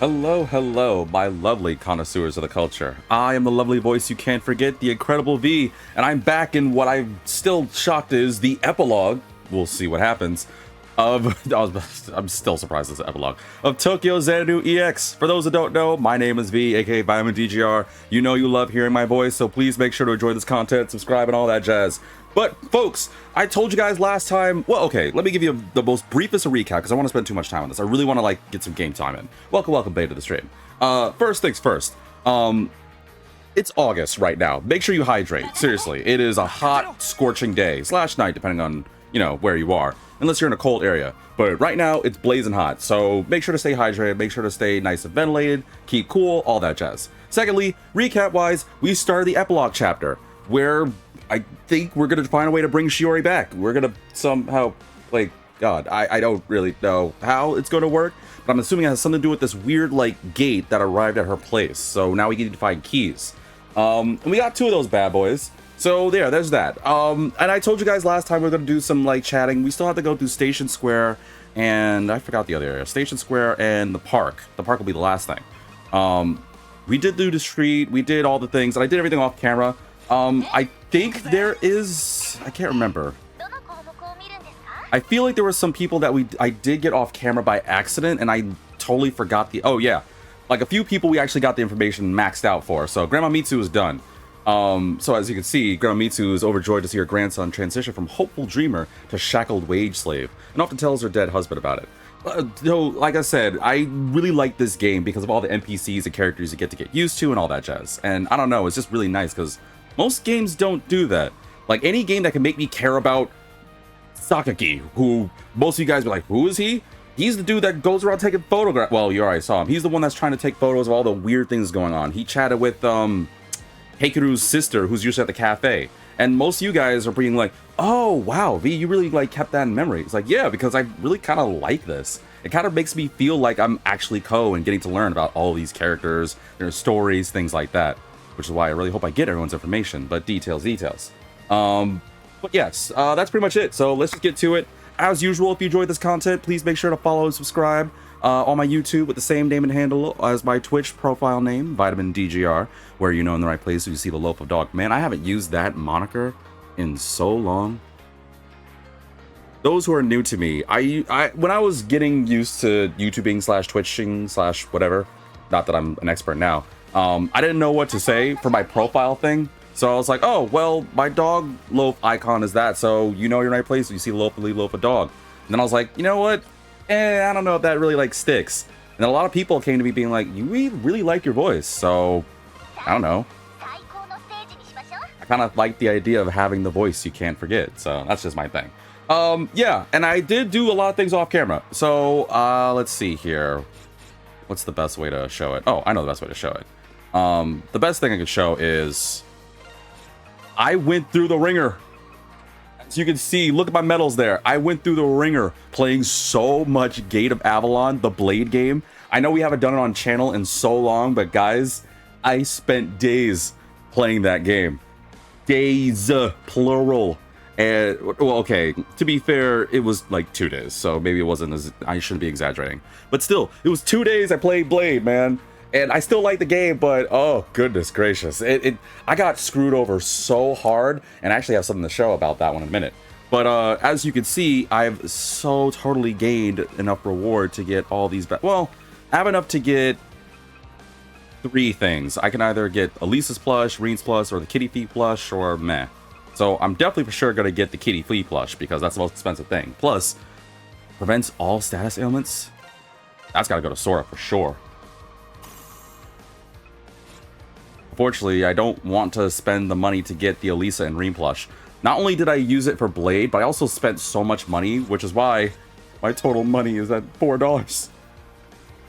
Hello, hello, my lovely connoisseurs of the culture. I am the lovely voice you can't forget, the incredible V, and I'm back in what I'm still shocked is the epilogue. We'll see what happens. I'm still surprised it's the epilogue of Tokyo Xanadu EX. For those that don't know, my name is V, aka Vitamin DGR. You know you love hearing my voice, so please make sure to enjoy this content, subscribe, and all that jazz. But folks, I told you guys last time, well, okay, let me give you the most briefest recap because I want to spend too much time on this. I really want to get some game time in. Welcome back to the stream. First things first, it's August right now. Make sure you hydrate. Seriously, it is a hot, scorching day / night, depending on, where you are, unless you're in a cold area. But right now, it's blazing hot, so make sure to stay hydrated, make sure to stay nice and ventilated, keep cool, all that jazz. Secondly, recap-wise, we started the epilogue chapter, where I think we're going to find a way to bring Shiori back. We're going to somehow, God, I don't really know how it's going to work, but I'm assuming it has something to do with this weird, gate that arrived at her place. So now we need to find keys. And we got 2 of those bad boys. So there's that. And I told you guys last time we are going to do some, chatting. We still have to go through Station Square, and I forgot the other area. Station Square and the park. The park will be the last thing. We did do the street. We did all the things, and I did everything off camera. I think there is... I can't remember. I feel like there were some people that I did get off camera by accident, and I totally forgot the... Oh, yeah. A few people we actually got the information maxed out for. So, Grandma Mitsu is done. So, as you can see, Grandma Mitsu is overjoyed to see her grandson transition from hopeful dreamer to shackled wage slave, and often tells her dead husband about it. Like I said, I really like this game because of all the NPCs and characters you get used to and all that jazz. And I don't know, it's just really nice because most games don't do that. Any game that can make me care about Sakaki, who most of you guys be like, who is he? He's the dude that goes around taking photographs. Well, you already saw him. He's the one that's trying to take photos of all the weird things going on. He chatted with Heikuru's sister, who's usually at the cafe. And most of you guys are being like, oh, wow, V, you really kept that in memory. It's yeah, because I really kind of like this. It kind of makes me feel like I'm actually Ko and getting to learn about all these characters, their stories, things like that. Which is why I really hope I get everyone's information, but details. But yes, that's pretty much it. So let's just get to it. As usual, if you enjoyed this content, please make sure to follow and subscribe on my YouTube with the same name and handle as my Twitch profile name, Vitamin DGR, where you know in the right place you see the loaf of dog. Man, I haven't used that moniker in so long. Those who are new to me, when I was getting used to YouTubing / Twitching / whatever, not that I'm an expert now, I didn't know what to say for my profile thing. So I was like, oh, well, my dog loaf icon is that, so you know you're in the right place. You see loaf of dog. And then I was like, you know what? I don't know if that really sticks. And then a lot of people came to me being like, you really like your voice. So I don't know. I kind of like the idea of having the voice you can't forget. So that's just my thing. Yeah, and I did do a lot of things off camera. So let's see here. What's the best way to show it? Oh, I know the best way to show it. The best thing I could show is I went through the ringer. As you can see, look at my medals there. I went through the ringer playing so much Gate of Avalon, the Blade game. I know we haven't done it on channel in so long, but guys, I spent days playing that game. Days, plural. And, well, okay, to be fair, it was 2 days, so maybe it wasn't as... I shouldn't be exaggerating. But still, it was 2 days I played Blade, man. And I still like the game, but oh, goodness gracious. I got screwed over so hard, and I actually have something to show about that one in a minute. But as you can see, I've so totally gained enough reward to get all these... Well, I have enough to get 3 things. I can either get Elisa's plush, Reen's plush, or the Kitty Feet plush, or meh. So I'm definitely for sure going to get the Kitty Flea plush, because that's the most expensive thing. Plus, prevents all status ailments. That's got to go to Sora for sure. Unfortunately, I don't want to spend the money to get the Elisa and Reen plush. Not only did I use it for Blade, but I also spent so much money, which is why my total money is at $4.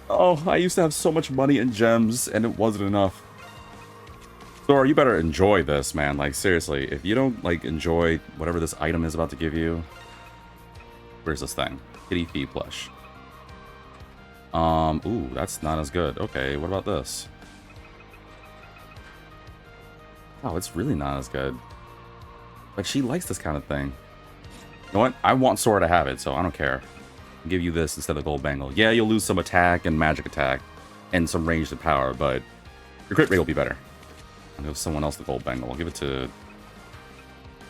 Oh, I used to have so much money in gems, and it wasn't enough. Sora, you better enjoy this, man. Seriously, if you don't, enjoy whatever this item is about to give you... Where's this thing? Kitty Feet plush. Ooh, that's not as good. Okay, what about this? Oh, it's really not as good. But she likes this kind of thing. You know what? I want Sora to have it, so I don't care. I'll give you this instead of Gold Bangle. Yeah, you'll lose some attack and magic attack. and some range and power, but your crit rate will be better. I'll give someone else the gold bangle. I'll give it to...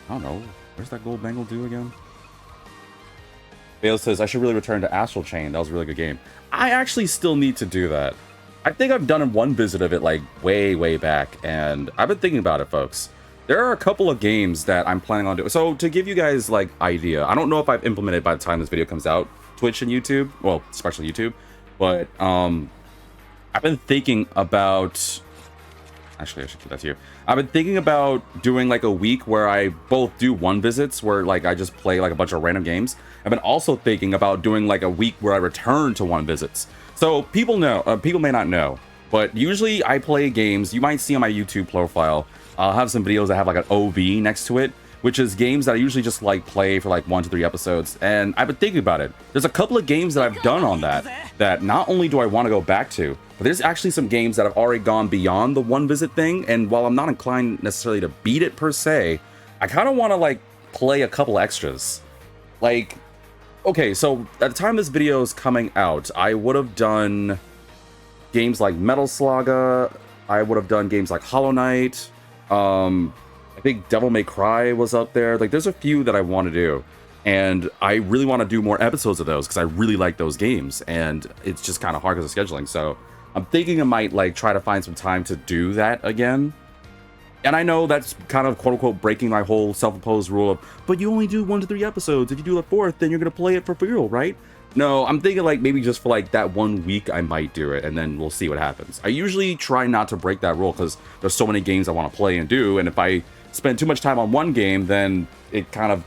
I don't know. Where's that gold bangle do again? Bale says, I should really return to Astral Chain. That was a really good game. I actually still need to do that. I think I've done one visit of it, like, way back, and I've been thinking about it, folks. There are a couple of games that I'm planning on doing. So, to give you guys, like, idea, I don't know if I've implemented by the time this video comes out, Twitch and YouTube, well, especially YouTube, but, I've been thinking about... Actually, I should keep that to you. I've been thinking about doing, like, a week where I both do one visits, where, like, I just play, like, a bunch of random games. I've been also thinking about doing, like, a week where I return to one visits. So, people may not know, but usually I play games. You might see on my YouTube profile, I'll have some videos that have, like, an OV next to it, which is games that I usually just, like, play for, like, 1 to 3 episodes. And I've been thinking about it. There's a couple of games that I've done on that not only do I want to go back to, but there's actually some games that have already gone beyond the one visit thing, and while I'm not inclined necessarily to beat it per se, I kind of want to, like, play a couple extras. Like, okay, so at the time this video is coming out, I would have done games like Metal Slugga, I would have done games like Hollow Knight, I think Devil May Cry was up there. Like, there's a few that I want to do, and I really want to do more episodes of those because I really like those games, and it's just kind of hard because of scheduling. So I'm thinking I might, like, try to find some time to do that again. And I know that's kind of quote-unquote breaking my whole self-imposed rule of, but you only do 1 to 3 episodes. If you do the 4th, then you're going to play it for real, right? No, I'm thinking, like, maybe just for, like, that 1 week I might do it, and then we'll see what happens. I usually try not to break that rule because there's so many games I want to play and do, and if I spend too much time on one game, then it kind of...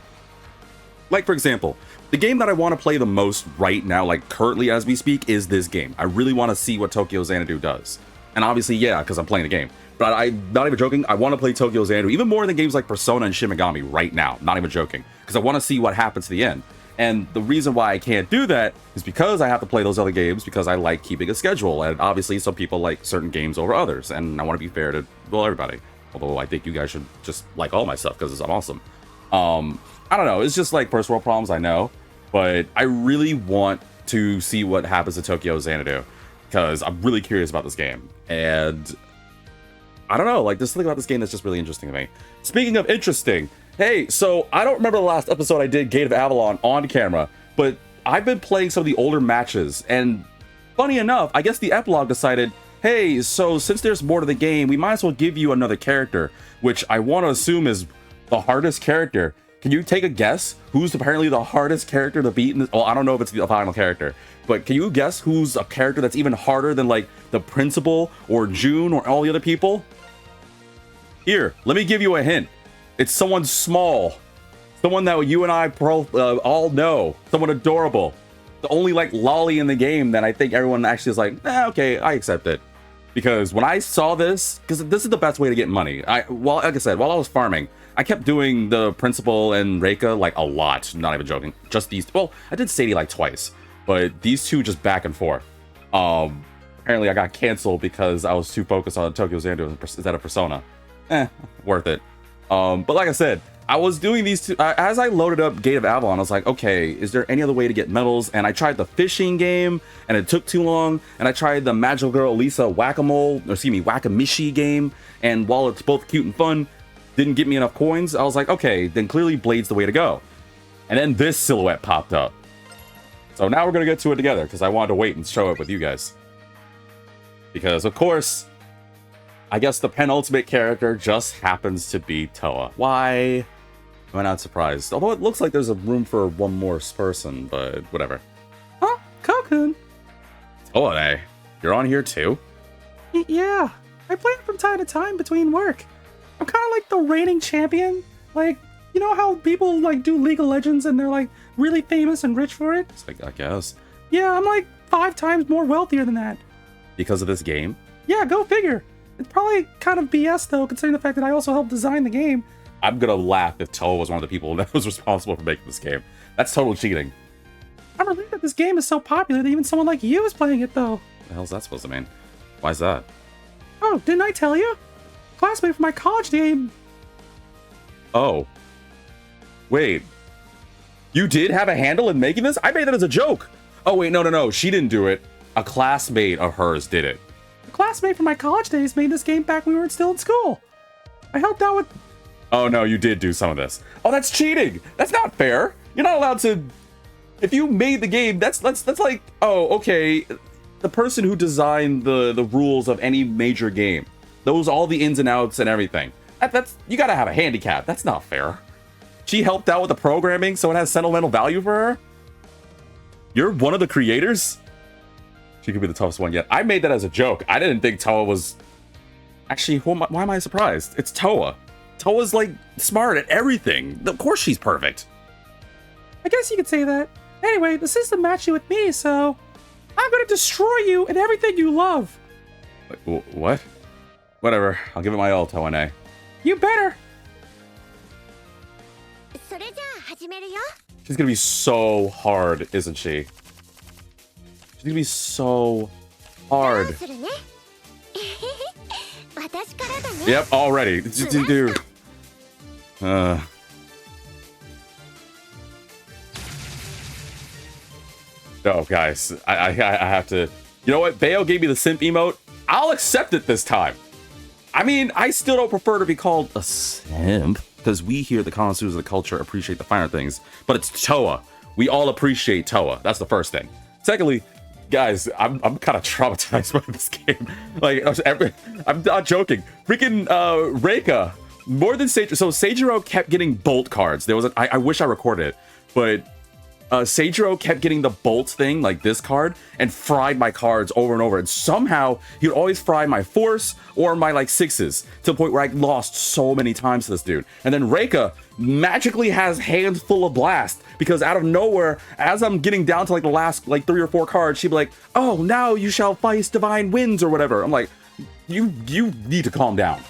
Like, for example, the game that I want to play the most right now, like, currently as we speak, is this game. I really want to see what Tokyo Xanadu does. And obviously, yeah, because I'm playing the game. But I'm not even joking, I want to play Tokyo Xanadu, even more than games like Persona and Shin Megami right now. Not even joking. Because I want to see what happens to the end. And the reason why I can't do that is because I have to play those other games because I like keeping a schedule. And obviously, some people like certain games over others. And I want to be fair to, well, everybody. Although I think you guys should just like all my stuff because it's awesome. I don't know, it's just like first world problems, I know. But I really want to see what happens to Tokyo Xanadu because I'm really curious about this game. And I don't know, like, there's something about this game that's just really interesting to me. Speaking of interesting, hey, so I don't remember the last episode I did Gate of Avalon on camera, but I've been playing some of the older matches, and funny enough, I guess the epilogue decided, hey, so since there's more to the game, we might as well give you another character, which I want to assume is the hardest character. Can you take a guess who's apparently the hardest character to beat in this? Well, I don't know if it's the final character, but can you guess who's a character that's even harder than, like, the principal or June or all the other people? Here, let me give you a hint. It's someone small. Someone that you and I all know. Someone adorable. The only, like, lolly in the game that I think everyone actually is like, okay, I accept it. Because when I saw this, because this is the best way to get money. Well, like I said, while I was farming, I kept doing the principal and Reika, like, a lot. Not even joking. Just these. Well, I did Sadie, like, twice. But these two just back and forth. Apparently I got canceled because I was too focused on Tokyo Xanadu instead of Persona. Worth it. But like I said, I was doing these two as I loaded up Gate of Avalon. I was like, okay, is there any other way to get medals? And I tried the fishing game and it took too long, and I tried the Magical Girl Lisa Whack-A-Mole, or excuse me, Whack-A-Mishi game, and while it's both cute and fun, didn't get me enough coins. I was like, okay, then clearly Blade's the way to go. And then this silhouette popped up. So now we're gonna get to it together because I wanted to wait and show it with you guys. Because of course, I guess the penultimate character just happens to be Toa. Why? Am I not surprised? Although it looks like there's a room for one more person, but whatever. Huh? Cocoon? Toa, you're on here too? Yeah, I play it from time to time between work. I'm kind of like the reigning champion. Like, you know how people, like, do League of Legends and they're, like, really famous and rich for it? It's like, I guess. Yeah, I'm, like, 5 times more wealthier than that. Because of this game? Yeah, go figure. It's probably kind of BS, though, considering the fact that I also helped design the game. I'm gonna laugh if Toa was one of the people that was responsible for making this game. That's total cheating. I'm relieved that this game is so popular that even someone like you is playing it, though. What the hell's that supposed to mean? Why's that? Oh, didn't I tell you? Classmate from my college team. Oh. Wait. You did have a handle in making this? I made that as a joke. Oh, wait, no. She didn't do it. A classmate of hers did it. A classmate from my college days made this game back when we were still in school. I helped out with... Oh no, you did do some of this. Oh, that's cheating. That's not fair. You're not allowed to... If you made the game, that's like... Oh, okay. The person who designed the rules of any major game. Those, all the ins and outs and everything. That's... You gotta have a handicap. That's not fair. She helped out with the programming, so it has sentimental value for her? You're one of the creators? She could be the toughest one yet. I made that as a joke. I didn't think Toa was... Actually, why am I surprised? It's Toa. Toa's, like, smart at everything. Of course she's perfect. I guess you could say that. Anyway, the system matched you with me, so... I'm gonna destroy you and everything you love. Wait, what? Whatever. I'll give it my all, Toa. You better. She's gonna be so hard, isn't she? She's gonna be so hard. Yep, already. Dude. Oh, guys. I have to... You know what? Bayo gave me the simp emote. I'll accept it this time. I mean, I still don't prefer to be called a simp, because we here, the connoisseurs of the culture, appreciate the finer things. But it's Toa. We all appreciate Toa. That's the first thing. Secondly, guys, I'm kind of traumatized by this game. Like, I'm not joking. Freaking Reika, more than Seijiro. So Seijiro kept getting bolt cards. There was I wish I recorded it, but Seijiro kept getting the bolt thing, like this card, and fried my cards over and over. And somehow he would always fry my force or my like sixes to the point where I lost so many times to this dude. And then Reika magically has hands full of blast because out of nowhere, as I'm getting down to like the last like 3 or 4 cards, she'd be like, "Oh, now you shall face divine winds" or whatever. I'm like, you need to calm down.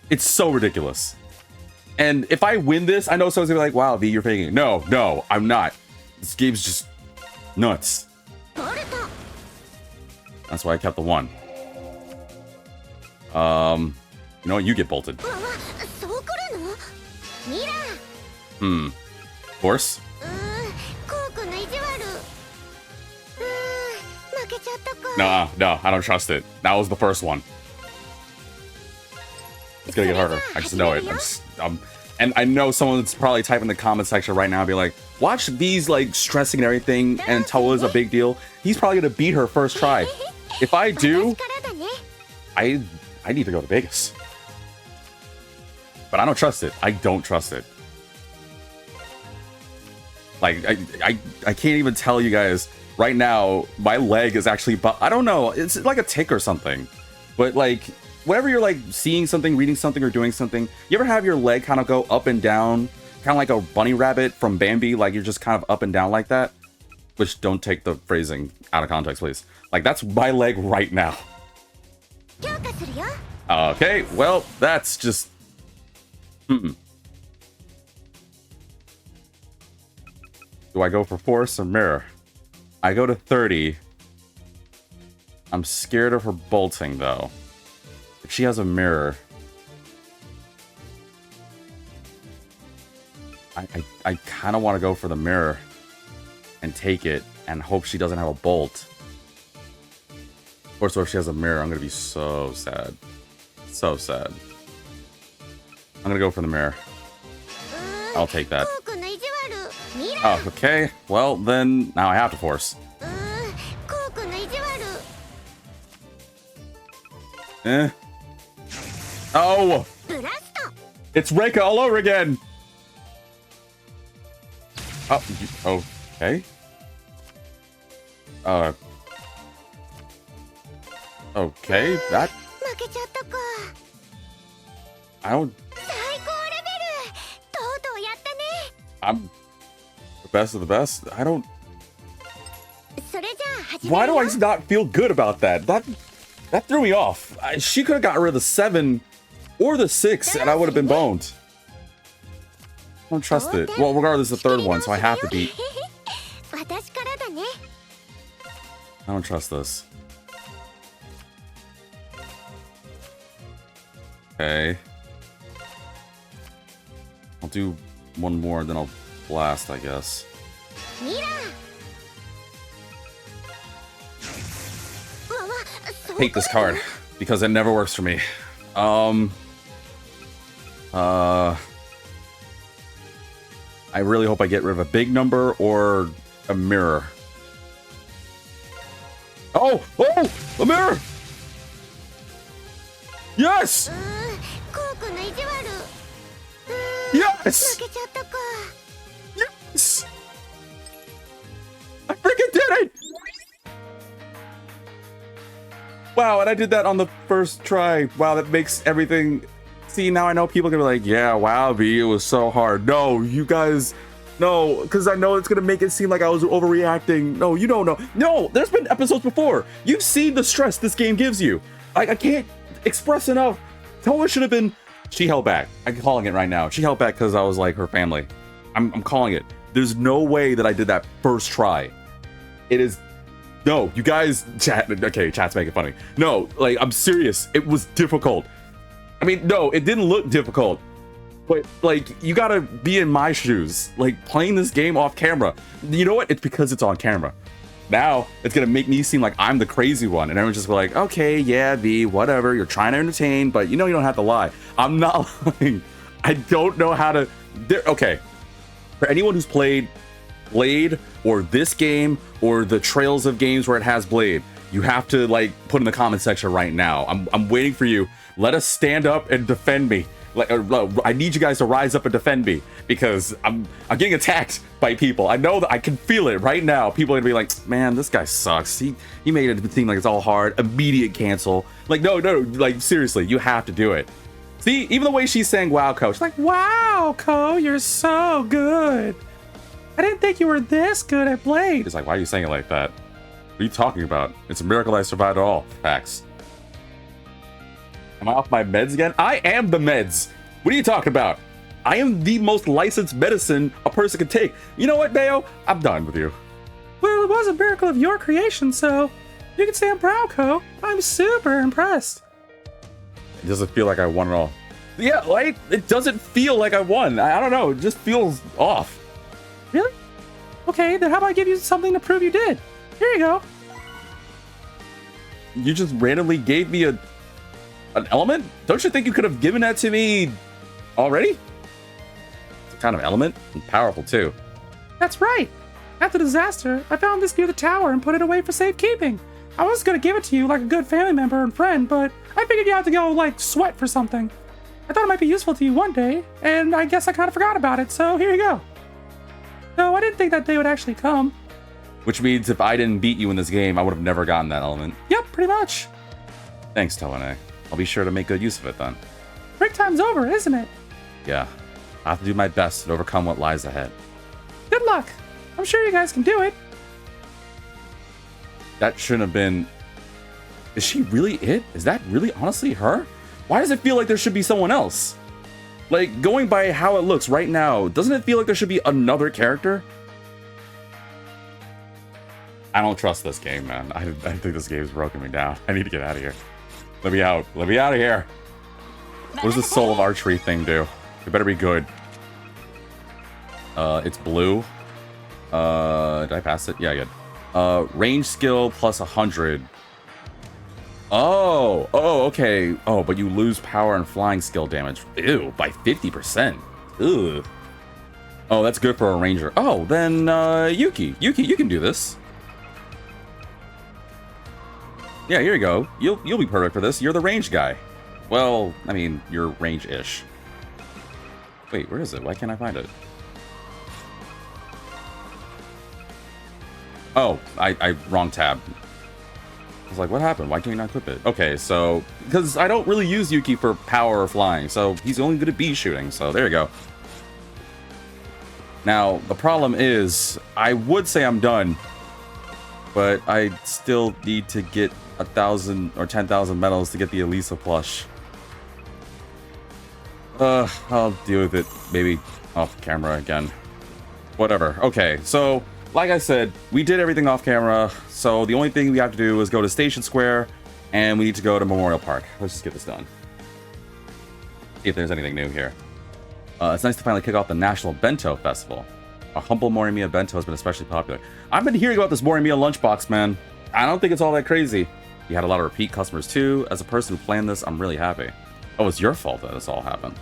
It's so ridiculous. And if I win this, I know someone's gonna be like, "Wow, V, you're faking." No, I'm not. This game's just nuts. That's why I kept the 1. You know what? You get bolted. Force? No, I don't trust it. That was the first one. It's gonna get harder. I just know it. And I know someone's probably typing in the comment section right now and be like, watch V's like stressing and everything, and Toa's a big deal. He's probably gonna beat her first try. If I do, I need to go to Vegas. But I don't trust it. I don't trust it. Like, I can't even tell you guys right now, my leg is actually, I don't know, it's like a tick or something. But like, whenever you're like seeing something, reading something, or doing something, you ever have your leg kind of go up and down, kind of like a bunny rabbit from Bambi, like you're just kind of up and down like that? Which, don't take the phrasing out of context, please. Like, that's my leg right now. Okay, well, that's just... Do I go for force or mirror? I go to 30. I'm scared of her bolting, though. If she has a mirror... I kind of want to go for the mirror and take it and hope she doesn't have a bolt. Of course, if she has a mirror, I'm going to be so sad. So sad. I'm going to go for the mirror. I'll take that. Oh, okay. Well, then, now I have to force. Oh! It's Reika all over again! Oh, okay. Okay, that... I don't... I'm the best of the best. I don't... Why do I not feel good about that? That threw me off. She could have got rid of the 7 or the 6 and I would have been boned. I don't trust it. Well, regardless, the third one, so I have to beat. I don't trust this. Okay. I'll do one more, then I'll blast, I guess. hate this card because it never works for me. I really hope I get rid of a big number or a mirror. Oh, a mirror! Yes! Yes! Yes! I freaking did it! Wow, and I did that on the first try. Wow, that makes everything... See, now I know people are gonna be like, yeah, wow, V, it was so hard. No, you guys... No, because I know it's gonna make it seem like I was overreacting. No, you don't know. No, there's been episodes before. You've seen the stress this game gives you. I can't express enough. Toa should have been... She held back. I'm calling it right now. She held back because I was like her family. I'm calling it. There's no way that I did that first try. It is... No, you guys... Chat... Okay, chat's making funny. No, like, I'm serious. It was difficult. I mean, no, it didn't look difficult. But, like, you gotta be in my shoes. Like, playing this game off camera. You know what? It's because it's on camera. Now, it's gonna make me seem like I'm the crazy one. And everyone's just like, okay, yeah, V, whatever. You're trying to entertain, but you know you don't have to lie. I'm not lying. I don't know how to... Okay. For anyone who's played Blade, or this game, or the Trails of games where it has Blade, you have to, like, put in the comment section right now. I'm waiting for you. Let us stand up and defend me. Like, I need you guys to rise up and defend me because I'm getting attacked by people. I know that I can feel it right now. People are gonna be like, man, this guy sucks. He made it seem like it's all hard. Immediate cancel. Like, no, like, seriously, you have to do it. See, even the way she's saying wow, Ko, she's like, wow, Ko, you're so good. I didn't think you were this good at Blade. He's like, why are you saying it like that? What are you talking about? It's a miracle I survived at all. Facts. Am I off my meds again? I am the meds. What are you talking about? I am the most licensed medicine a person could take. You know what, Bayo? I'm done with you. Well, it was a miracle of your creation, so you can stand proud, Ko. I'm super impressed. It doesn't feel like I won at all. Yeah, like, it doesn't feel like I won. I don't know. It just feels off. Really? Okay, then how about I give you something to prove you did? Here you go. You just randomly gave me an element? Don't you think you could have given that to me already? It's a kind of element and powerful too. That's right. After the disaster, I found this near the tower and put it away for safekeeping. I was gonna give it to you like a good family member and friend, but I figured you had to go like sweat for something. I thought it might be useful to you one day, and I guess I kind of forgot about it, so here you go. No, I didn't think that day would actually come. Which means if I didn't beat you in this game, I would have never gotten that element. Yep, pretty much. Thanks, Toane. I'll be sure to make good use of it then. Break time's over, isn't it? Yeah. I have to do my best to overcome what lies ahead. Good luck. I'm sure you guys can do it. That shouldn't have been... Is she really it? Is that really honestly her? Why does it feel like there should be someone else? Like, going by how it looks right now, doesn't it feel like there should be another character? I don't trust this game, man. I think this game's broken me down. I need to get out of here. Let me out. Let me out of here. What does the Soul of Archery thing do? It better be good. It's blue. Did I pass it? Yeah, good. Range skill plus 100. Oh, okay. Oh, but you lose power and flying skill damage. Ew, by 50%. Ugh. Oh, that's good for a ranger. Oh, then, Yuki, you can do this. Yeah, here you go. You'll be perfect for this. You're the range guy. Well, I mean, you're range-ish. Wait, where is it? Why can't I find it? Oh, I wrong tab. I was like, what happened? Why can't you not equip it? Okay, so because I don't really use Yuki for power or flying, so he's only good at bee shooting. So there you go. Now the problem is, I would say I'm done, but I still need to get 1,000 or 10,000 medals to get the Elisa plush. I'll deal with it maybe off camera again. Whatever. Okay, so like I said, we did everything off camera, so the only thing we have to do is go to Station Square, and we need to go to Memorial Park. Let's just get this done. See if there's anything new here. It's nice to finally kick off the National Bento Festival. A humble Morimiya bento has been especially popular. I've been hearing about this Morimiya lunchbox, man. I don't think it's all that crazy. You had a lot of repeat customers too. As a person who planned this, I'm really happy. Oh, it's your fault that this all happened.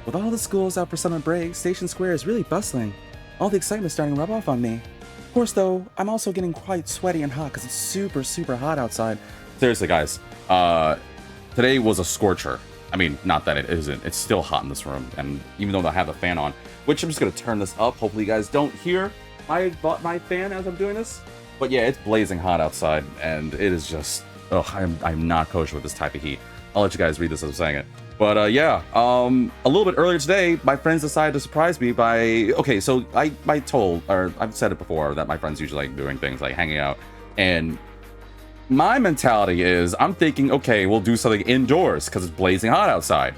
With all the schools out for summer break, Station Square is really bustling. All the excitement's starting to rub off on me. Of course, though, I'm also getting quite sweaty and hot because it's super, super hot outside. Seriously, guys, today was a scorcher. I mean, not that it isn't. It's still hot in this room, and even though I have the fan on, which I'm just gonna turn this up. Hopefully, you guys don't hear my fan as I'm doing this. But yeah, it's blazing hot outside, and it is just, I'm not kosher with this type of heat. I'll let you guys read this as I'm saying it. But yeah, a little bit earlier today, my friends decided to surprise me by, okay, so I've said it before that my friends usually like doing things like hanging out, and my mentality is I'm thinking, okay, we'll do something indoors because it's blazing hot outside.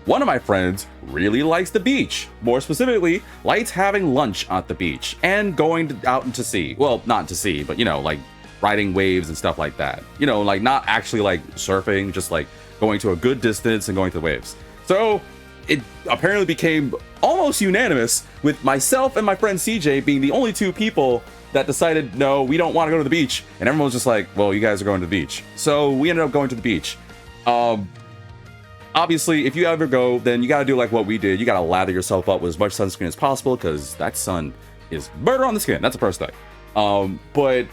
One of my friends really likes the beach. More specifically, likes having lunch at the beach and going out into sea. Well, not to sea, but you know, like riding waves and stuff like that. You know, like not actually like surfing, just like going to a good distance and going to the waves. So it apparently became almost unanimous with myself and my friend CJ being the only two people that decided, no, we don't want to go to the beach. And everyone was just like, well, you guys are going to the beach. So we ended up going to the beach. Obviously, if you ever go, then you got to do like what we did. You got to lather yourself up with as much sunscreen as possible because that sun is murder on the skin. That's the first thing. But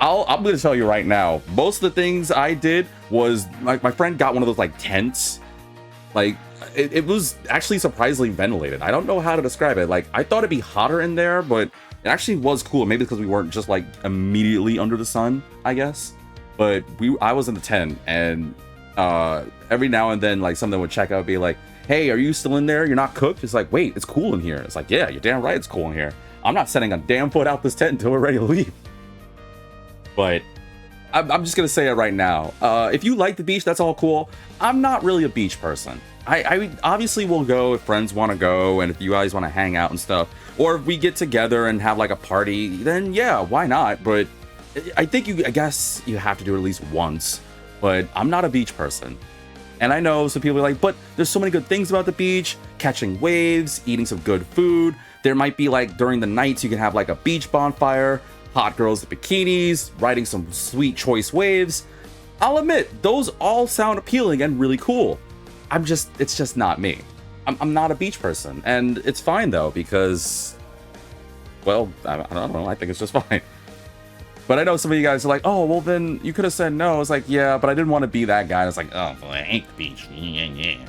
I'm going to tell you right now, most of the things I did was like my friend got one of those like tents. Like it was actually surprisingly ventilated. I don't know how to describe it. Like I thought it'd be hotter in there, but it actually was cool. Maybe because we weren't just like immediately under the sun, I guess. But I was in the tent, and every now and then like something would check out, be like, hey, are you still in there? You're not cooked? It's like, wait, it's cool in here. It's like, yeah, you're damn right it's cool in here. I'm not setting a damn foot out this tent until we're ready to leave. But I'm just gonna say it right now. If you like the beach, that's all cool. I'm not really a beach person. I obviously will go if friends want to go, and if you guys want to hang out and stuff, or if we get together and have like a party, then yeah, why not? But I guess you have to do it at least once. But I'm not a beach person. And I know some people are like, but there's so many good things about the beach, catching waves, eating some good food. There might be like during the nights you can have like a beach bonfire, hot girls in bikinis, riding some sweet choice waves. I'll admit, those all sound appealing and really cool. It's just not me. I'm not a beach person. And it's fine though, because, well, I don't know, I think it's just fine. But I know some of you guys are like, oh, well then you could have said no. It's like, yeah, but I didn't want to be that guy. It's like, oh, well, I hate the beach. I'm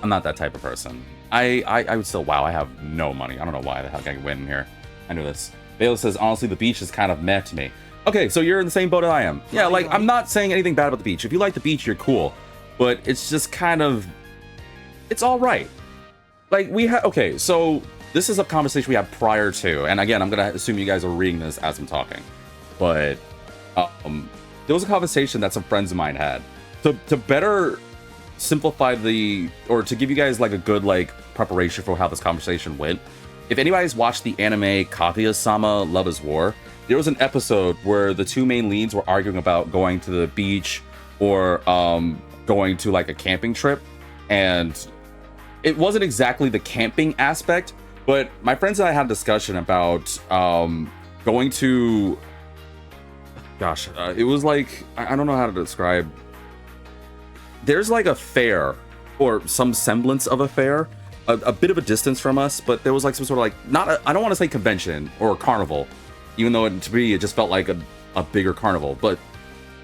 not that type of person. I would still, wow, I have no money. I don't know why the heck I went in here. I knew this. Baylor says, honestly, the beach is kind of meh to me. Okay, so you're in the same boat as I am. Yeah, like, I'm not saying anything bad about the beach. If you like the beach, you're cool. But it's just kind of, it's all right. Like, okay, so this is a conversation we had prior to, and again, I'm gonna assume you guys are reading this as I'm talking. But there was a conversation that some friends of mine had to better simplify or to give you guys like a good like preparation for how this conversation went. If anybody's watched the anime Kaguya-sama Love is War, there was an episode where the two main leads were arguing about going to the beach or going to like a camping trip, and it wasn't exactly the camping aspect, but my friends and I had a discussion about going to, gosh, it was like, I don't know how to describe. There's like a fair, or some semblance of a fair, a bit of a distance from us, but there was like some sort of like, I don't want to say convention or carnival, even though to me it just felt like a bigger carnival, but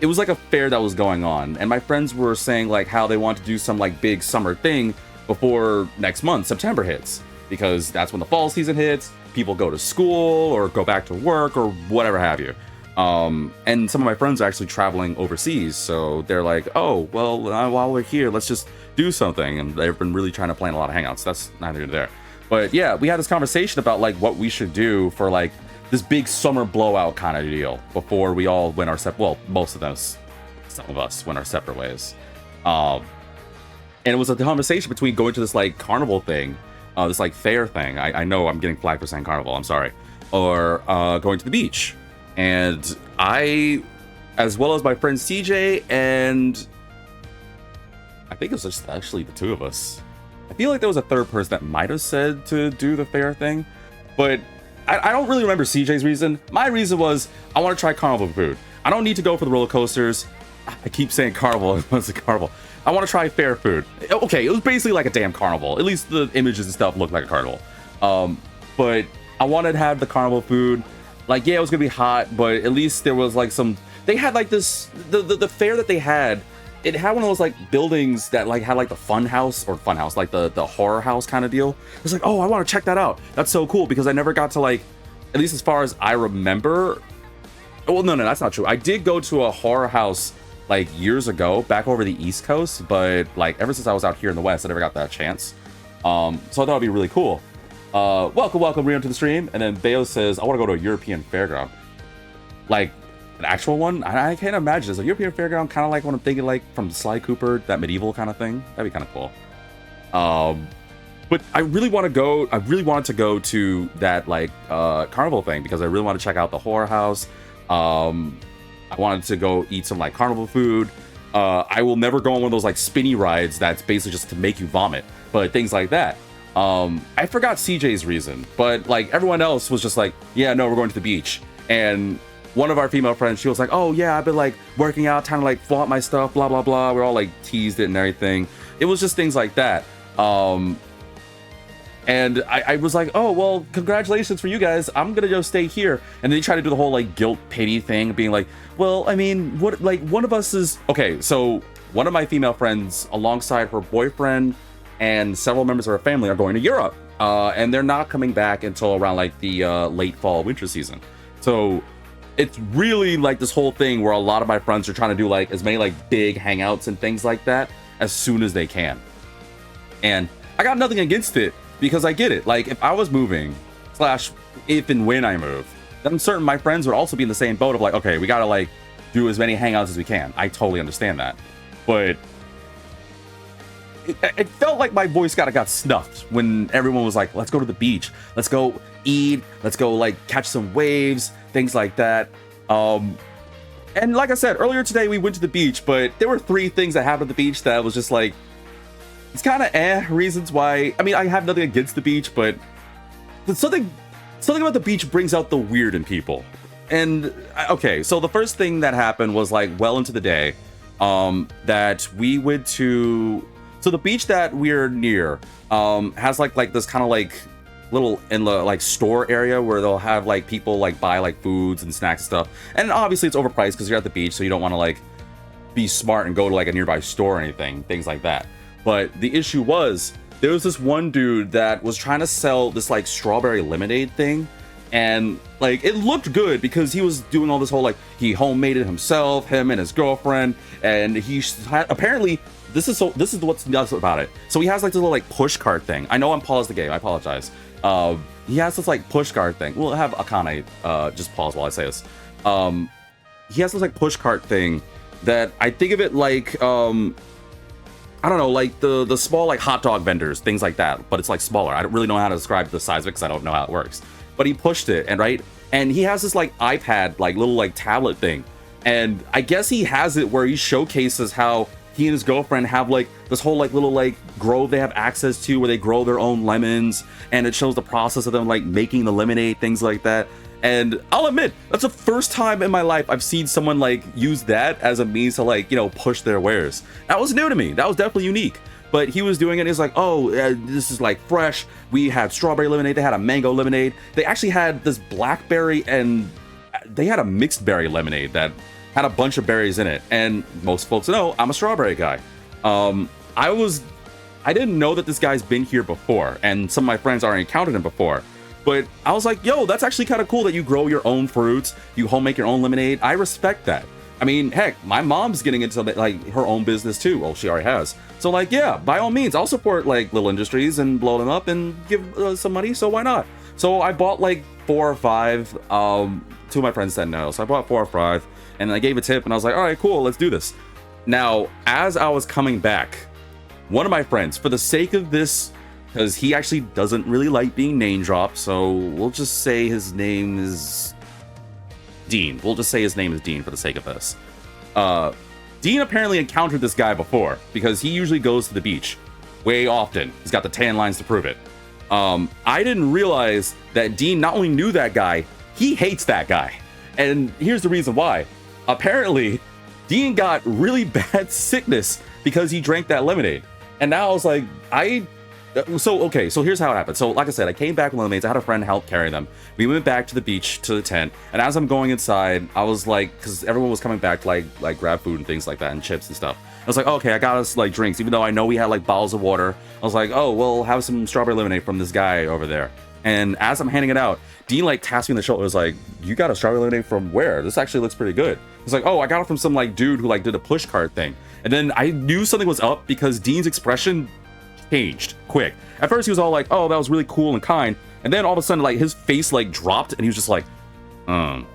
it was like a fair that was going on. And my friends were saying like how they want to do some like big summer thing before next month, September hits, because that's when the fall season hits. People go to school or go back to work or whatever have you. And some of my friends are actually traveling overseas, so they're like, oh, well, while we're here, let's just do something. And they've been really trying to plan a lot of hangouts. That's neither here nor there. But yeah, we had this conversation about like what we should do for like this big summer blowout kind of deal before we all went our well, most of us, some of us went our separate ways. And it was a conversation between going to this like carnival thing, this like fair thing. I know I'm getting flagged for saying carnival, I'm sorry. Or going to the beach. And I, as well as my friend CJ, and I think it was just actually the two of us. I feel like there was a third person that might have said to do the fair thing, but I don't really remember CJ's reason. My reason was I want to try carnival food. I don't need to go for the roller coasters. I keep saying carnival. It was a carnival. I want to try fair food. Okay, it was basically like a damn carnival. At least the images and stuff looked like a carnival. But I wanted to have the carnival food. Like, yeah, it was gonna be hot, but at least there was like some. They had like this. The fair that they had. It had one of those like buildings that like had like the fun house, like the horror house kind of deal. It was like, oh, I want to check that out. That's so cool because I never got to like, at least as far as I remember. Well, no, that's not true. I did go to a horror house like years ago, back over the East Coast, but like ever since I was out here in the West, I never got that chance. So I thought it'd be really cool. Welcome, Rio, to the stream. And then Bayo says, I want to go to a European fairground. Like, an actual one? I can't imagine. Is a European fairground kind of like what I'm thinking, like from Sly Cooper, that medieval kind of thing? That'd be kind of cool. But I really want to go. I really wanted to go to that like carnival thing because I really want to check out the horror house. I wanted to go eat some like carnival food. I will never go on one of those like spinny rides that's basically just to make you vomit, but things like that. I forgot CJ's reason, but like everyone else was just like, yeah, no, we're going to the beach. And one of our female friends, she was like, oh yeah, I've been like working out, trying to like flaunt my stuff, blah, blah, blah. We're all like teased it and everything. It was just things like that. And I was like, oh, well, congratulations for you guys. I'm going to go stay here. And then they try to do the whole like guilt pity thing, being like, well, I mean, what, like one of us is okay. So one of my female friends alongside her boyfriend and several members of her family are going to Europe. And they're not coming back until around like the late fall winter season. So it's really like this whole thing where a lot of my friends are trying to do like as many like big hangouts and things like that as soon as they can. And I got nothing against it because I get it. Like if I was moving / if and when I move, then I'm certain my friends would also be in the same boat of like, okay, we got to like do as many hangouts as we can. I totally understand that. But it felt like my voice got snuffed when everyone was like, let's go to the beach. Let's go eat. Let's go like catch some waves, things like that. And like I said, earlier today, we went to the beach, but there were 3 things that happened at the beach that was just like, it's kind of reasons why. I mean, I have nothing against the beach, but something about the beach brings out the weird in people. And okay, so the first thing that happened was like well into the day, that we went to. So the beach that we're near has like this kind of like little in the like store area where they'll have like people like buy like foods and snacks and stuff. And obviously it's overpriced because you're at the beach, so you don't want to like be smart and go to like a nearby store or anything, things like that. But the issue was there was this one dude that was trying to sell this like strawberry lemonade thing. And like it looked good because he was doing all this whole like he homemade it himself, him and his girlfriend, and he had, apparently this is what's nuts about it. So he has like this little like push cart thing. I know I'm paused the game. I apologize. He has this like push cart thing. We'll have Akane just pause while I say this. He has this like push cart thing that I think of it like I don't know, like the small like hot dog vendors, things like that, but it's like smaller. I don't really know how to describe the size of it because I don't know how it works. But he pushed it, and he has this like iPad, like little like tablet thing, and I guess he has it where he showcases how he and his girlfriend have like this whole like little like grove they have access to where they grow their own lemons, and it shows the process of them like making the lemonade, things like that. And I'll admit, that's the first time in my life I've seen someone like use that as a means to like, you know, push their wares. That was new to me. That was definitely unique. But he was doing it. He's like, oh, this is like fresh. We had strawberry lemonade. They had a mango lemonade. They actually had this blackberry, and they had a mixed berry lemonade that had a bunch of berries in it. And most folks know I'm a strawberry guy. I didn't know that this guy's been here before, and some of my friends already encountered him before. But I was like, yo, that's actually kind of cool that you grow your own fruits, you home make your own lemonade. I respect that. I mean, heck, my mom's getting into like her own business too. Well, she already has. So like, yeah, by all means, I'll support like little industries and blow them up and give some money. So why not? So I bought like 4 or 5. 2 of my friends said no. So I bought 4 or 5 and I gave a tip and I was like, all right, cool, let's do this. Now, as I was coming back, one of my friends, for the sake of this, because he actually doesn't really like being name dropped, so we'll just say his name is Dean. We'll just say his name is Dean for the sake of this. Dean apparently encountered this guy before because he usually goes to the beach way often. He's got the tan lines to prove it. I didn't realize that Dean not only knew that guy, he hates that guy. And here's the reason why. Apparently, Dean got really bad sickness because he drank that lemonade. And now I was like, so here's how it happened. So like I said, I came back with lemonades. I had a friend help carry them. We went back to the beach, to the tent. And as I'm going inside, I was like, because everyone was coming back to like grab food and things like that and chips and stuff. I was like, okay, I got us like drinks, even though I know we had like bottles of water. I was like, oh, well, have some strawberry lemonade from this guy over there. And as I'm handing it out, Dean like taps me on the shoulder. Was like, you got a strawberry lemonade from where? This actually looks pretty good. He's like, oh, I got it from some like dude who like did a push cart thing. And then I knew something was up because Dean's expression changed quick. At first he was all like, oh, that was really cool and kind. And then all of a sudden like his face like dropped and he was just like, And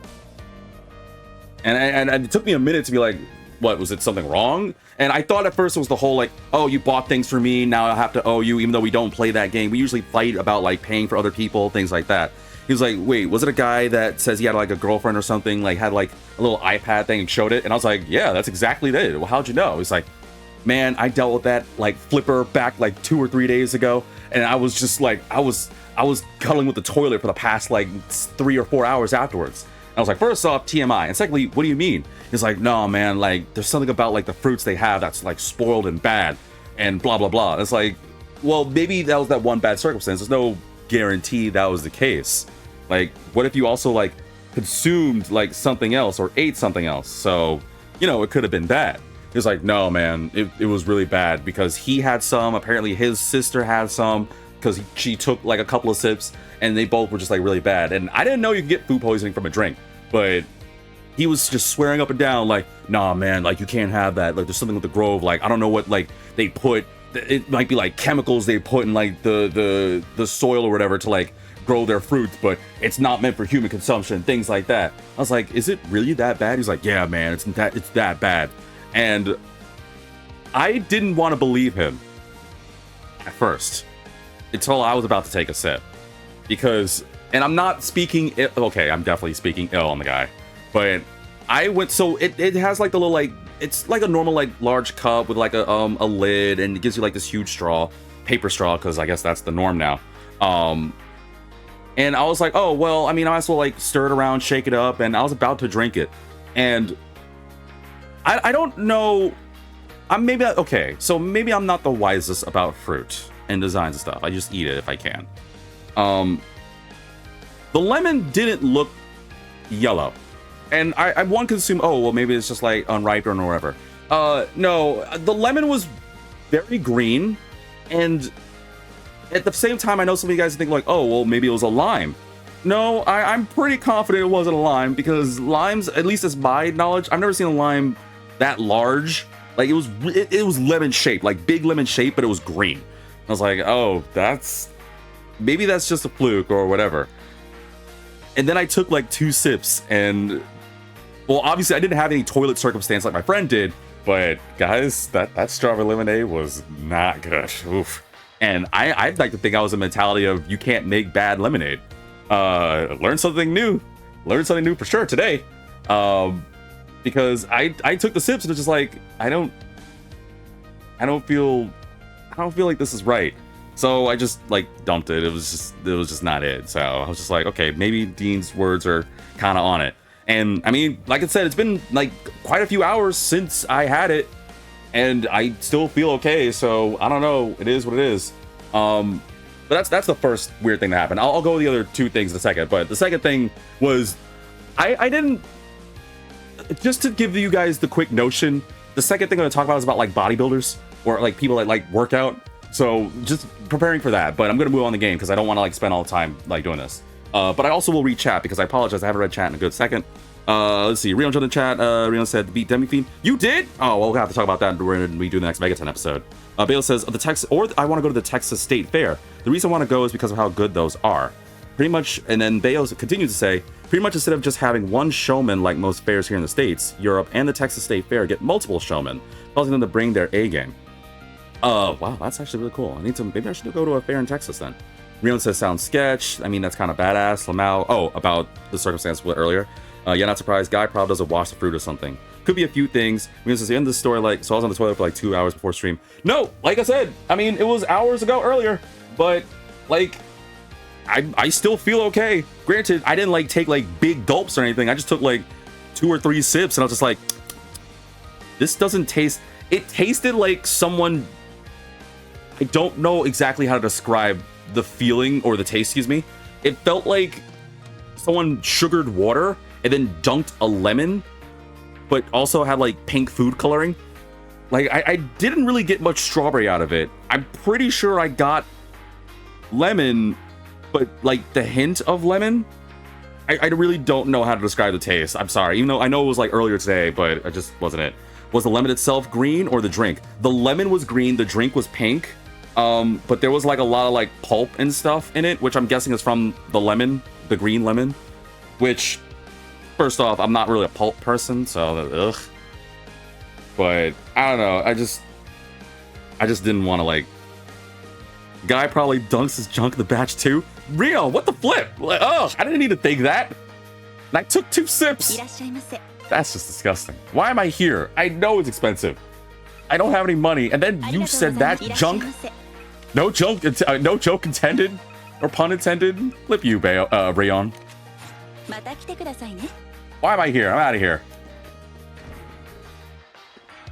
it took me a minute to be like, what, was it something wrong? And I thought at first it was the whole like, oh, you bought things for me, now I have to owe you, even though we don't play that game. We usually fight about like paying for other people, things like that. He was like, wait, was it a guy that says he had like a girlfriend or something, like had like a little iPad thing and showed it? And I was like, yeah, that's exactly it. Well, how'd you know? He's like, man, I dealt with that like flipper back like 2 or 3 days ago. And I was just like, I was cuddling with the toilet for the past like 3 or 4 hours afterwards. I was like, first off, TMI. And secondly, what do you mean? He's like, no, man, like, there's something about, like, the fruits they have that's, like, spoiled and bad, and blah, blah, blah. It's like, well, maybe that was that one bad circumstance. There's no guarantee that was the case. Like, what if you also, like, consumed, like, something else or ate something else? So, you know, it could have been bad. He was like, no, man, it was really bad because he had some. Apparently, his sister had some because she took, like, a couple of sips, and they both were just, like, really bad. And I didn't know you could get food poisoning from a drink. But he was just swearing up and down like, nah, man, like, you can't have that. Like, there's something with the Grove. Like, I don't know what, like, they put. It might be, like, chemicals they put in, like, the soil or whatever to, like, grow their fruits. But it's not meant for human consumption, things like that. I was like, is it really that bad? He's like, yeah, man, it's that bad. And I didn't want to believe him at first until I was about to take a sip. Because... And I'm not speaking ill. Okay, I'm definitely speaking ill on the guy. But I went, so it has like the little, like, it's like a normal, like, large cup with like a lid, and it gives you like this huge straw, paper straw, because I guess that's the norm now. And I was like, oh, well, I mean, I might as well like stir it around, shake it up, and I was about to drink it. And I don't know, okay, so maybe I'm not the wisest about fruit and designs and stuff. I just eat it if I can. The lemon didn't look yellow. And I one could assume, oh, well, maybe it's just like unripe or whatever. No, the lemon was very green. And at the same time, I know some of you guys think like, oh, well, maybe it was a lime. No, I'm pretty confident it wasn't a lime because limes, at least as my knowledge, I've never seen a lime that large. Like it was lemon shaped, like big lemon shaped, but it was green. I was like, oh, maybe that's just a fluke or whatever. And then I took like 2 sips and, well, obviously I didn't have any toilet circumstance like my friend did, but guys, that strawberry lemonade was not good. Oof. And I'd like to think I was a mentality of you can't make bad lemonade. Learn something new for sure today. Because I took the sips and it was just like, I don't feel like this is right. So I just like dumped it. It was just not it. So I was just like, okay, maybe Dean's words are kind of on it. And I mean, like I said, it's been like quite a few hours since I had it, and I still feel okay. So I don't know. It is what it is. But that's the first weird thing that happened. I'll go with the other 2 things in a second. But the second thing was, I didn't. Just to give you guys the quick notion, the second thing I'm gonna talk about is about like bodybuilders or like people that like work out. So just preparing for that, but I'm gonna move on the game because I don't want to like spend all the time like doing this. But I also will read chat because I apologize, I haven't read chat in a good second. Let's see, Reno jumped in chat. Reno said beat Demi-Fiend. You did? Oh, well, we'll have to talk about that when we do the next Megaton episode. Bale says the Texas, or I want to go to the Texas State Fair. The reason I want to go is because of how good those are. Pretty much, and then Bale continues to say, pretty much instead of just having one showman like most fairs here in the States, Europe, and the Texas State Fair get multiple showmen, causing them to bring their A game. Wow, that's actually really cool. Maybe I should go to a fair in Texas then. Rion says, sounds sketch. I mean, that's kind of badass. Lamau, about the circumstance earlier. Yeah, not surprised. Guy probably doesn't wash the fruit or something. Could be a few things. Rion says, the end of the story, like, so I was on the toilet for like 2 hours before stream. No, like I said, I mean, it was hours ago earlier, but like, I still feel okay. Granted, I didn't like take like big gulps or anything. I just took like 2 or 3 sips and I was just like, this doesn't taste. It tasted like someone. I don't know exactly how to describe the feeling or the taste, excuse me. It felt like someone sugared water and then dunked a lemon, but also had like pink food coloring. Like I didn't really get much strawberry out of it. I'm pretty sure I got lemon, but like the hint of lemon. I really don't know how to describe the taste. I'm sorry, even though I know it was like earlier today, but it just wasn't it. Was the lemon itself green or the drink? The lemon was green, the drink was pink. But there was like a lot of like pulp and stuff in it, which I'm guessing is from the lemon, the green lemon. Which, first off, I'm not really a pulp person, so ugh. But I don't know. I just didn't want to like. Guy probably dunks his junk in the batch too. Rio, what the flip? Like, ugh, I didn't need to think that. And I took 2 sips. That's just disgusting. Why am I here? I know it's expensive. I don't have any money, and then you said that junk. No joke, no joke intended, or pun intended. Flip you, Rayon. Why am I here? I'm out of here.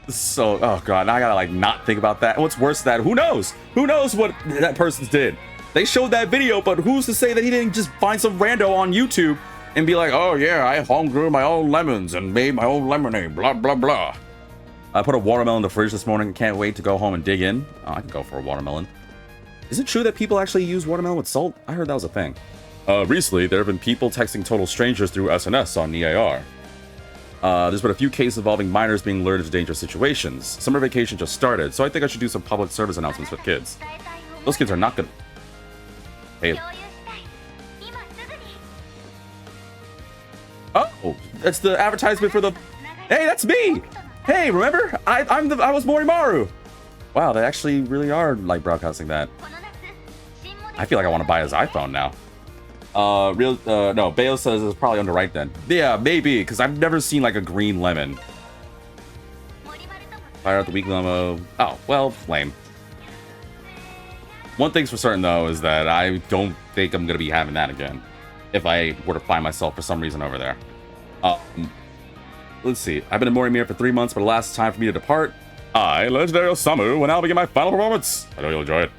So, oh god, now I gotta like not think about that. And what's worse than that? Who knows? Who knows what that person's did? They showed that video, but who's to say that he didn't just find some rando on YouTube and be like, oh yeah, I home grew my own lemons and made my own lemonade, blah blah blah. I put a watermelon in the fridge this morning and can't wait to go home and dig in. Oh, I can go for a watermelon. Is it true that people actually use watermelon with salt? I heard that was a thing. Recently, there have been people texting total strangers through SNS on EAR. There's been a few cases involving minors being lured into dangerous situations. Summer vacation just started, so I think I should do some public service announcements with kids. Those kids are not gonna... Hey. Oh, that's the advertisement for the... Hey, that's me! Hey, remember? I was Morimaru! Wow, they actually really are like broadcasting that. I feel like I want to buy his iPhone now. No, Bayo says it's probably underripe then. Yeah, maybe, because I've never seen like a green lemon. Fire out the weak lemo. Oh, well, lame. One thing's for certain though is that I don't think I'm gonna be having that again if I were to find myself for some reason over there. Let's see. I've been in Morimir for 3 months, but the last time for me to depart, I, Legendary Osamu, will now begin my final performance. I know you'll enjoy it.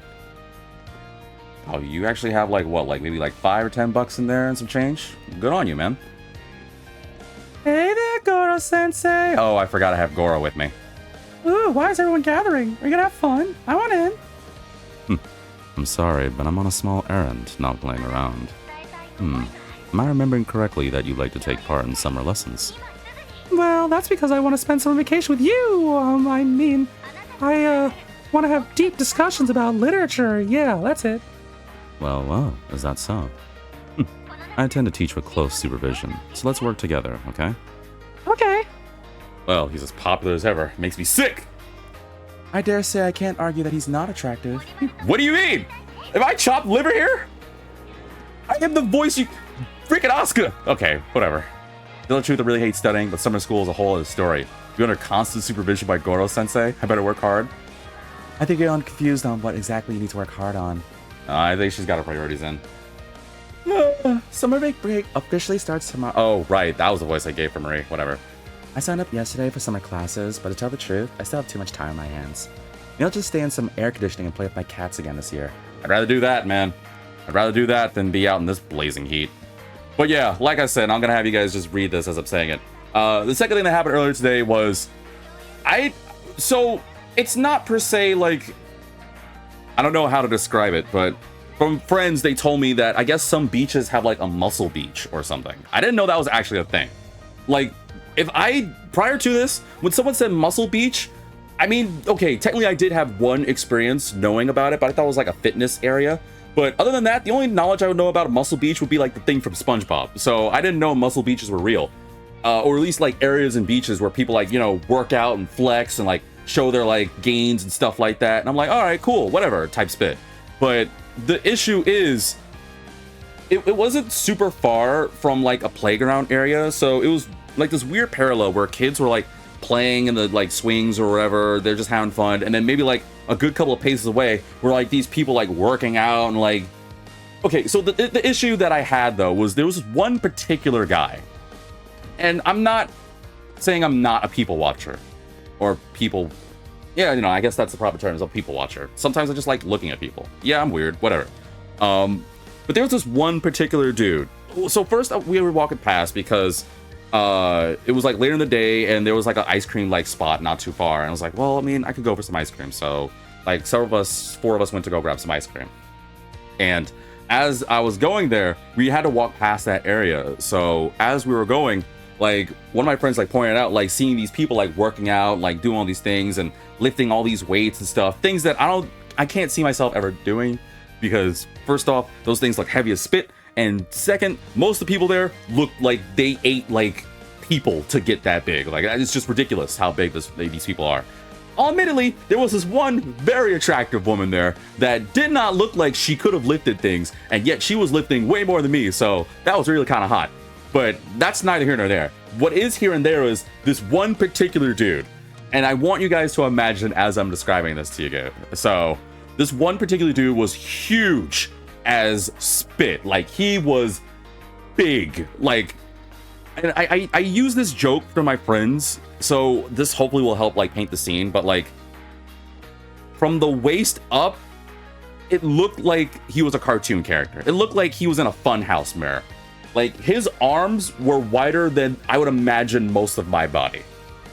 Oh, you actually have like what, like maybe like $5 or $10 in there and some change? Good on you, man. Hey there, Goro-sensei. Oh, I forgot I have Goro with me. Ooh, why is everyone gathering? Are you gonna have fun? I want in. I'm sorry, but I'm on a small errand, not playing around. Am I remembering correctly that you like to take part in summer lessons? Well, that's because I want to spend summer vacation with you. I want to have deep discussions about literature. Yeah, that's it. Well, is that so? I intend to teach with close supervision, so let's work together, okay? Okay. Well, he's as popular as ever. Makes me sick! I dare say I can't argue that he's not attractive. What do you mean? Have I chopped liver here? I am the voice you... Freaking Asuka! Okay, whatever. Tell the truth, I really hate studying, but summer school as a whole is a story. You're under constant supervision by Goro-sensei. I better work hard. I think you're confused on what exactly you need to work hard on. I think she's got her priorities in. Summer break officially starts tomorrow. Oh, right. That was the voice I gave for Marie. Whatever. I signed up yesterday for summer classes, but to tell the truth, I still have too much time on my hands. Maybe I'll just stay in some air conditioning and play with my cats again this year. I'd rather do that, man. I'd rather do that than be out in this blazing heat. But yeah, like I said, I'm going to have you guys just read this as I'm saying it. The second thing that happened earlier today was... So, it's not per se like... I don't know how to describe it, but from friends, they told me that I guess some beaches have like a muscle beach or something. I didn't know that was actually a thing. Like, prior to this, when someone said muscle beach, I mean, okay, technically I did have one experience knowing about it, but I thought it was like a fitness area. But other than that, the only knowledge I would know about a muscle beach would be like the thing from SpongeBob. So I didn't know muscle beaches were real. Or at least like areas and beaches where people like, you know, work out and flex and like show their like gains and stuff like that. And I'm like, all right, cool, whatever, type spit. But the issue is, it wasn't super far from like a playground area. So it was like this weird parallel where kids were like playing in the like swings or whatever. They're just having fun. And then maybe like a good couple of paces away were like these people like working out and like Okay, so the issue that I had though was there was one particular guy, and I'm not saying I'm not a people watcher, or people. Yeah, you know, I guess that's the proper term, is a people watcher. Sometimes I just like looking at people. Yeah, I'm weird, whatever. But there was this one particular dude. So first we were walking past because it was like later in the day and there was like an ice cream like spot not too far. And I was like, well, I mean, I could go for some ice cream. So like four of us went to go grab some ice cream. And as I was going there, we had to walk past that area. So as we were going, like one of my friends like pointed out, like seeing these people like working out, like doing all these things and lifting all these weights and stuff, things that I can't see myself ever doing, because first off, those things look heavy as spit, and second, most of the people there look like they ate like people to get that big. Like it's just ridiculous how big these people are. Admittedly, there was this one very attractive woman there that did not look like she could have lifted things, and yet she was lifting way more than me, so that was really kind of hot. But that's neither here nor there. What is here and there is this one particular dude. And I want you guys to imagine as I'm describing this to you guys. So this one particular dude was huge as spit. Like he was big. Like, and I use this joke for my friends. So this hopefully will help like paint the scene. But like from the waist up, it looked like he was a cartoon character. It looked like he was in a funhouse mirror. Like his arms were wider than I would imagine most of my body.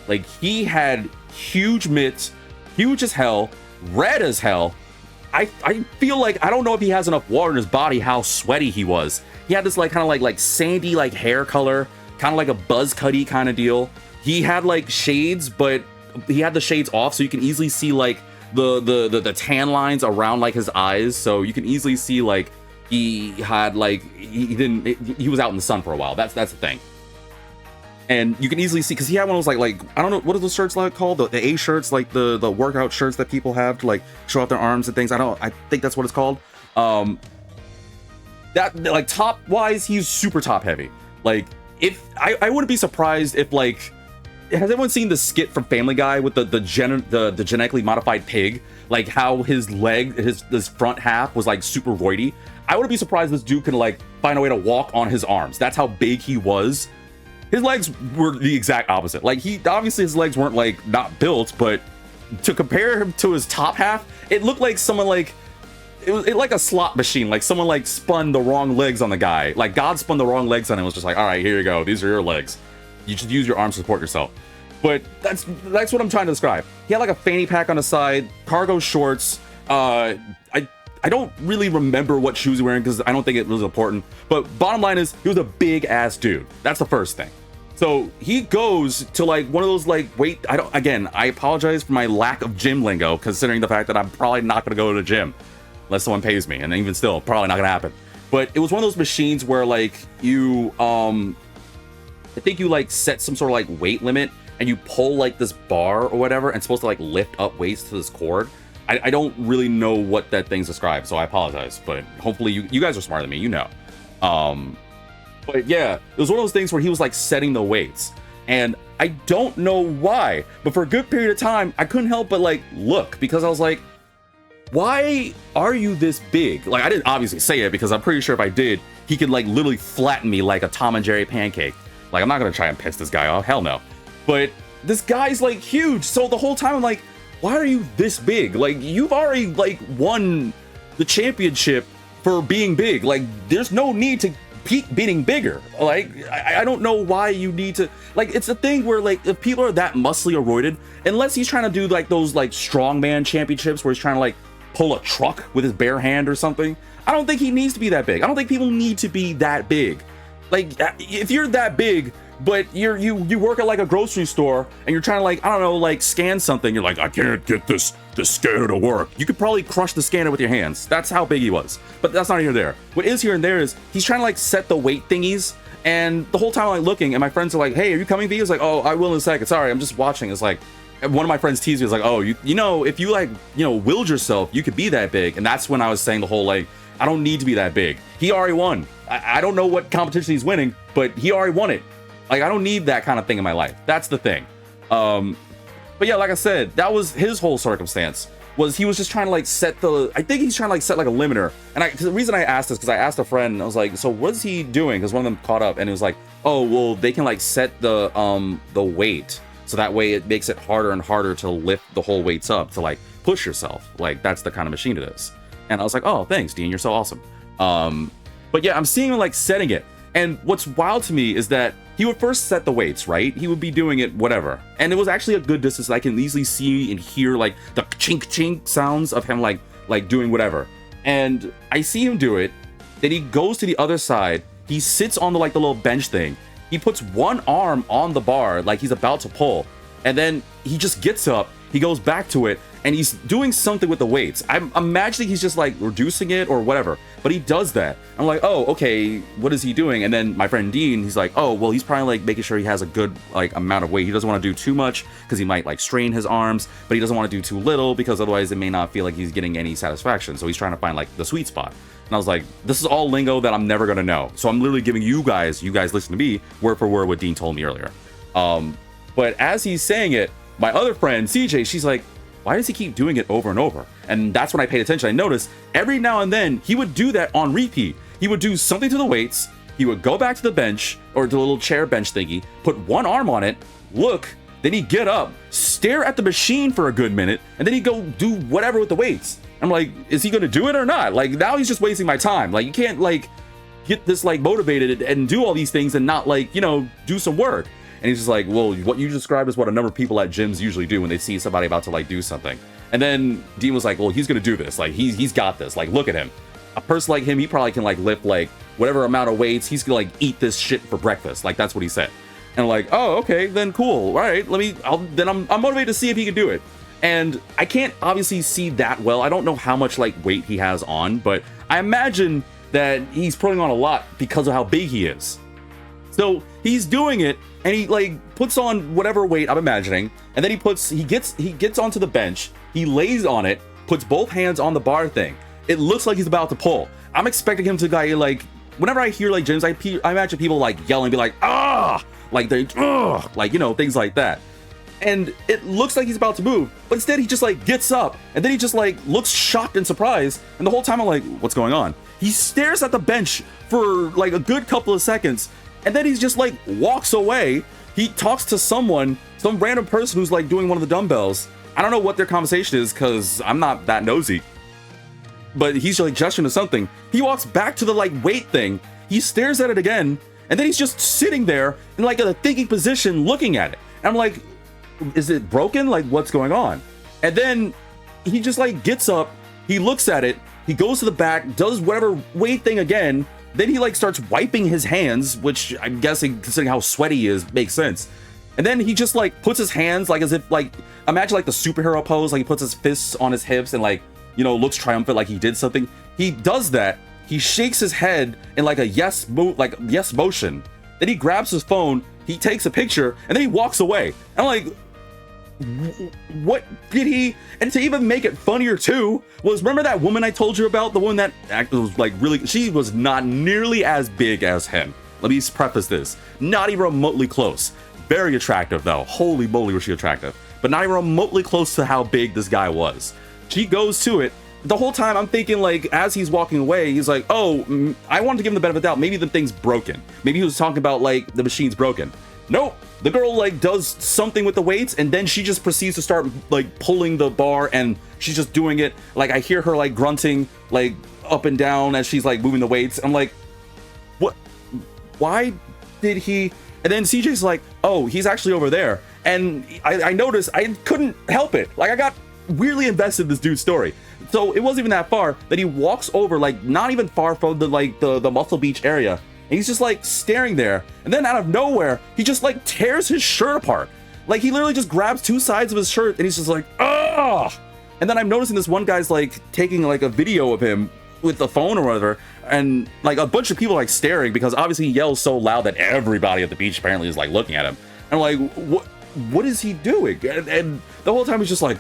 Like he had huge mitts, huge as hell, red as hell. I feel like I don't know if he has enough water in his body, how sweaty he was. He had this like kind of like sandy like hair color, kind of like a buzz cutty kind of deal. He had like shades, but he had the shades off, so you can easily see like the tan lines around like his eyes. So you can easily see like he had like he was out in the sun for a while. That's the thing. And you can easily see because he had one of those like I don't know, what are those shirts like called, the A shirts, like the workout shirts that people have to like show off their arms and things. I think that's what it's called. That like top wise, he's super top heavy. Like if I wouldn't be surprised if like, has anyone seen the skit from Family Guy with the genetically modified pig? Like how his leg, his front half was like super roidy. I wouldn't be surprised this dude could like find a way to walk on his arms. That's how big he was. His legs were the exact opposite. Like he obviously his legs weren't like not built, but to compare him to his top half, it looked like someone like it was like a slot machine. Like someone like spun the wrong legs on the guy. Like God spun the wrong legs on him and was just like, all right, here you go. These are your legs. You should use your arms to support yourself. But that's what I'm trying to describe. He had like a fanny pack on the side, cargo shorts. I don't really remember what shoes he was wearing because I don't think it was important. But bottom line is he was a big ass dude. That's the first thing. So he goes to like one of those like I apologize for my lack of gym lingo, considering the fact that I'm probably not going to go to the gym unless someone pays me, and even still probably not going to happen. But it was one of those machines where like you I think you like set some sort of like weight limit and you pull like this bar or whatever and it's supposed to like lift up weights to this cord. I don't really know what that thing's described, so I apologize, but hopefully you guys are smarter than me, you know. But yeah, it was one of those things where he was like setting the weights, and I don't know why, but for a good period of time I couldn't help but like look, because I was like, why are you this big? Like I didn't obviously say it because I'm pretty sure if I did, he could like literally flatten me like a Tom and Jerry pancake. Like I'm not gonna try and piss this guy off, hell no. But this guy's like huge, so the whole time I'm like, why are you this big? Like you've already like won the championship for being big. Like there's no need to keep being bigger. Like I don't know why you need to, like it's a thing where like if people are that muscly or roided, unless he's trying to do like those like strongman championships where he's trying to like pull a truck with his bare hand or something, I don't think he needs to be that big. I don't think people need to be that big. Like if you're that big but you work at like a grocery store and you're trying to like, I don't know, like scan something, you're like, I can't get this scanner to work. You could probably crush the scanner with your hands. That's how big he was. But that's not here and there. What is here and there is he's trying to like set the weight thingies, and the whole time I'm like looking and my friends are like, hey, are you coming, V? It's like, oh, I will in a second. Sorry, I'm just watching. It's like one of my friends teased me, was like, oh, you know, if you like, you know, willed yourself, you could be that big. And that's when I was saying the whole like, I don't need to be that big. He already won. I don't know what competition he's winning, but he already won it. Like, I don't need that kind of thing in my life. That's the thing. But yeah, like I said, that was his whole circumstance. was he was just trying to like set the, I think he's trying to like set like a limiter. And cause the reason I asked this, because I asked a friend, I was like, so what's he doing? Because one of them caught up and it was like, oh, well, they can like set the weight. So that way it makes it harder and harder to lift the whole weights up to like push yourself. Like that's the kind of machine it is. And I was like, oh, thanks, Dean, you're so awesome. But yeah, I'm seeing him like setting it. And what's wild to me is that he would first set the weights, right? He would be doing it, whatever. And it was actually a good distance. I can easily see and hear like the chink chink sounds of him like doing whatever. And I see him do it. Then he goes to the other side. He sits on the like the little bench thing. He puts one arm on the bar like he's about to pull. And then he just gets up. He goes back to it. And he's doing something with the weights. I'm imagining he's just like reducing it or whatever, but he does that. I'm like, oh, okay, what is he doing? And then my friend Dean, he's like, oh, well, he's probably like making sure he has a good like amount of weight. He doesn't want to do too much because he might like strain his arms, but he doesn't want to do too little because otherwise it may not feel like he's getting any satisfaction. So he's trying to find like the sweet spot. And I was like, this is all lingo that I'm never gonna know. So I'm literally giving you guys listen to me word for word what Dean told me earlier. But as he's saying it, my other friend CJ, she's like, why does he keep doing it over and over? And that's when I paid attention. I noticed every now and then he would do that on repeat. He would do something to the weights. He would go back to the bench or the little chair bench thingy, put one arm on it, look, then he'd get up, stare at the machine for a good minute, and then he'd go do whatever with the weights. I'm like, is he gonna do it or not? Like now he's just wasting my time. Like you can't like get this like motivated and do all these things and not like, you know, do some work. And he's just like, well, what you described is what a number of people at gyms usually do when they see somebody about to like do something. And then Dean was like, well, he's gonna do this. Like he's got this. Like look at him. A person like him, he probably can like lift like whatever amount of weights. He's gonna like eat this shit for breakfast. Like that's what he said. And I'm like, oh, okay, then cool. All right, I'm motivated to see if he can do it. And I can't obviously see that well. I don't know how much like weight he has on, but I imagine that he's putting on a lot because of how big he is. So he's doing it and he like puts on whatever weight I'm imagining, and then he gets onto the bench, he lays on it, puts both hands on the bar thing. It looks like he's about to pull. I'm expecting him to like whenever I hear like gyms, I imagine people like yelling, be like, ah, like they like, you know, things like that. And it looks like he's about to move, but instead he just like gets up and then he just like looks shocked and surprised, and the whole time I'm like, what's going on? He stares at the bench for like a good couple of seconds, and then he's just like walks away. He talks to some random person who's like doing one of the dumbbells. I don't know what their conversation is because I'm not that nosy, but he's like gesturing to something. He walks back to the like weight thing. He stares at it again, and then he's just sitting there in like a thinking position looking at it. And I'm like, is it broken? Like what's going on? And then he just like gets up, he looks at it, he goes to the back, does whatever weight thing again. Then he like starts wiping his hands, which I'm guessing, considering how sweaty he is, makes sense. And then he just like puts his hands like as if like, imagine like the superhero pose, like he puts his fists on his hips and like, you know, looks triumphant like he did something. He does that. He shakes his head in like a yes motion. Then he grabs his phone, he takes a picture, and then he walks away. And I'm like, what did he? And to even make it funnier too, was remember that woman I told you about, the one that was like really, she was not nearly as big as him. Let me preface this, not even remotely close. Very attractive though, holy moly was she attractive, but not even remotely close to how big this guy was. She goes to it. The whole time I'm thinking like, as he's walking away, he's like, oh, I wanted to give him the benefit of the doubt, maybe the thing's broken, maybe he was talking about like the machine's broken. Nope. The girl like does something with the weights, and then she just proceeds to start like pulling the bar, and she's just doing it. Like I hear her like grunting like up and down as she's like moving the weights. I'm like, what? Why did he? And then CJ's like, oh, he's actually over there. And I noticed, I couldn't help it. Like I got weirdly invested in this dude's story. So it wasn't even that far that he walks over, like not even far from the like the Muscle Beach area. And he's just like staring there, and then out of nowhere he just like tears his shirt apart. Like he literally just grabs two sides of his shirt and he's just like, ah. And then I'm noticing this one guy's like taking like a video of him with the phone or whatever, and like a bunch of people like staring because obviously he yells so loud that everybody at the beach apparently is like looking at him. And I'm like, what is he doing? And the whole time he's just like,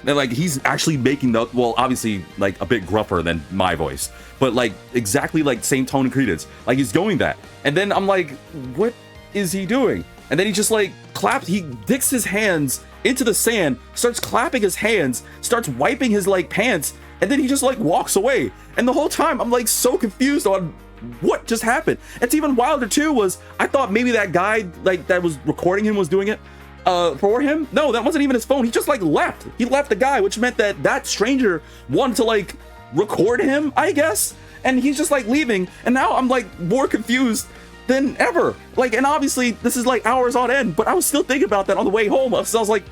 and like he's actually making the, well, obviously like a bit gruffer than my voice, but like exactly like same tone and credence, like he's going that. And then I'm like, what is he doing? And then he just like claps, he dicks his hands into the sand, starts clapping his hands, starts wiping his like pants, and then he just like walks away. And the whole time I'm like so confused on what just happened. It's even wilder too was I thought maybe that guy like that was recording him was doing it for him. No, that wasn't even his phone. He just like left. He left the guy, which meant that that stranger wanted to like record him, I guess. And he's just like leaving. And now I'm like more confused than ever. Like, and obviously this is like hours on end, but I was still thinking about that on the way home. So I was like,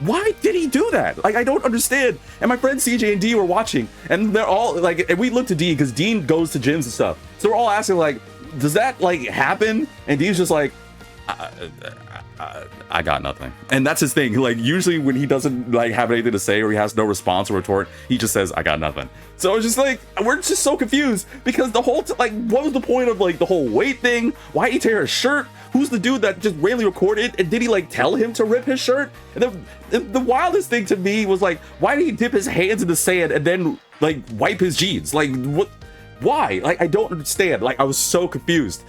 why did he do that? Like, I don't understand. And my friends CJ and D were watching, and they're all like, and we looked to D because Dean goes to gyms and stuff. So we're all asking like, does that like happen? And Dean's just like, I got nothing. And that's his thing. Like, usually when he doesn't like have anything to say or he has no response or retort, he just says, I got nothing. So it's just like, we're just so confused because the whole like, what was the point of like the whole weight thing? Why did he tear his shirt? Who's the dude that just randomly recorded? And did he like tell him to rip his shirt? And the wildest thing to me was like, why did he dip his hands in the sand and then like wipe his jeans? Like, what? Why? Like, I don't understand. Like, I was so confused.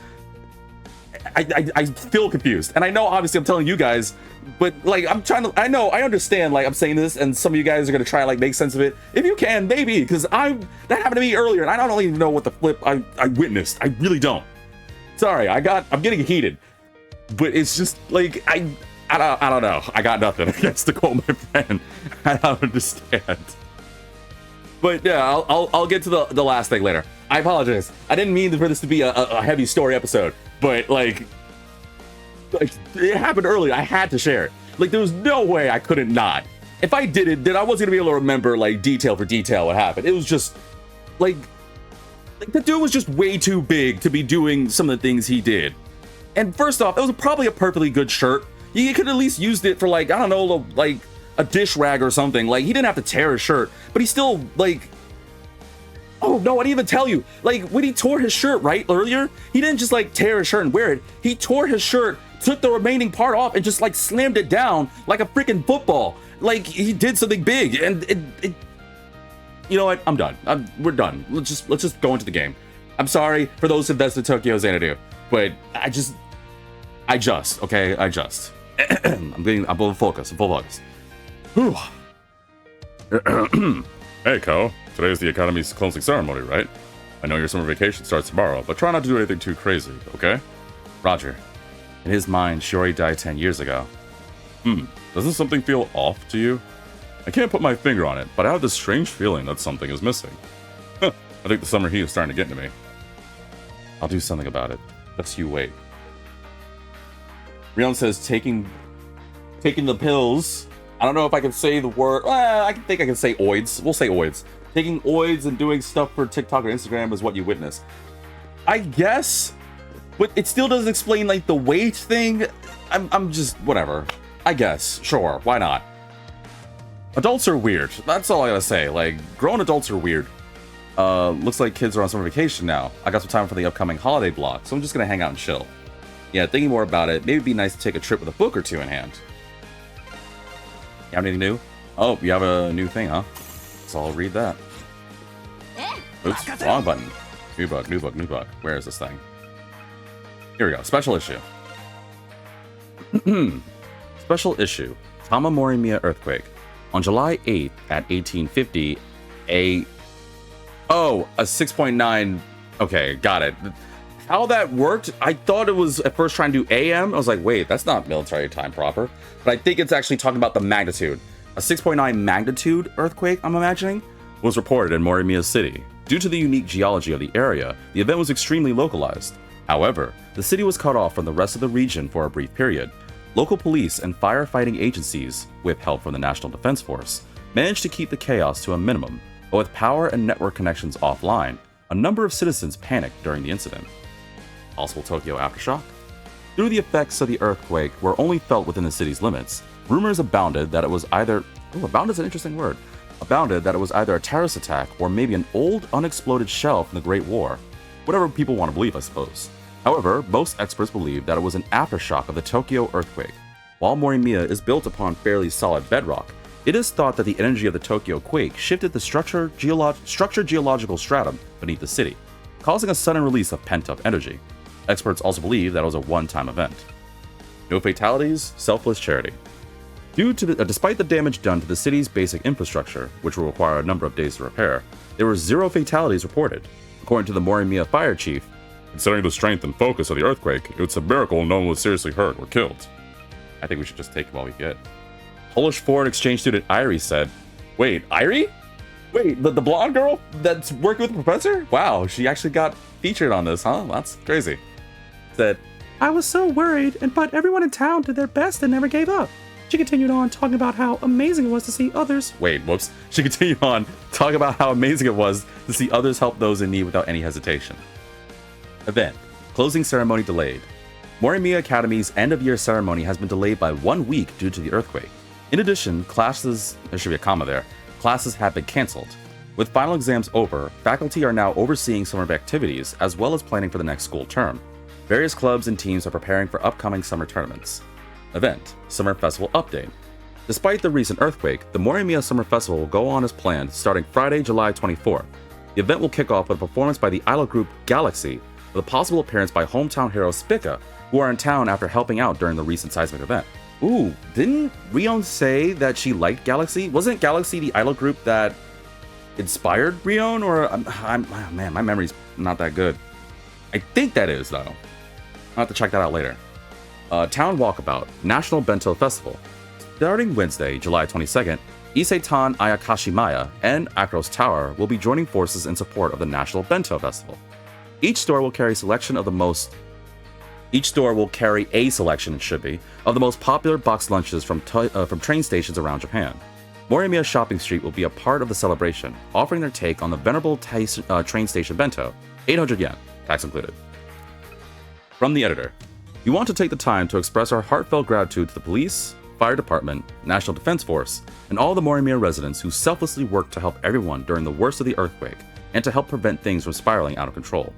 I feel confused, and I know obviously I'm telling you guys, but like I'm trying to, I know, I understand, like I'm saying this and some of you guys are gonna try like make sense of it if you can, maybe, because that happened to me earlier and I don't even know what the flip I witnessed. I really don't. Sorry, I'm getting heated, but it's just like I don't know. I got nothing against the quote my friend. I don't understand. But yeah, I'll get to the last thing later. I apologize. I didn't mean for this to be a heavy story episode, but like it happened earlier. I had to share it. Like, there was no way I couldn't not. If I did it, then I wasn't gonna be able to remember like detail for detail what happened. It was just like the dude was just way too big to be doing some of the things he did. And first off, it was probably a perfectly good shirt. You could at least used it for like, I don't know, like a dish rag or something. Like, he didn't have to tear his shirt, but he still like, oh no, I didn't even tell you. Like, when he tore his shirt right earlier, he didn't just like tear his shirt and wear it. He tore his shirt, took the remaining part off, and just like slammed it down like a freaking football. Like, he did something big, and it you know what? I'm done. We're done. Let's just go into the game. I'm sorry for those who invested in Tokyo Xanadu, but I'm full focus. Whew. Hey, Ko. Today's the Academy's closing ceremony, right? I know your summer vacation starts tomorrow, but try not to do anything too crazy, okay? Roger. In his mind, Shiori died 10 years ago. Doesn't something feel off to you? I can't put my finger on it, but I have this strange feeling that something is missing. I think the summer heat is starting to get to me. I'll do something about it. Just you wait. Rion says taking the pills. I don't know if I can say the word. I think I can say oids. We'll say oids. Taking oids and doing stuff for TikTok or Instagram is what you witness. I guess, but it still doesn't explain like the weight thing. I'm just whatever. I guess, sure, why not? Adults are weird. That's all I gotta say. Like, grown adults are weird. Looks like kids are on summer vacation now. I got some time for the upcoming holiday block, so I'm just gonna hang out and chill. Yeah, thinking more about it, maybe it'd be nice to take a trip with a book or two in hand. You have anything new? Oh, you have a new thing, huh? So I'll read that. Oops, wrong button. New book. Where is this thing? Here we go. Special issue. Special issue. Tama Morimiya earthquake. On July 8th at 1850, a 6.9. Okay, got it. How that worked, I thought it was at first trying to do AM. I was like, wait, that's not military time proper. But I think it's actually talking about the magnitude. A 6.9 magnitude earthquake, I'm imagining, was reported in Morimiya City. Due to the unique geology of the area, the event was extremely localized. However, the city was cut off from the rest of the region for a brief period. Local police and firefighting agencies, with help from the National Defense Force, managed to keep the chaos to a minimum, but with power and network connections offline, a number of citizens panicked during the incident. Possible Tokyo aftershock? Through the effects of the earthquake were only felt within the city's limits, rumors abounded that it was either... abounded is an interesting word. Abounded that it was either a terrorist attack or maybe an old, unexploded shell from the Great War. Whatever people want to believe, I suppose. However, most experts believe that it was an aftershock of the Tokyo earthquake. While Morimiya is built upon fairly solid bedrock, it is thought that the energy of the Tokyo quake shifted the structured geological stratum beneath the city, causing a sudden release of pent-up energy. Experts also believe that it was a one-time event. No fatalities, selfless charity. Despite the damage done to the city's basic infrastructure, which will require a number of days to repair, there were 0 fatalities reported. According to the Morimiya fire chief, considering the strength and focus of the earthquake, it's a miracle no one was seriously hurt or killed. I think we should just take it while we get. Polish foreign exchange student Irie said, wait, Irie? Wait, the blonde girl that's working with the professor? Wow, she actually got featured on this, huh? That's crazy. Said, I was so worried, but everyone in town did their best and never gave up. She continued on talking about how amazing it was to see others. Wait, whoops. She continued on talking about how amazing it was to see others help those in need without any hesitation. Event. Closing ceremony delayed. Morimiya Academy's end-of-year ceremony has been delayed by 1 week due to the earthquake. In addition, classes, there should be a comma there, classes have been cancelled. With final exams over, faculty are now overseeing summer activities as well as planning for the next school term. Various clubs and teams are preparing for upcoming summer tournaments. Event. Summer Festival Update. Despite the recent earthquake, the Morimiya Summer Festival will go on as planned starting Friday, July 24th. The event will kick off with a performance by the idol group Galaxy, with a possible appearance by hometown hero Spica, who are in town after helping out during the recent seismic event. Ooh, didn't Rion say that she liked Galaxy? Wasn't Galaxy the idol group that inspired Rion? Or, man, my memory's not that good. I think that is, though. I'll have to check that out later. Town Walkabout, National Bento Festival. Starting Wednesday, July 22nd, Isetan Ayakashimaya and Akros Tower will be joining forces in support of the National Bento Festival. Each store will carry a selection, of the most popular box lunches from train stations around Japan. Morimiya Shopping Street will be a part of the celebration, offering their take on the venerable train station bento, 800 yen, tax included. From the editor, we want to take the time to express our heartfelt gratitude to the police, fire department, National Defense Force, and all the Morimiya residents who selflessly worked to help everyone during the worst of the earthquake and to help prevent things from spiraling out of control.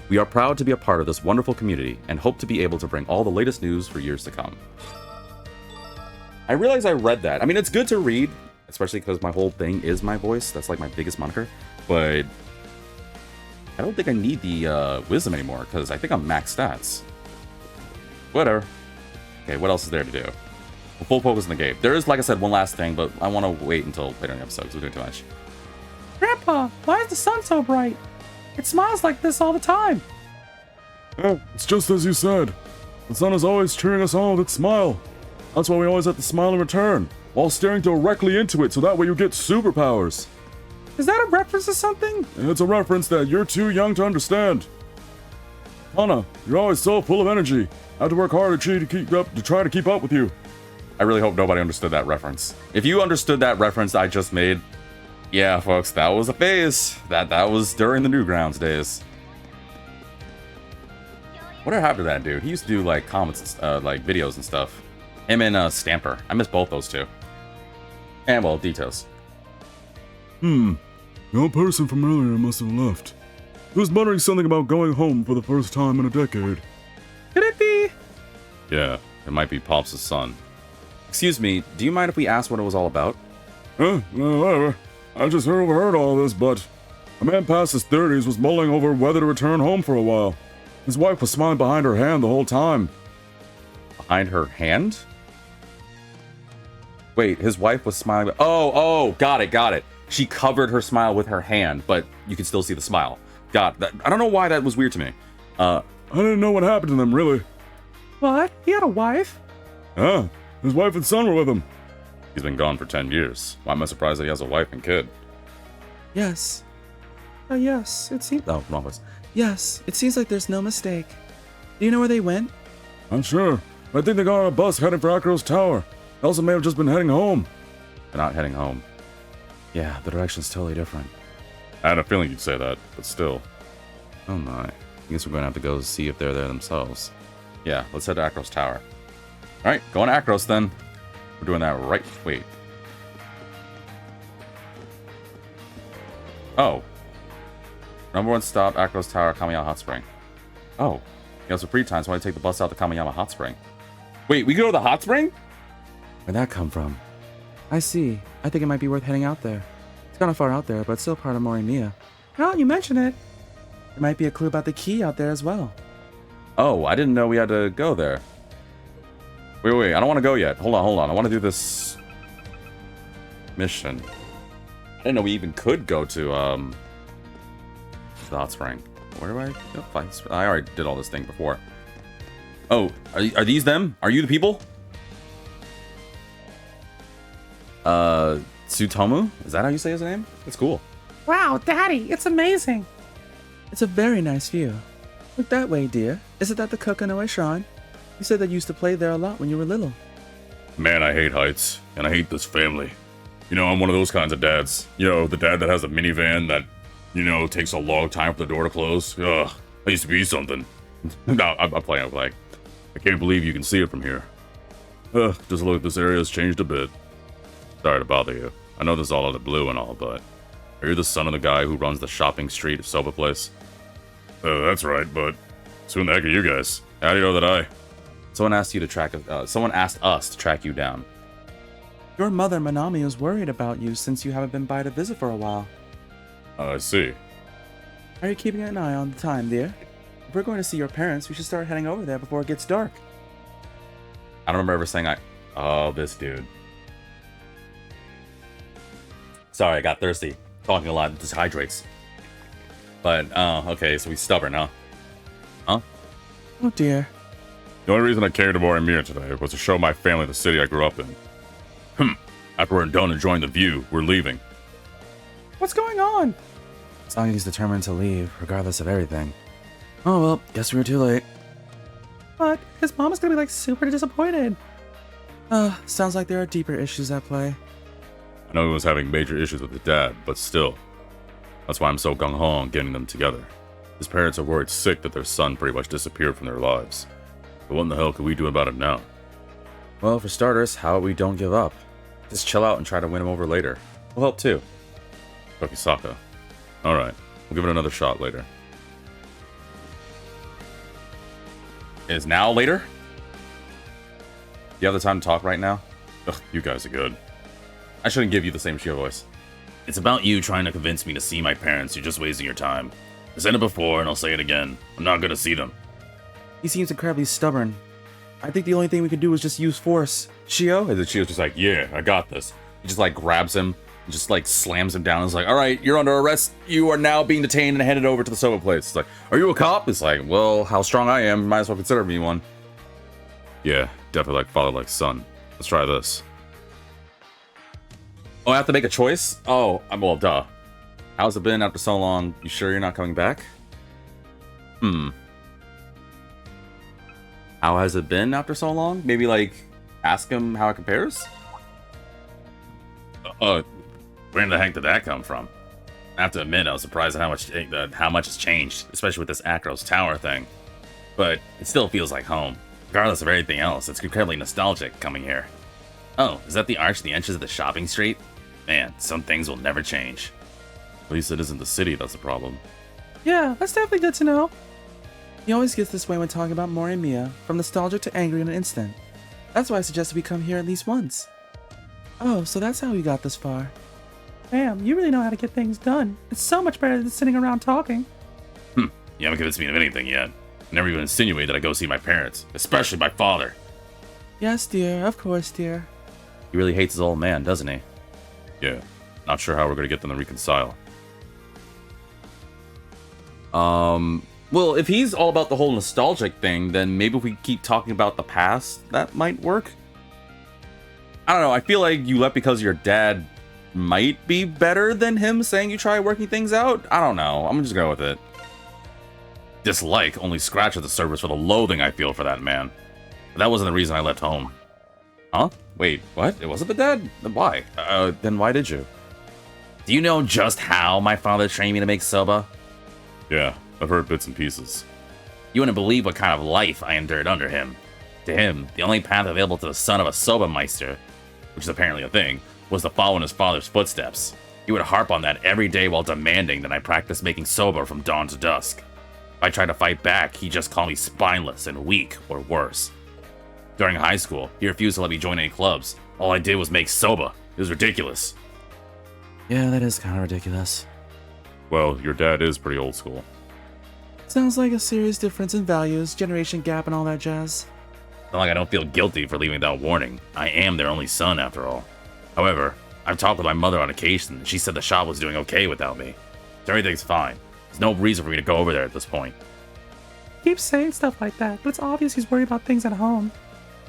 We are proud to be a part of this wonderful community and hope to be able to bring all the latest news for years to come. I realize I read that. I mean, it's good to read, especially because my whole thing is my voice. That's like my biggest moniker. But I don't think I need the wisdom anymore because I think I'm max stats. Whatever. Okay, what else is there to do? We'll full focus on the game. There is, like I said, one last thing, but I want to wait until later in the episode because we're doing too much. Grandpa, why is the sun so bright? It smiles like this all the time. Yeah, it's just as you said. The sun is always cheering us on with its smile. That's why we always have to smile in return, while staring directly into it so that way you get superpowers. Is that a reference to something? It's a reference that you're too young to understand. Hana, you're always so full of energy. I have to work hard to try to keep up with you. I really hope nobody understood that reference. If you understood that reference I just made, yeah, folks, that was a phase. That was during the Newgrounds days. Whatever happened to that dude? He used to do like comments, like videos and stuff. Him and Stamper. I miss both those two. And well, details. The old person from earlier must have left. He was muttering something about going home for the first time in a decade. Could it be? Yeah, it might be Pops' son. Excuse me, do you mind if we ask what it was all about? Whatever. I just overheard all this, but a man past his 30s was mulling over whether to return home for a while. His wife was smiling behind her hand the whole time. Behind her hand? Wait, his wife was smiling. Oh, got it. She covered her smile with her hand, but you can still see the smile. God, I don't know why that was weird to me. I didn't know what happened to them, really. What? He had a wife? Yeah, his wife and son were with him. He's been gone for 10 years. Why am I surprised that he has a wife and kid? Yes. Yes, it seems... Oh, wrong place. Yes, it seems like there's no mistake. Do you know where they went? I'm sure. I think they got on a bus heading for Akros Tower. They also may have just been heading home. They're not heading home. Yeah, the direction's totally different. I had a feeling you'd say that, but still. Oh my. I guess we're gonna have to go see if they're there themselves. Yeah, let's head to Akros Tower. Alright, going to Akros then. We're doing that right. Wait. Oh. Number 1 stop, Akros Tower, Kamiyama Hot Spring. Oh. You have some free time, so I want to take the bus out to Kamiyama Hot Spring. Wait, we go to the hot spring? Where'd that come from? I see. I think it might be worth heading out there. It's kind of far out there, but it's still part of Morimiya. Now you mention it. There might be a clue about the key out there as well. Oh, I didn't know we had to go there. Wait, I don't want to go yet. Hold on. I want to do this mission. I didn't know we even could go to, the hot spring. Where do I go? I already did all this thing before. Oh, are these them? Are you the people? Tsutomu? Is that how you say his name? That's cool. Wow, Daddy, it's amazing. It's a very nice view. Look that way, dear. Isn't that the Kokanoe Shrine? You said that you used to play there a lot when you were little. Man, I hate heights, and I hate this family. You know, I'm one of those kinds of dads. You know, the dad that has a minivan that, you know, takes a long time for the door to close. Ugh, I used to be something. No, I'm playing. I can't believe you can see it from here. Just look, this area has changed a bit. Sorry to bother you. I know this is all out of the blue and all, but are you the son of the guy who runs the shopping street soba place? That's right, but who the heck are you guys? How do you know that I... Someone asked us to track you down. Your mother, Manami, is worried about you since you haven't been by to visit for a while. I see. Are you keeping an eye on the time, dear? If we're going to see your parents, we should start heading over there before it gets dark. I don't remember ever saying Oh, this dude. Sorry, I got thirsty. Talking a lot dehydrates. But, okay, so he's stubborn, huh? Huh? Oh dear. The only reason I came to Morimir today was to show my family the city I grew up in. After we're done enjoying the view, we're leaving. What's going on? As long as he's determined to leave, regardless of everything. Oh well, guess we were too late. But his mom is gonna be like super disappointed. Sounds like there are deeper issues at play. I know he was having major issues with his dad, but still. That's why I'm so gung-ho on getting them together. His parents are worried sick that their son pretty much disappeared from their lives. But what in the hell can we do about it now? Well, for starters, how about we don't give up? Just chill out and try to win him over later. We'll help too. Tokisaka. Alright, we'll give it another shot later. Is now later? You have the time to talk right now? Ugh, you guys are good. I shouldn't give you the same Shio voice. It's about you trying to convince me to see my parents. You're just wasting your time. I said it before, and I'll say it again. I'm not gonna see them. He seems incredibly stubborn. I think the only thing we can do is just use force. Shio? And then Shio's just like, yeah, I got this. He just like grabs him, and just like slams him down. And is like, all right, you're under arrest. You are now being detained and headed over to the soba place. It's like, are you a cop? It's like, well, how strong I am, might as well consider me one. Yeah, definitely like father, like son. Let's try this. Oh, I have to make a choice? Oh, well, duh. How's it been after so long? You sure you're not coming back? How has it been after so long? Maybe, like, ask him how it compares? Where in the heck did that come from? I have to admit, I was surprised at how much has changed, especially with this Akros Tower thing. But it still feels like home. Regardless of everything else, it's incredibly nostalgic coming here. Oh, is that the arch at the entrance of the shopping street? Man, some things will never change. At least it isn't the city that's the problem. Yeah, that's definitely good to know. He always gets this way when talking about Mori and Mia, from nostalgic to angry in an instant. That's why I suggested we come here at least once. Oh, so that's how we got this far. Damn, you really know how to get things done. It's so much better than sitting around talking. You haven't convinced me of anything yet. I never even insinuated that I go see my parents, especially my father. Yes, dear, of course, dear. He really hates his old man, doesn't he? Yeah, not sure how we're gonna get them to reconcile. Well, if he's all about the whole nostalgic thing, then maybe if we keep talking about the past, that might work. I don't know, I feel like you left because your dad might be better than him saying you try working things out. I don't know, I'm just going with it. Dislike only scratches the surface for the loathing I feel for that man. But that wasn't the reason I left home. Huh? Wait, what? It wasn't the dad? Then why? Then why did you? Do you know just how my father trained me to make soba? Yeah, I've heard bits and pieces. You wouldn't believe what kind of life I endured under him. To him, the only path available to the son of a soba meister, which is apparently a thing, was to follow in his father's footsteps. He would harp on that every day while demanding that I practice making soba from dawn to dusk. If I tried to fight back, he'd just call me spineless and weak, or worse. During high school, he refused to let me join any clubs. All I did was make soba. It was ridiculous. Yeah, that is kind of ridiculous. Well, your dad is pretty old school. Sounds like a serious difference in values, generation gap, and all that jazz. Not like I don't feel guilty for leaving without warning. I am their only son, after all. However, I've talked with my mother on occasion, and she said the shop was doing okay without me. So everything's fine. There's no reason for me to go over there at this point. He keeps saying stuff like that, but it's obvious he's worried about things at home.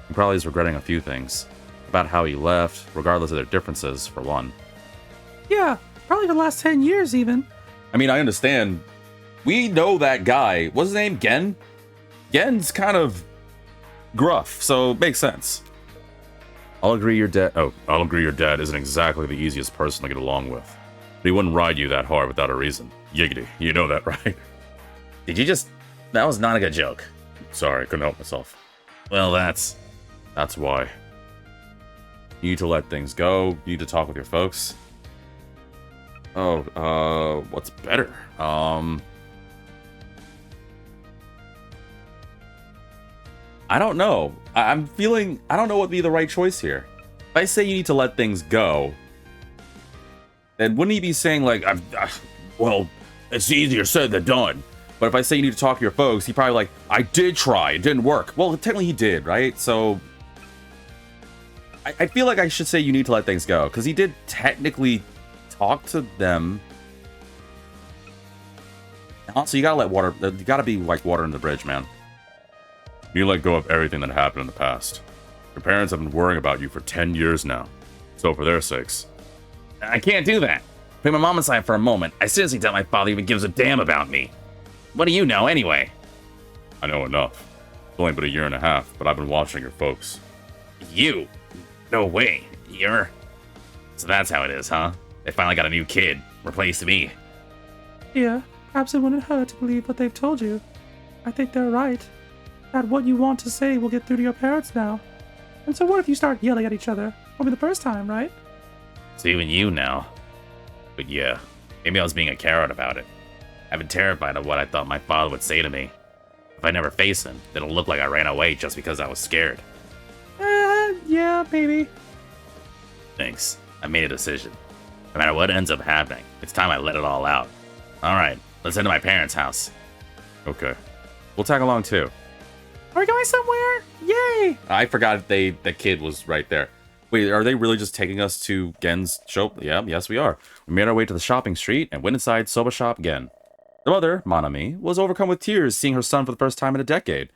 He probably is regretting a few things. About how he left, regardless of their differences, for one. Yeah, probably for the last 10 years even. I mean, I understand. We know that guy. What's his name? Gen? Gen's kind of gruff, so it makes sense. I'll agree your dad isn't exactly the easiest person to get along with. But he wouldn't ride you that hard without a reason. Yiggity, you know that, right? Did you just... That was not a good joke. Sorry, I couldn't help myself. Well, that's why. You need to let things go. You need to talk with your folks. Oh, what's better? I don't know. I'm feeling... I don't know what would be the right choice here. If I say you need to let things go, then wouldn't he be saying, like, well, it's easier said than done. But if I say you need to talk to your folks, he probably like, I did try, it didn't work. Well, technically he did, right? So I feel like I should say you need to let things go, because he did technically talk to them. Also, you gotta be like water in the bridge, man. You let go of everything that happened in the past. Your parents have been worrying about you for 10 years now. So for their sakes. I can't do that. Put my mom aside for a moment. I seriously doubt my father even gives a damn about me. What do you know, anyway? I know enough. It's only been a year and a half, but I've been watching your folks. You? No way. You're... So that's how it is, huh? They finally got a new kid. Replaced me. Yeah, perhaps it wouldn't hurt to believe what they've told you. I think they're right. That what you want to say will get through to your parents now. And so what if you start yelling at each other? Won't be the first time, right? So even you now. But yeah, maybe I was being a coward about it. I've been terrified of what I thought my father would say to me. If I never face him, it'll look like I ran away just because I was scared. Yeah, maybe. Thanks. I made a decision. No matter what ends up happening, it's time I let it all out. Alright, let's head to my parents' house. Okay. We'll tag along too. Are we going somewhere? Yay! I forgot the kid was right there. Wait, are they really just taking us to Gen's shop? Yeah, yes we are. We made our way to the shopping street and went inside Soba Shop Gen. The mother, Manami, was overcome with tears seeing her son for the first time in a decade.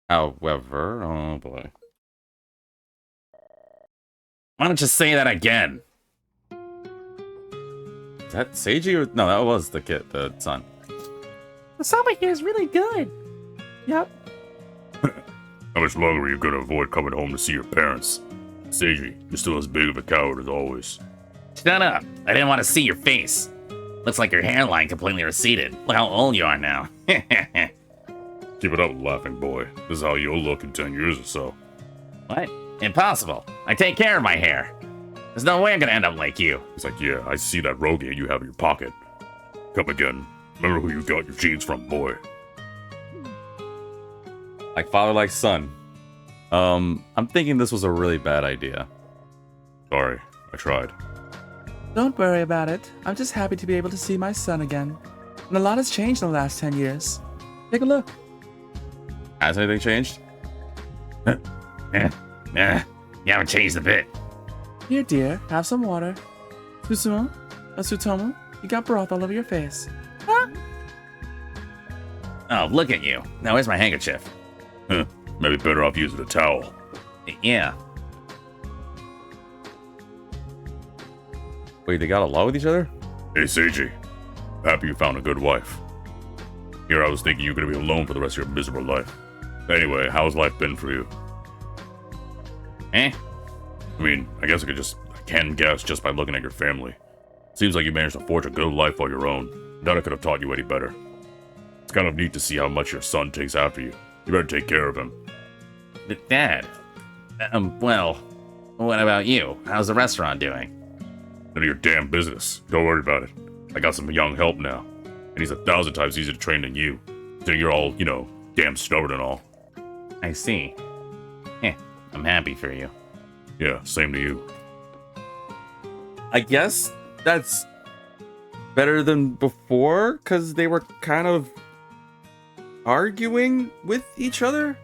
However, oh boy. Why don't you say that again? Is that Seiji or... No, that was the kid, the son. The summer here is really good. Yep. How much longer are you gonna avoid coming home to see your parents? Seiji, you're still as big of a coward as always. Shut up. I didn't want to see your face. Looks like your hairline completely receded. Look how old you are now. Keep it up, laughing boy. This is how you'll look in 10 years or so. What? Impossible. I take care of my hair. There's no way I'm gonna end up like you. He's like, yeah, I see that Rogaine you have in your pocket. Come again. Remember who you got your genes from, boy. Like father, like son. I'm thinking this was a really bad idea. Sorry, I tried. Don't worry about it. I'm just happy to be able to see my son again. And a lot has changed in the last 10 years. Take a look. Has anything changed? You haven't changed a bit. Here, dear, have some water. Susumu, Sutomu, you got broth all over your face. Huh? Oh, look at you. Now where's my handkerchief? Huh, maybe better off using a towel. Yeah. Wait, they got along with each other? Hey, Seiji. Happy you found a good wife. Here I was thinking you were gonna be alone for the rest of your miserable life. Anyway, how's life been for you? Eh? I mean, I guess I can guess just by looking at your family. Seems like you managed to forge a good life on your own. None could have taught you any better. It's kind of neat to see how much your son takes after you. You better take care of him. But Dad. Well, what about you? How's the restaurant doing? None of your damn business. Don't worry about it. I got some young help now. And he's 1,000 times easier to train than you. So you're all, damn stubborn and all. I see. I'm happy for you. Yeah, same to you. I guess that's better than before, because they were kind of arguing with each other.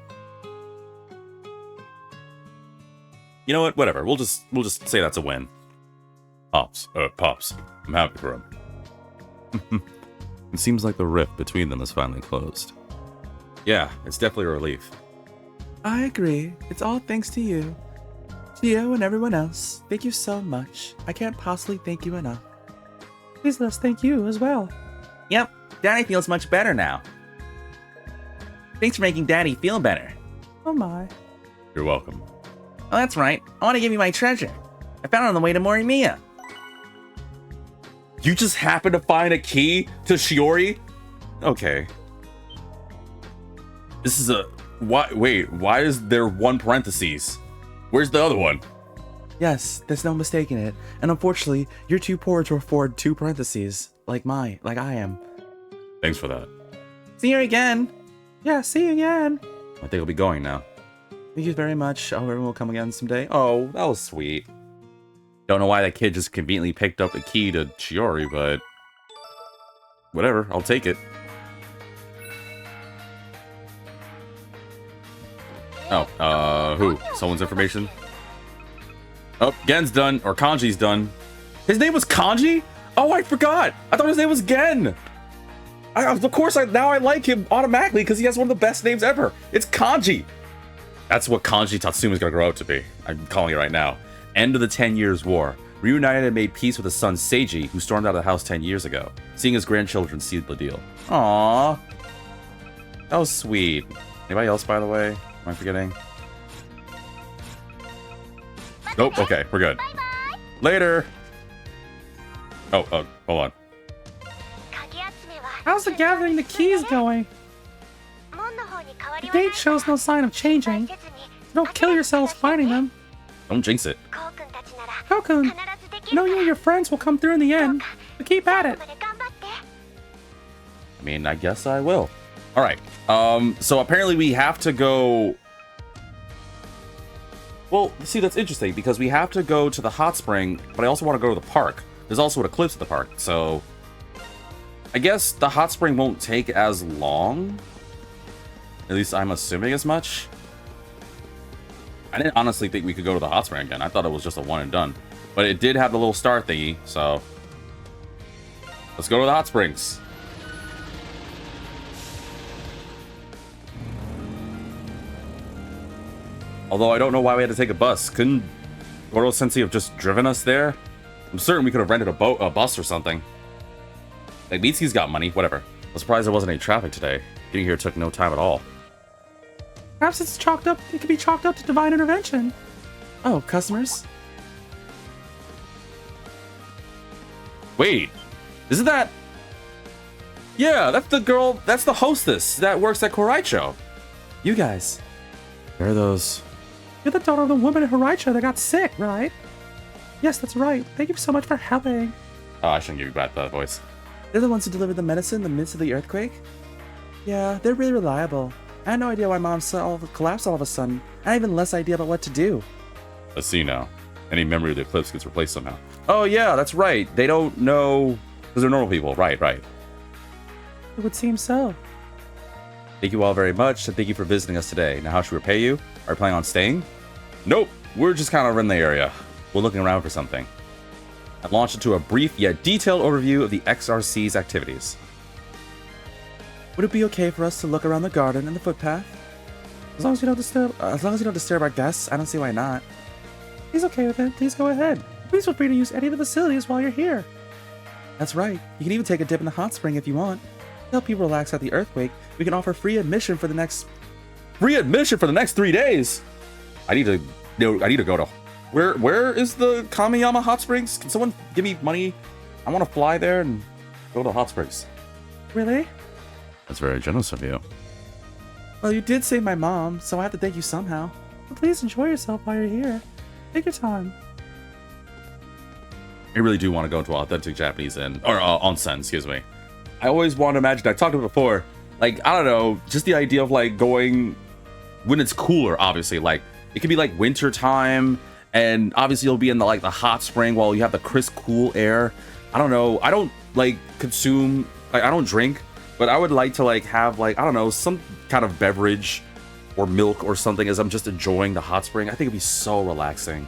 You know what? Whatever. We'll just say that's a win. Pops. I'm happy for him. It seems like the rift between them is finally closed. Yeah, it's definitely a relief. I agree. It's all thanks to you. Gio and everyone else, thank you so much. I can't possibly thank you enough. Please let us thank you as well. Yep, Daddy feels much better now. Thanks for making Daddy feel better. Oh my. You're welcome. Oh, that's right. I want to give you my treasure. I found it on the way to Morimiya. You just happen to find a key to Shiori? Okay. This is a... Wait, why is there one parentheses? Where's the other one? Yes, there's no mistaking it. And unfortunately, you're too poor to afford 2 parentheses, like I am. Thanks for that. See you again. Yeah, see you again. I think I'll be going now. Thank you very much. I hope everyone will come again someday. Oh, that was sweet. Don't know why that kid just conveniently picked up the key to Shiori, but... whatever, I'll take it. Oh, who? Someone's information? Oh, Gen's done, or Kanji's done. His name was Kanji? Oh, I forgot! I thought his name was Gen! Of course, now I like him automatically because he has one of the best names ever. It's Kanji! That's what Kanji Tatsuma's gonna grow up to be. I'm calling it right now. End of the 10 Years' War. Reunited and made peace with his son Seiji, who stormed out of the house 10 years ago. Seeing his grandchildren sealed the deal. Aww. That was sweet. Anybody else, by the way? Am I forgetting? Nope, okay, we're good. Later! Oh, hold on. How's the gathering the keys going? The gate shows no sign of changing. Don't kill yourselves finding them. Don't jinx it. Kokun, I know you and your friends will come through in the end, but keep at it. I mean, I guess I will. Alright, so apparently we have to go... Well, see, that's interesting, because we have to go to the hot spring, but I also want to go to the park. There's also an eclipse at the park, so... I guess the hot spring won't take as long. At least I'm assuming as much. I didn't honestly think we could go to the hot spring again. I thought it was just a one and done. But it did have the little star thingy, so... let's go to the hot springs. Although I don't know why we had to take a bus. Couldn't Goro Sensei have just driven us there? I'm certain we could have rented a bus or something. Like, Mitsuki's got money, whatever. I'm surprised there wasn't any traffic today. Getting here took no time at all. Perhaps it's chalked up. It could be chalked up to divine intervention. Oh, customers? Wait, isn't that... Yeah, that's the girl, that's the hostess that works at Koraicho. You guys. There are those... You're the daughter of the woman in Horaicha that got sick, right? Yes, that's right. Thank you so much for helping. Oh, I shouldn't give you that voice. They're the ones who delivered the medicine in the midst of the earthquake? Yeah, they're really reliable. I had no idea why Mom collapsed all of a sudden. I had even less idea about what to do. Let's see now. Any memory of the eclipse gets replaced somehow. Oh yeah, that's right. They don't know... because they're normal people. Right. It would seem so. Thank you all very much, and thank you for visiting us today. Now, how should we repay you? Are you planning on staying? Nope. We're just kind of in the area. We're looking around for something. I've launched into a brief yet detailed overview of the XRC's activities. Would it be okay for us to look around the garden and the footpath? As long as you don't disturb... As long as you don't disturb our guests, I don't see why not. He's okay with it. Please go ahead. Please feel free to use any of the facilities while you're here. That's right. You can even take a dip in the hot spring if you want. To help people relax at the earthquake, we can offer free admission for the next... Free admission for the next 3 days? I need to go to... Where is the Kamiyama Hot Springs? Can someone give me money? I want to fly there and go to Hot Springs. Really? That's very generous of you. Well, you did save my mom, so I have to thank you somehow. Well, please enjoy yourself while you're here. Take your time. I really do want to go to authentic Japanese onsen, excuse me. I always want to imagine, I talked about it before, like, I don't know, just the idea of like going when it's cooler, obviously, like it could be like winter time, and obviously you'll be in the hot spring while you have the crisp, cool air. I don't know. I don't like consume, I don't drink, but I would like to like have like, I don't know, some kind of beverage or milk or something as I'm just enjoying the hot spring. I think it'd be so relaxing.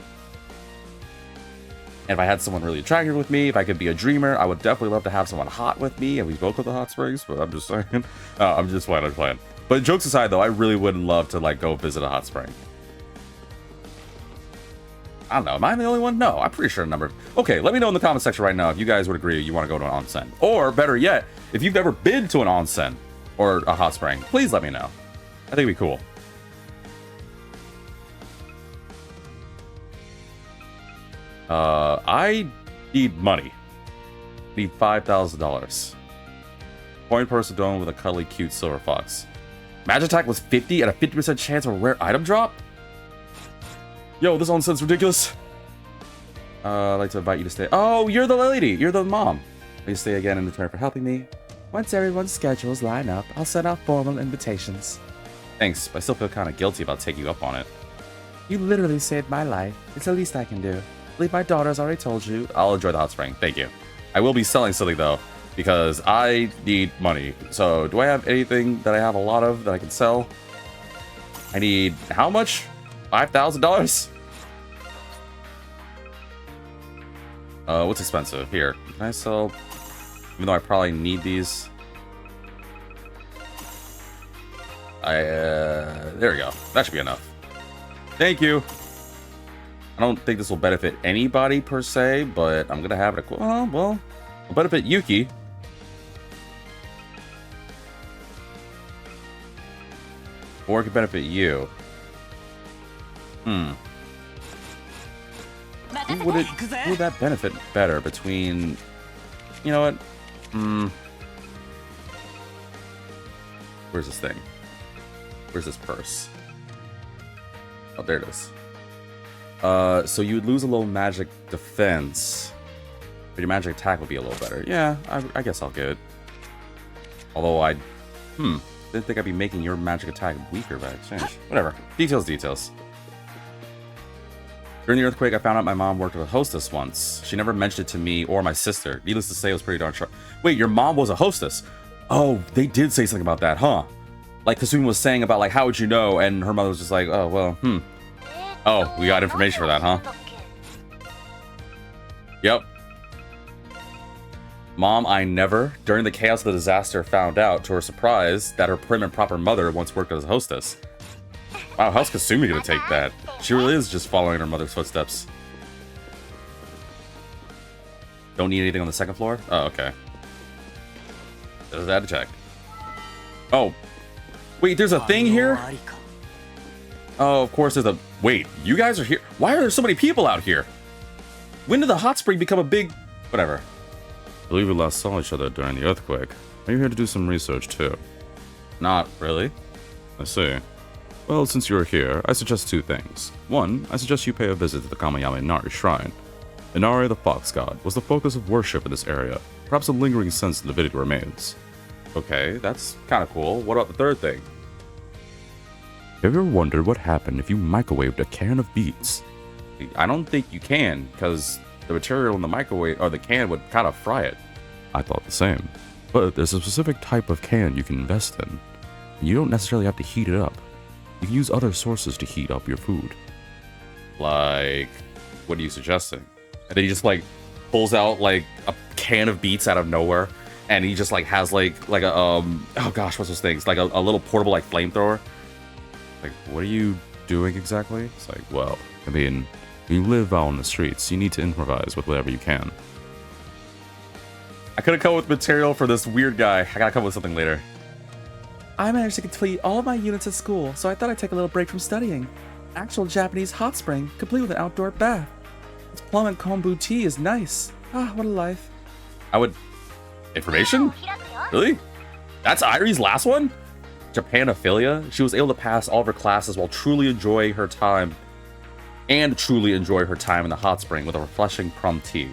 And if I had someone really attractive with me, if I could be a dreamer, I would definitely love to have someone hot with me, and we both go to the hot springs, but I'm just saying. I'm just playing. But jokes aside, though, I really would love to, like, go visit a hot spring. I don't know. Am I the only one? No, I'm pretty sure a number. Okay, let me know in the comment section right now if you guys would agree you want to go to an onsen. Or, better yet, if you've ever been to an onsen or a hot spring, please let me know. I think it'd be cool. I need money. Need $5,000. Point person dome with a cuddly, cute silver fox. Magic attack was 50 and a 50% chance of a rare item drop? Yo, this onsen's ridiculous. I'd like to invite you to stay. Oh, you're the lady. You're the mom. Please stay again in return for helping me. Once everyone's schedules line up, I'll send out formal invitations. Thanks, but I still feel kind of guilty about taking you up on it. You literally saved my life. It's the least I can do. I believe my daughter's already told you. I'll enjoy the hot spring. Thank you. I will be selling something, though, because I need money. So, do I have anything that I have a lot of that I can sell? I need how much? $5,000? What's expensive? Here. Can I sell? Even though I probably need these. There we go. That should be enough. Thank you. I don't think this will benefit anybody per se, but I'm gonna have it. Well, it'll benefit Yuki. Or it could benefit you. Who would that benefit better between... You know what? Where's this thing? Where's this purse? Oh, there it is. So you would lose a little magic defense, but your magic attack would be a little better. Yeah, I guess I'll get it. Although I... didn't think I'd be making your magic attack weaker by exchange. Whatever. Details. During the earthquake, I found out my mom worked with a hostess once. She never mentioned it to me or my sister. Needless to say, it was pretty darn sharp. Wait, your mom was a hostess? Oh, they did say something about that, huh? Like Kasumi was saying about, like, how would you know? And her mother was just like, oh, well, Oh, we got information for that, huh? Yep. Mom, I never, during the chaos of the disaster, found out, to her surprise, that her prim and proper mother once worked as a hostess. Wow, how's Kasumi gonna take that? She really is just following her mother's footsteps. Don't need anything on the second floor? Oh, okay. Does that check? Oh. Wait, there's a thing here? Oh, of course there's a... Wait, you guys are here? Why are there so many people out here? When did the hot spring become a big... Whatever. I believe we last saw each other during the earthquake. Are you here to do some research too? Not really. I see. Well, since you're here, I suggest two things. One, I suggest you pay a visit to the Kamayama Inari Shrine. Inari, the fox god, was the focus of worship in this area. Perhaps a lingering sense of divinity remains. Okay, that's kind of cool. What about the third thing? Have you ever wondered what happened if you microwaved a can of beets? I don't think you can, because the material in the microwave, or the can, would kind of fry it. I thought the same. But there's a specific type of can you can invest in. And you don't necessarily have to heat it up. You can use other sources to heat up your food. Like, what are you suggesting? And then he just, like, pulls out, like, a can of beets out of nowhere, and he just, like, has, like a, oh gosh, what's those things? Like, a little portable, like, flamethrower. Like, what are you doing exactly? It's like, well, I mean, when you live out on the streets, you need to improvise with whatever you can. I could have come up with material for this weird guy. I gotta come up with something later. I managed to complete all of my units at school, so I thought I'd take a little break from studying. Actual Japanese hot spring, complete with an outdoor bath. This plum and kombu tea is nice. Ah, what a life. I would... Information? Really? That's Irie's last one? Japanophilia? She was able to pass all of her classes while truly enjoying her time in the hot spring with a refreshing plum tea.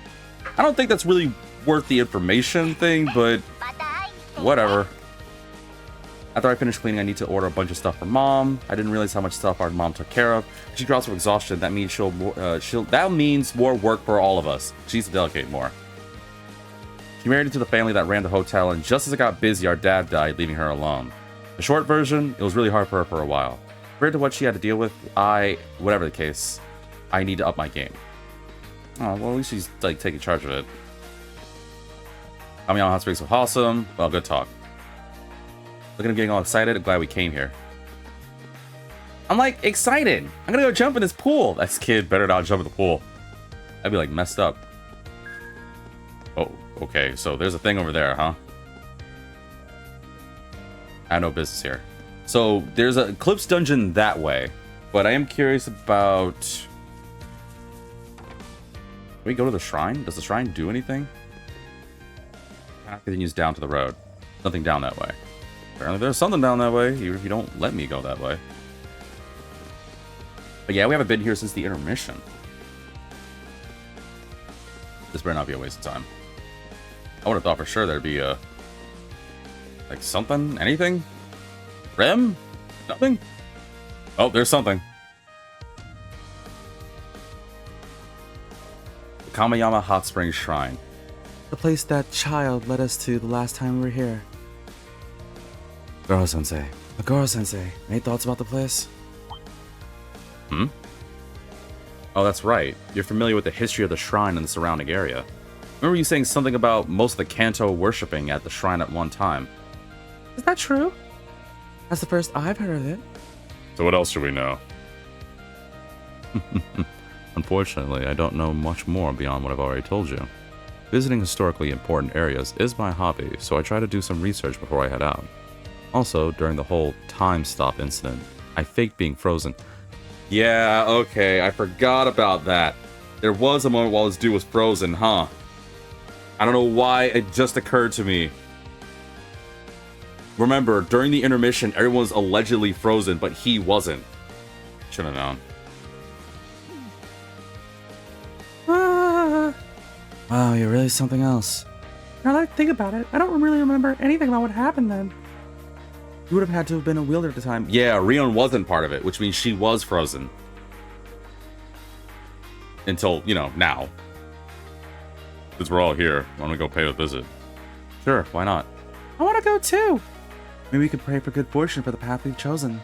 I don't think that's really worth the information thing, but whatever. After I finish cleaning, I need to order a bunch of stuff for Mom. I didn't realize how much stuff our mom took care of. She drops from exhaustion. That means that means more work for all of us. She needs to delegate more. She married into the family that ran the hotel, and just as it got busy, our dad died, leaving her alone. The short version, it was really hard for her for a while. Compared to what she had to deal with, whatever the case, I need to up my game. Oh, well, at least she's, like, taking charge of it. I mean, hot springs so awesome. Well, good talk. Look at him getting all excited. I'm glad we came here. I'm, like, excited. I'm gonna go jump in this pool. This kid better not jump in the pool. I'd be, like, messed up. Oh, okay. So there's a thing over there, huh? I have no business here. So there's a Eclipse dungeon that way. But I am curious about... Can we go to the shrine? Does the shrine do anything? Path continues down to the road. Nothing down that way. Apparently there's something down that way, even if you don't let me go that way. But yeah, we haven't been here since the intermission. This better not be a waste of time. I would have thought for sure there'd be a... like something? Anything? Rem? Nothing? Oh, there's something. The Kamayama Hot Springs Shrine. The place that child led us to the last time we were here. Goro-sensei. Goro-sensei. Any thoughts about the place? Hmm? Oh, that's right. You're familiar with the history of the shrine and the surrounding area. Remember you saying something about most of the Kanto worshipping at the shrine at one time? Is that true? That's the first I've heard of it. So what else should we know? Unfortunately, I don't know much more beyond what I've already told you. Visiting historically important areas is my hobby, so I try to do some research before I head out. Also, during the whole time stop incident, I faked being frozen. Yeah, okay, I forgot about that. There was a moment while this dude was frozen, huh? I don't know why it just occurred to me. Remember, during the intermission, everyone was allegedly frozen, but he wasn't. Should have known. Wow, you're really something else. Now that I think about it, I don't really remember anything about what happened then. You would have had to have been a wielder at the time. Yeah, Rion wasn't part of it, which means she was frozen. Until, you know, now. Since we're all here, why don't we go pay a visit? Sure, why not? I want to go too. Maybe we could pray for good fortune for the path we've chosen.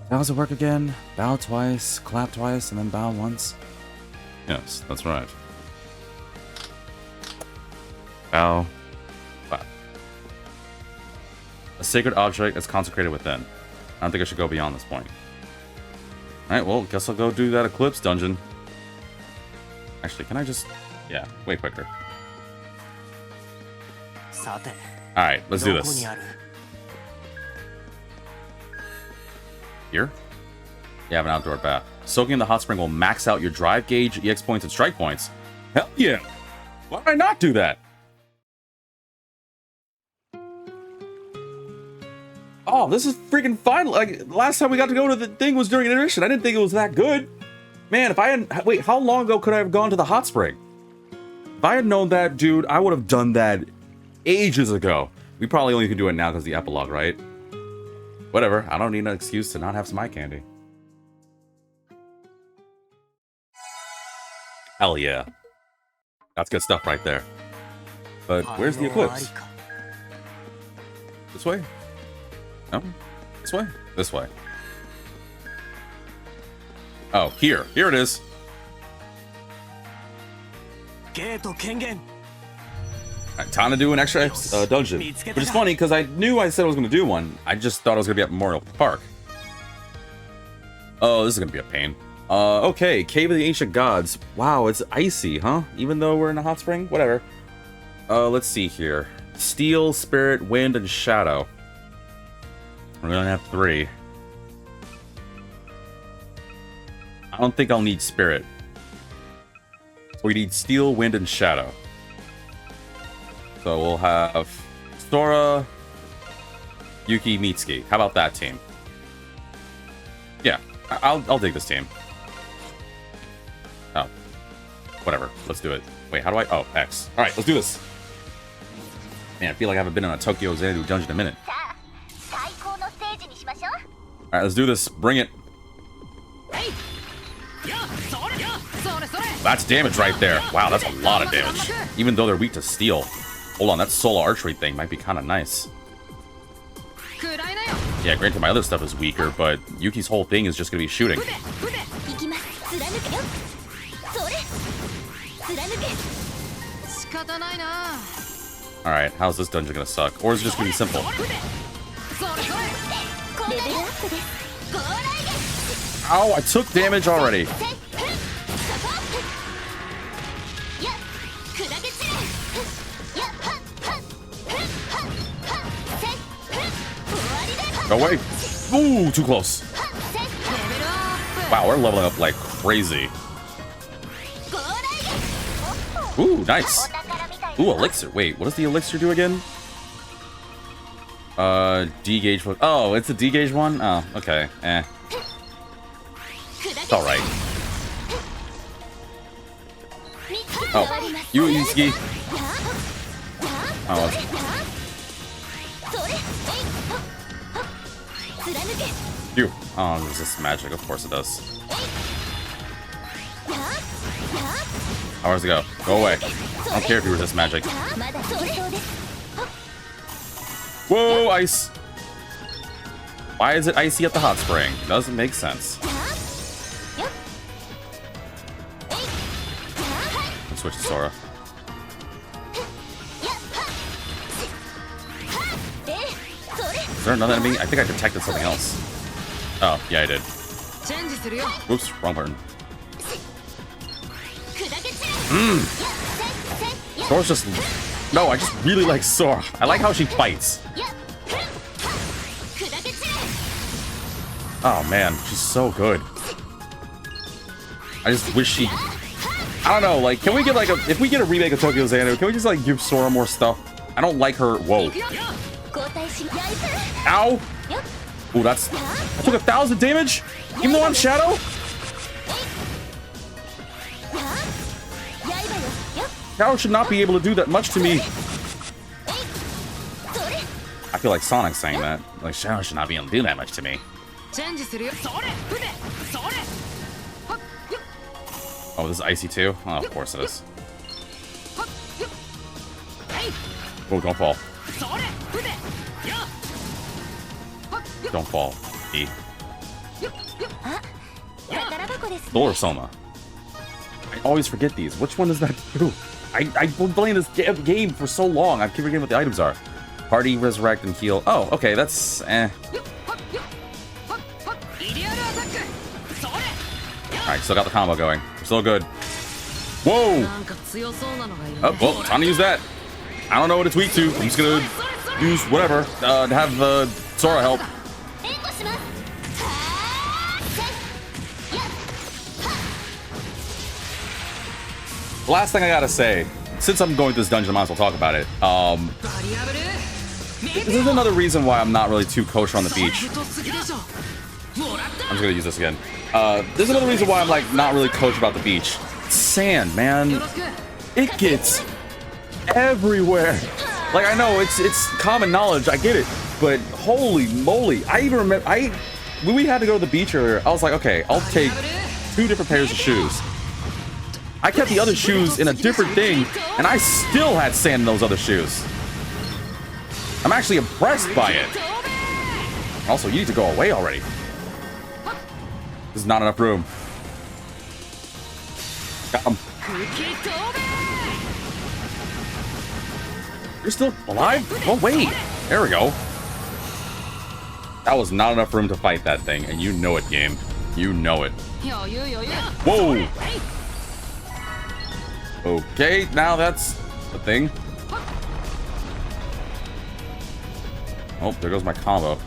Vows at work again, bow twice, clap twice, and then bow once. Yes, that's right. Bow. Clap. A sacred object is consecrated within. I don't think I should go beyond this point. Alright, well, guess I'll go do that Eclipse dungeon. Actually, can I just... yeah, way quicker. Alright, let's do this. Here? You have an outdoor bath. Soaking in the hot spring will max out your drive gauge, EX points, and strike points. Hell yeah! Why did I not do that? Oh, this is freaking fun. Like, last time we got to go to the thing was during intermission. I didn't think it was that good. Man, if I hadn't... wait, how long ago could I have gone to the hot spring? If I had known that, dude, I would have done that ages ago. We probably only can do it now because the epilogue, right? Whatever. I don't need an excuse to not have some eye candy. Hell yeah. That's good stuff right there. But where's the eclipse? This way? No? This way? This way. Oh, here. Here it is. Alright, time to do an extra dungeon. Which is funny, because I knew I said I was going to do one. I just thought I was going to be at Memorial Park. Oh, this is going to be a pain. Okay, Cave of the Ancient Gods. Wow, it's icy, huh? Even though we're in a hot spring? Whatever. Let's see here. Steel, Spirit, Wind, and Shadow. We're going to have 3. I don't think I'll need Spirit. We need Steel, Wind, and Shadow. So we'll have Sora, Yuki, Mitsuki. How about that team? Yeah, I'll dig this team. Oh, whatever. Let's do it. Wait, how do I? Oh, X. All right, let's do this. Man, I feel like I haven't been in a Tokyo Xanadu dungeon in a minute. All right, let's do this. Bring it. That's damage right there. Wow, that's a lot of damage. Even though they're weak to steel. Hold on, that solar archery thing might be kind of nice. Yeah, granted, my other stuff is weaker, but Yuki's whole thing is just gonna be shooting. Alright, how's this dungeon gonna suck? Or is it just gonna be simple? Ow, I took damage already. Go away. Ooh, too close. Wow, we're leveling up like crazy. Ooh, nice. Ooh, elixir. Wait, what does the elixir do again? D-gauge. Oh, it's a D-gauge one? Oh, okay. Eh. It's alright. Oh, you Izuki. Oh. You. Oh, it resists magic. Of course it does. How does it go? Go away. I don't care if you resist magic. Whoa, ice. Why is it icy at the hot spring? Doesn't make sense. Let's switch to Sora. Is there another enemy? I think I detected something else. Oh, yeah, I did. Whoops, wrong button. Sora's just... No, I just really like Sora. I like how she fights. Oh, man, she's so good. I just wish she... I don't know, like, can we get, like, if we get a remake of Tokyo Xanadu, can we just, like, give Sora more stuff? I don't like her... Whoa. Ow! Ooh, that's... I took 1,000 damage? Even though I'm Shadow? Shadow should not be able to do that much to me. I feel like Sonic's saying that. Like, Shadow should not be able to do that much to me. Oh, this is icy too? Oh, of course it is. Oh, don't fall. Don't fall. E. Door Soma. I always forget these. Which one does that do? I've been playing this game for so long. I keep forgetting what the items are. Party, resurrect, and heal. Oh, okay, that's eh. Alright, still got the combo going. We're still good. Whoa! Oh, well, time to use that. I don't know what it's weak to. I'm just gonna use whatever to have Sora help. The last thing I gotta say, since I'm going through this dungeon, I might as well talk about it. This is another reason why I'm not really too kosher on the beach. I'm just gonna use this again. There's another reason why I'm like not really kosher about the beach. Sand, man. It gets everywhere. Like, I know it's common knowledge, I get it, but holy moly! I even remember when we had to go to the beach earlier. I was like, okay, I'll take 2 different pairs of shoes. I kept the other shoes in a different thing, and I still had sand in those other shoes. I'm actually impressed by it. Also, you need to go away already. There's not enough room. Got him. You're still alive? Oh, wait. There we go. That was not enough room to fight that thing, and you know it, game. You know it. Whoa! Okay, now that's the thing. Oh, there goes my combo.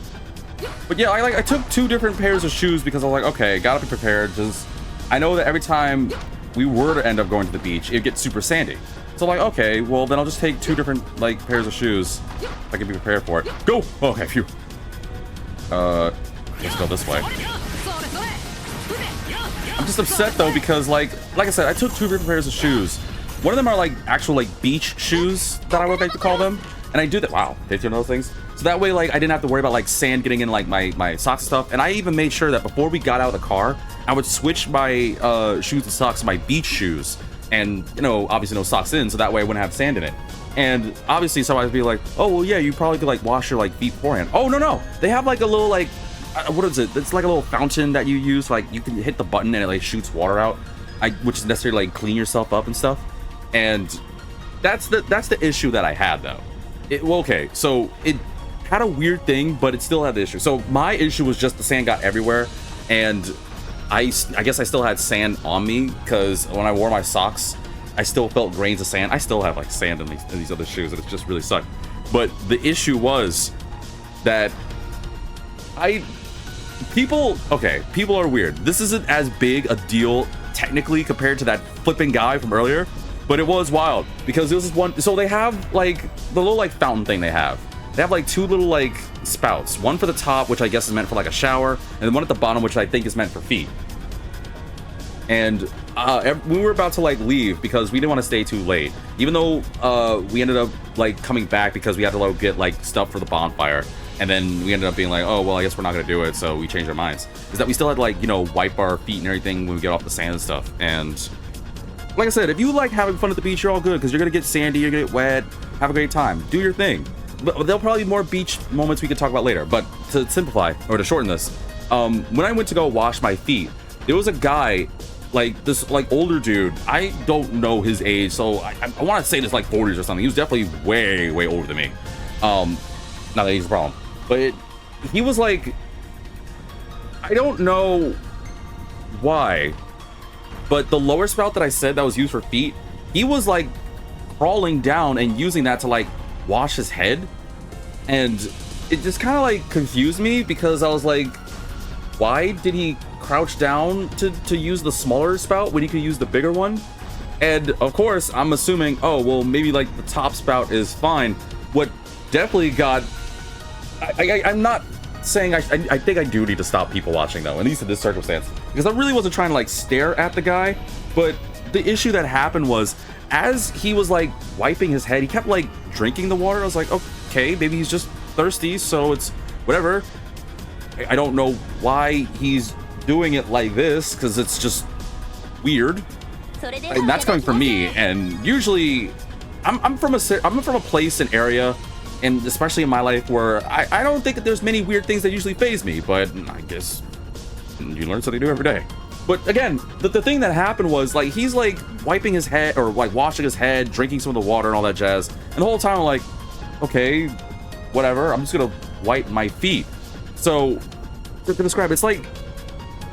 But yeah, I took 2 different pairs of shoes because I was like, okay, gotta be prepared. Just I know that every time we were to end up going to the beach, it gets super sandy. So like, okay, well then I'll just take 2 different like pairs of shoes. I can be prepared for it. Go! Oh, okay, phew. Let's go this way. I'm just upset though because like I said, I took 2 different pairs of shoes. One of them are like actual like beach shoes that I would like to call them, and I do that. Wow, they do those things. So that way, like I didn't have to worry about like sand getting in like my socks and stuff. And I even made sure that before we got out of the car, I would switch my shoes and socks to my beach shoes, and you know obviously no socks in, so that way I wouldn't have sand in it. And obviously somebody'd be like, oh, well, yeah, you probably could like wash your like feet beforehand. Oh, no. They have like a little like, what is it? It's like a little fountain that you use. Like you can hit the button and it like shoots water out, which is necessary to like clean yourself up and stuff. And that's the issue that I had though. Okay, so it had a weird thing, but it still had the issue. So my issue was just the sand got everywhere, and I guess I still had sand on me because when I wore my socks, I still felt grains of sand. I still have like sand in these other shoes, and it just really sucked. But the issue was that people are weird. This isn't as big a deal technically compared to that flipping guy from earlier, but it was wild because this is one. So they have like the little like fountain thing they have. They have like two little like spouts, one for the top, which I guess is meant for like a shower, and then one at the bottom, which I think is meant for feet. And we were about to like leave because we didn't want to stay too late, even though we ended up like coming back because we had to get like stuff for the bonfire. And then we ended up being like, oh, well, I guess we're not going to do it. So we changed our minds. Is that we still had like, wipe our feet and everything when we get off the sand and stuff. And like I said, if you like having fun at the beach, you're all good because you're going to get sandy, you're going to get wet, have a great time. Do your thing. But there'll probably be more beach moments we could talk about later. But to simplify or to shorten this, when I went to go wash my feet, there was a guy, like this like older dude. I don't know his age. So I want to say this like 40s or something. He was definitely way, way older than me. Not that he's a problem. But he was like, I don't know why, but the lower spout that I said that was used for feet, he was like crawling down and using that to like wash his head. And it just kind of like confused me because I was like, why did he crouch down to use the smaller spout when he could use the bigger one? And of course, I'm assuming, oh, well, maybe like the top spout is fine. What definitely got... I'm not saying I think I do need to stop people watching though, at least in this circumstance, because I really wasn't trying to like stare at the guy. But the issue that happened was as he was like wiping his head, he kept like drinking the water. I was like, okay, maybe he's just thirsty, so it's whatever. I don't know why he's doing it like this because it's just weird, and that's coming from me. And usually I'm from a place and area, and especially in my life, where I don't think that there's many weird things that usually faze me, but I guess you learn something new every day. But again, the thing that happened was like he's like wiping his head or like washing his head, drinking some of the water and all that jazz, and the whole time I'm like, okay, whatever, I'm just gonna wipe my feet. So to describe, it's like,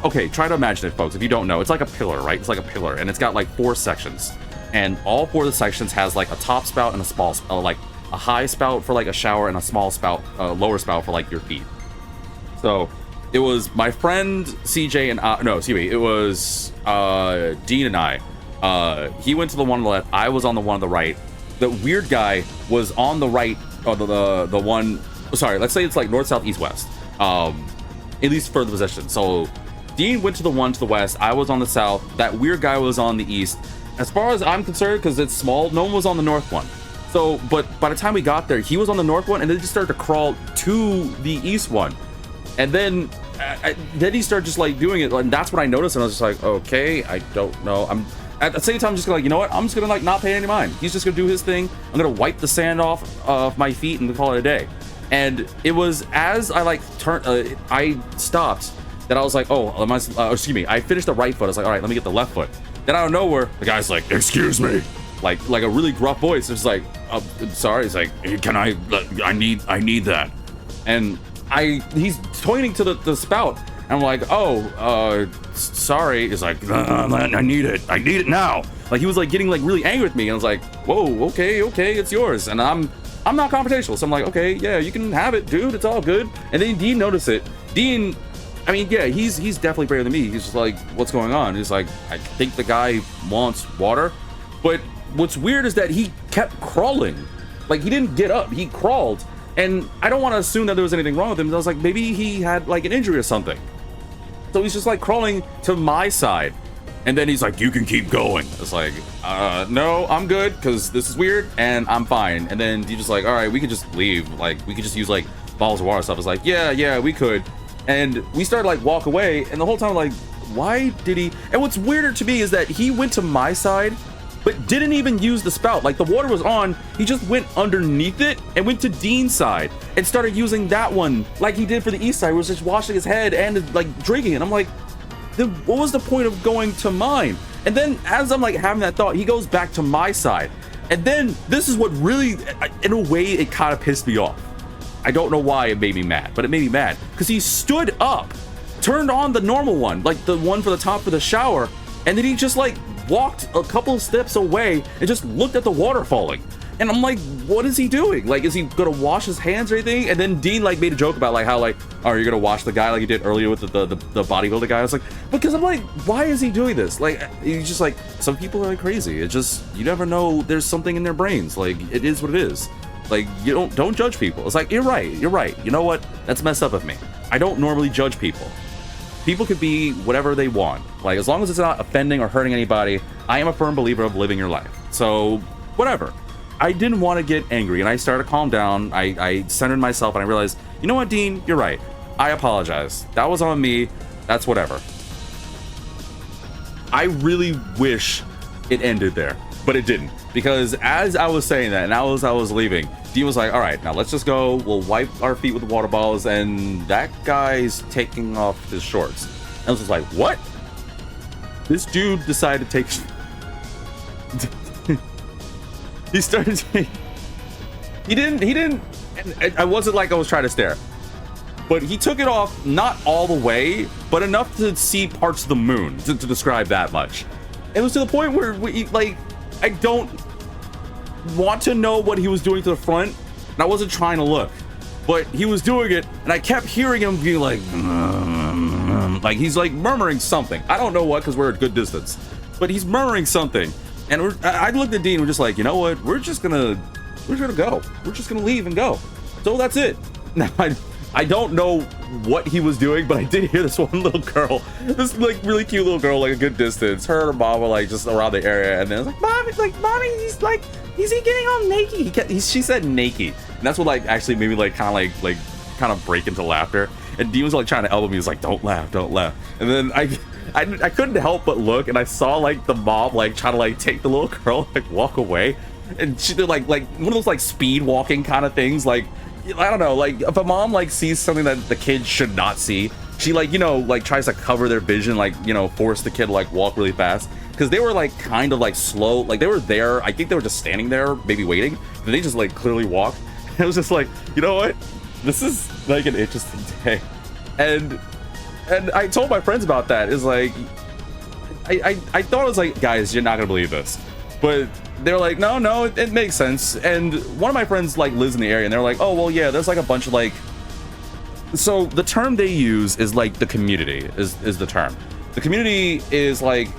okay, try to imagine it, folks, if you don't know. It's like a pillar, right? It's like a pillar, and it's got like 4 sections, and all 4 of the sections has like a top spout and a small like a high spout for like a shower and a small spout, lower spout for like your feet. So it was my friend CJ and it was Dean and I. He went to the one on the left, I was on the one on the right. The weird guy was on the right, or the one, sorry, let's say it's like north, south, east, west, at least for the position. So Dean went to the one to the west, I was on the south, that weird guy was on the east. As far as I'm concerned, because it's small, no one was on the north one. So, but by the time we got there, he was on the north one, and then just started to crawl to the east one. And then he started just like doing it, and that's when I noticed, and I was just like, okay, I don't know. I'm at the same time I'm just gonna like, you know what? I'm just gonna like not pay any mind. He's just gonna do his thing. I'm gonna wipe the sand off of my feet and call it a day. And it was as I like turned, I stopped, that I was like, oh, I finished the right foot. I was like, all right, let me get the left foot. Then out of nowhere, the guy's like, excuse me. Like a really gruff voice. It's like, I'm sorry. He's like, hey, can I need that. And he's pointing to the spout. And I'm like, oh, sorry. He's like, I need it now. Like he was like getting like really angry with me. And I was like, whoa, okay, it's yours. And I'm not confrontational. So I'm like, okay, yeah, you can have it, dude. It's all good. And then Dean noticed it. Dean, I mean, yeah, he's definitely braver than me. He's just like, what's going on? He's like, I think the guy wants water. But what's weird is that he kept crawling. Like he didn't get up, he crawled. And I don't want to assume that there was anything wrong with him. I was like, maybe he had like an injury or something. So he's just like crawling to my side. And then he's like, you can keep going. It's like, no, I'm good because this is weird and I'm fine. And then he's just like, all right, we could just leave. Like we could just use like bottles of water stuff. It's like, yeah, we could. And we started like walk away, and the whole time like, why did he? And what's weirder to me is that he went to my side but didn't even use the spout. Like the water was on, he just went underneath it and went to Dean's side and started using that one like he did for the east side, where was just washing his head and like drinking it. I'm like, what was the point of going to mine? And then as I'm like having that thought, he goes back to my side. And then this is what really, in a way, it kind of pissed me off. I don't know why it made me mad, but it made me mad because he stood up, turned on the normal one, like the one for the top for the shower, and then he just like walked a couple of steps away and just looked at the water falling. And I'm like, what is he doing? Like, is he gonna wash his hands or anything? And then Dean like made a joke about like how like, oh, are you gonna wash the guy like you did earlier with the bodybuilder guy? I was like, because I'm like, why is he doing this? Like, he's just like, some people are like crazy. It's just, you never know, there's something in their brains. Like, it is what it is. Like, you don't judge people. It's like, you're right. You know what? That's messed up of me. I don't normally judge people. People could be whatever they want. Like, as long as it's not offending or hurting anybody, I am a firm believer of living your life. So, whatever. I didn't want to get angry, and I started to calm down. I centered myself, and I realized, you know what, Dean? You're right. I apologize. That was on me. That's whatever. I really wish it ended there, but it didn't. Because as I was saying that, and as I was leaving, Dean was like, all right, now let's just go. We'll wipe our feet with the water bottles, and that guy's taking off his shorts. And I was just like, what? This dude decided to take... He started to... He didn't... And I wasn't like I was trying to stare. But he took it off, not all the way, but enough to see parts of the moon, to describe that much. It was to the point where, I don't want to know what he was doing to the front, and I wasn't trying to look. But he was doing it, and I kept hearing him being like he's like murmuring something. I don't know what, because we're at good distance. But he's murmuring something. And I looked at Dean and we're just like, you know what? We're just gonna go. We're just gonna leave and go. So that's it. Now I don't know what he was doing, but I did hear this one little girl, this like really cute little girl, like a good distance. Her and her mom were like just around the area, and then I was like, mommy, he's like, is he getting all naked? She said naked, and that's what like actually made me like kind of break into laughter. And Dean was like trying to elbow me. He was like, don't laugh. And then I couldn't help but look, and I saw like the mom like trying to like take the little girl, like walk away, and she did like one of those like speed walking kind of things. Like, I don't know, like if a mom like sees something that the kid should not see, she like, you know, like tries to cover their vision, like, you know, force the kid to like walk really fast, because they were like kind of like slow, like they were there. I think they were just standing there, maybe waiting, but they just like clearly walked. And it was just like, you know what? This is like an interesting day. And I told my friends about that. Is like, I thought it was like, guys, you're not gonna believe this, but they're like, no, it makes sense. And one of my friends like lives in the area, and they're like, oh well, yeah, there's like a bunch of like, so the term they use is like the community is the term. The community is like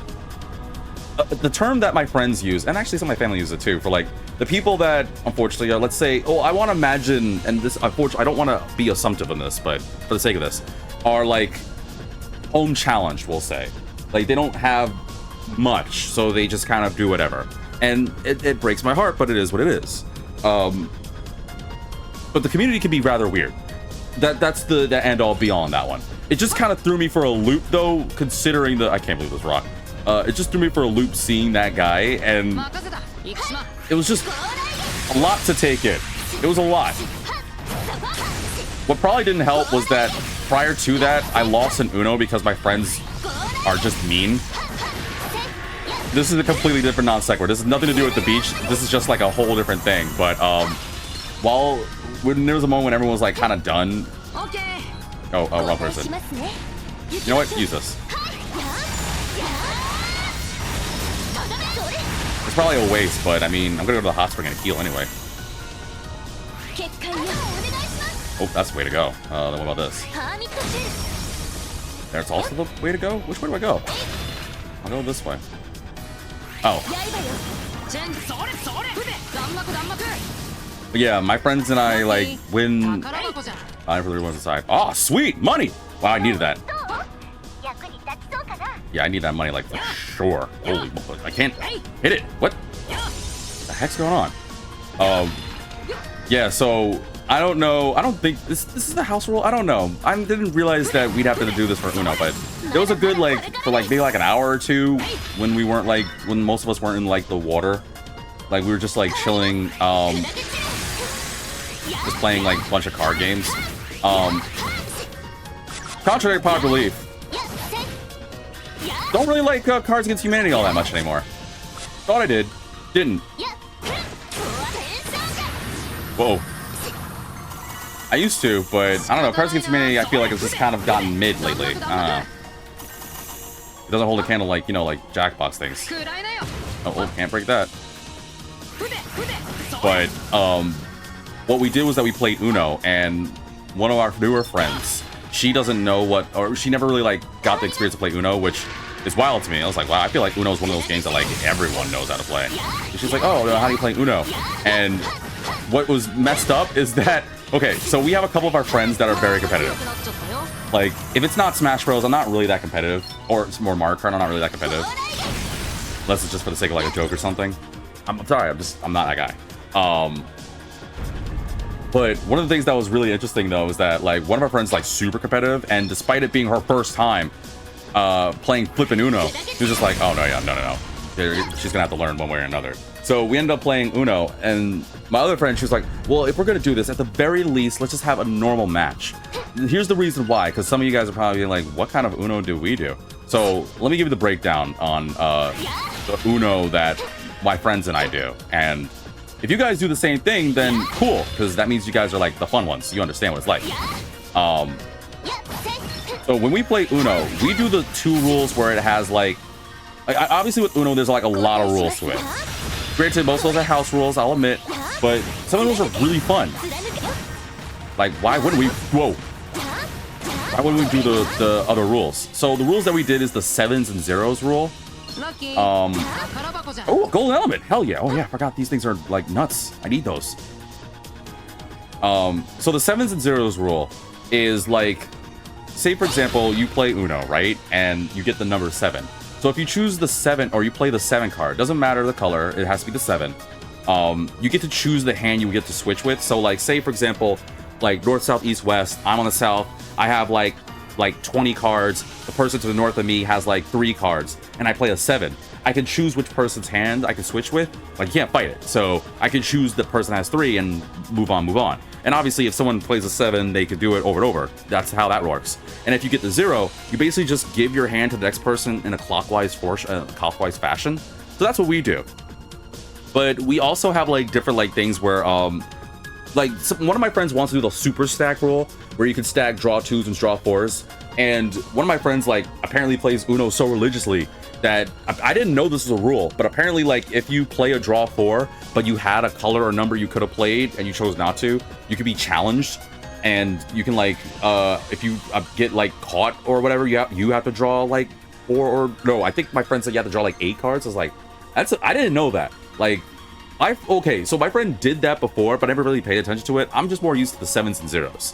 the term that my friends use, and actually some of my family uses it too, for like the people that unfortunately are, let's say, I want to imagine, and this unfortunately I don't want to be assumptive in this, but for the sake of this, are like home challenged, we'll say. Like they don't have much, so they just kind of do whatever, and it breaks my heart, but it is what it is. But the community can be rather weird. That's the end all be all on that one. It just kind of threw me for a loop though, considering I can't believe this rock. It just threw me for a loop seeing that guy, and it was just a lot to take in. It was a lot. What probably didn't help was that prior to that, I lost an Uno because my friends are just mean. This is a completely different non sequitur. This has nothing to do with the beach. This is just like a whole different thing. But when there was a moment when everyone was like kind of done. Oh, wrong person. You know what? Use this. It's probably a waste, but I mean, I'm gonna go to the hot spring and heal anyway. Oh, that's the way to go. Then what about this? There's also the way to go? Which way do I go? I'll go this way. Oh. But yeah, my friends and I, like, win... I really was inside. Oh, sweet! Money! Wow, I needed that. Yeah, I need that money, like, for sure. Holy moly. I can't hit it. What the heck's going on? Yeah, so I don't know. I don't think this is the house rule. I don't know. I didn't realize that we'd have to do this for Uno, but it was a good for maybe like an hour or two when we weren't when most of us weren't in like the water. Like we were just like chilling, just playing like a bunch of card games. Contrary to popular belief, don't really like Cards Against Humanity all that much anymore. Thought I did, didn't. Whoa. I used to, but I don't know. Cards Against Humanity, I feel like it's just kind of gotten mid lately. I don't know. It doesn't hold a candle like, you know, like Jackbox things. Oh, can't break that. But what we did was that we played Uno, and one of our newer friends, she doesn't know or she never really like got the experience to play Uno, which is wild to me. I was like, wow, I feel like Uno is one of those games that like everyone knows how to play. And she's like, oh, how do you play Uno? And what was messed up is that, okay, so we have a couple of our friends that are very competitive. Like, if it's not Smash Bros, I'm not really that competitive. Or it's more Mario Kart, I'm not really that competitive. Unless it's just for the sake of like a joke or something. I'm sorry, I'm not that guy. But one of the things that was really interesting though is that like one of our friends is like super competitive, and despite it being her first time playing Flippin' Uno, she was just like, oh no, she's gonna have to learn one way or another. So we ended up playing Uno, and my other friend, she was like, well, if we're gonna do this, at the very least, let's just have a normal match. Here's the reason why, because some of you guys are probably like, what kind of Uno do we do? So let me give you the breakdown on the Uno that my friends and I do. And if you guys do the same thing, then cool, because that means you guys are like the fun ones. You understand what it's like. So when we play Uno, we do the two rules where it has like obviously with Uno, there's like a lot of rules to it. Granted, most of those are house rules, I'll admit, but some of those are really fun. Like, why wouldn't we? Whoa. Why wouldn't we do the other rules? So the rules that we did is the 7s and 0s rule. Oh, golden element. Hell yeah. Oh yeah, I forgot these things are like nuts. I need those. So the 7s and 0s rule is like, say for example, you play Uno, right? And you get the number 7. So if you choose the 7 or you play the 7 card, doesn't matter the color, it has to be the 7. You get to choose the hand you get to switch with. So like, say for example, like north, south, east, west, I'm on the south. I have like 20 cards. The person to the north of me has like 3 cards, and I play a 7. I can choose which person's hand I can switch with. Like, you can't fight it, so I can choose the person that has 3 and move on. And obviously, if someone plays a 7, they could do it over and over. That's how that works. And if you get the 0, you basically just give your hand to the next person in a clockwise fashion. So that's what we do. But we also have like different like things where one of my friends wants to do the super stack rule, where you can stack draw 2s and draw 4s. And one of my friends like apparently plays Uno so religiously that I didn't know this was a rule, but apparently like if you play a draw 4, but you had a color or number you could have played and you chose not to, you could be challenged, and you can like if you get like caught or whatever, you have to draw like 4 or no, I think my friend said you have to draw like 8 cards. I was like, I didn't know that. Like, so my friend did that before, but I never really paid attention to it. I'm just more used to the 7s and 0s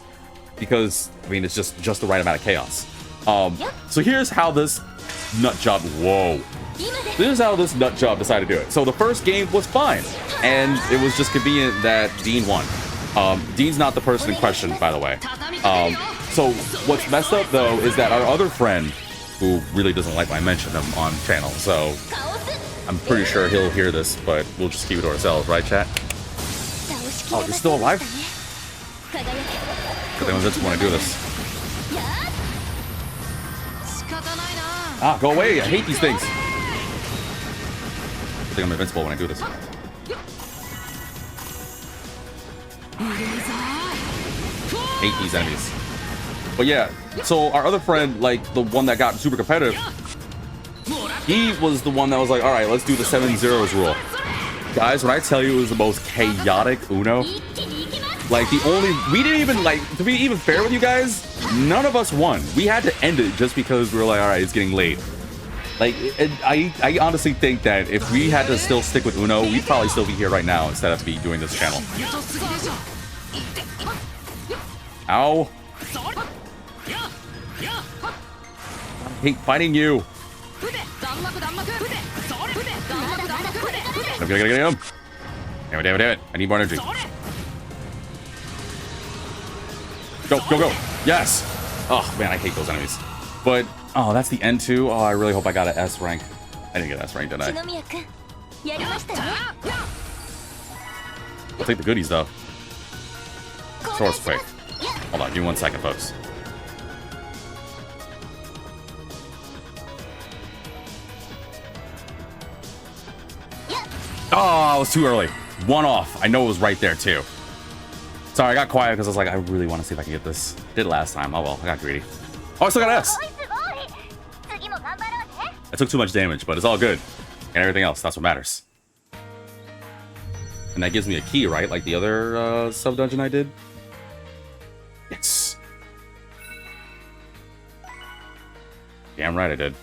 because I mean it's just the right amount of chaos. So here's how this nut job decided to do it. So the first game was fine, and it was just convenient that Dean won. Dean's not the person in question, by the way. So what's messed up though is that our other friend, who really doesn't like when I mention him on channel, so I'm pretty sure he'll hear this, but we'll just keep it to ourselves, right, chat? Oh, you're still alive? Good thing I was just want to do this. Ah, go away! I hate these things. I think I'm invincible when I do this. Hate these enemies. But yeah, so our other friend, like the one that got super competitive, he was the one that was like, all right, let's do the 7-0s rule. Guys, when I tell you it was the most chaotic Uno, like we didn't even, like, to be even fair with you guys, none of us won. We had to end it just because we were like, all right, it's getting late. Like, I honestly think that if we had to still stick with Uno, we'd probably still be here right now instead of be doing this channel. Ow. I hate fighting you. Get him. Damn it. I need more energy. Go, go, go. Yes. Oh, man, I hate those enemies. But, oh, that's the end too? Oh, I really hope I got an S rank. I didn't get an S rank, did I? I'll take the goodies, though. Source quick. Hold on, give me 1 second, folks. Oh, I was too early. One off. I know it was right there, too. Sorry, I got quiet because I was like, I really want to see if I can get this. Did it last time. Oh, well, I got greedy. Oh, I still got an S. I took too much damage, but it's all good. And everything else, that's what matters. And that gives me a key, right? Like the other sub-dungeon I did? Yes. Damn right I did.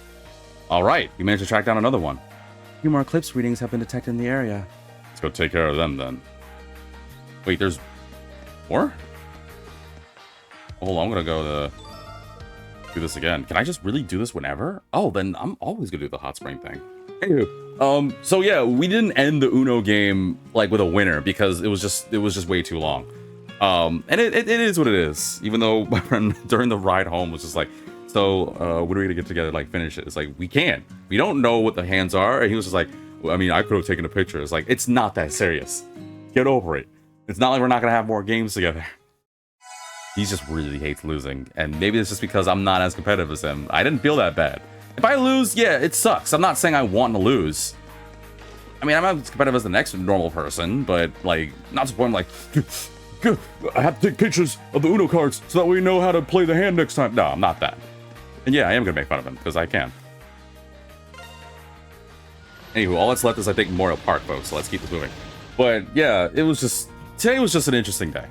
All right, you managed to track down another one. A few more eclipse readings have been detected in the area. Let's go take care of them, then. Wait, there's more? Hold on, I'm gonna go to do this again. Can I just really do this whenever? Oh, then I'm always gonna do the hot spring thing. Anywho, so yeah, we didn't end the Uno game like with a winner because it was just way too long. And it is what it is. Even though my friend during the ride home was just like, so when are we gonna get together, like finish it? It's like, we can't. We don't know what the hands are. And he was just like, well, I mean, I could have taken a picture. It's like, it's not that serious. Get over it. It's not like we're not gonna have more games together. He just really hates losing, and maybe it's just because I'm not as competitive as him. I didn't feel that bad. If I lose, yeah, it sucks. I'm not saying I want to lose. I mean, I'm not as competitive as the next normal person, but like, not to the point I'm like, I have to take pictures of the Uno cards so that we know how to play the hand next time. No, I'm not that. And yeah, I am gonna make fun of him because I can. Anywho, all that's left is I think Memorial Park, folks. So let's keep this moving. But yeah, today was just an interesting day.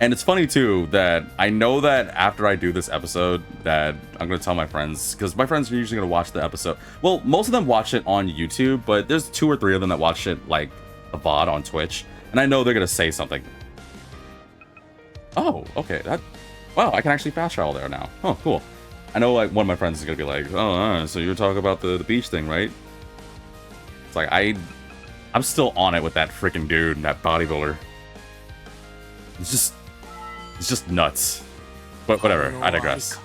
And it's funny too that I know that after I do this episode that I'm going to tell my friends, because my friends are usually going to watch the episode. Well, most of them watch it on YouTube, but there's 2 or 3 of them that watch it like a VOD on Twitch. And I know they're going to say something. Oh, okay. Wow, I can actually fast travel there now. Oh, cool. I know like one of my friends is going to be like, oh, so you're talking about the beach thing, right? It's like, I'm still on it with that freaking dude and that bodybuilder. It's just nuts. But whatever, I digress.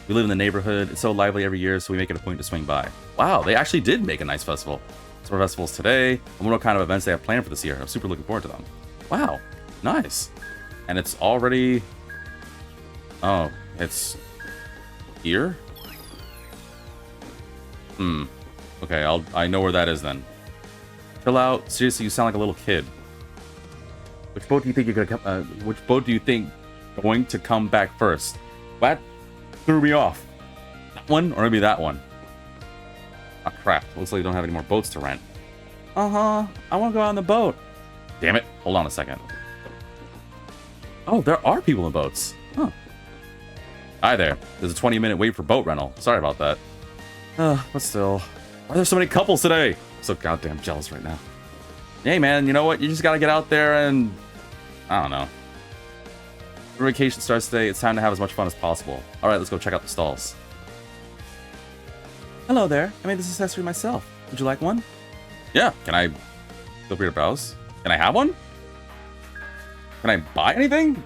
We live in the neighborhood. It's so lively every year, so we make it a point to swing by. Wow, they actually did make a nice festival. Some festivals today. I wonder what kind of events they have planned for this year. I'm super looking forward to them. Wow, nice. And it's already... Oh, it's here? Okay, I know where that is then. Chill out. Seriously, you sound like a little kid. Which boat do you think you're gonna come? Which boat do you think going to come back first? That threw me off. That one, or maybe that one. Ah, crap. Looks like you don't have any more boats to rent. I want to go out on the boat. Damn it! Hold on a second. Oh, there are people in boats. Huh. Hi there. There's a 20-minute wait for boat rental. Sorry about that. But still, why are there so many couples today? I'm so goddamn jealous right now. Hey man, you know what? You just gotta get out there and... I don't know. Your vacation starts today. It's time to have as much fun as possible. Alright, let's go check out the stalls. Hello there. I made this accessory myself. Would you like one? Yeah. Can I... Feel free to browse. Can I have one? Can I buy anything?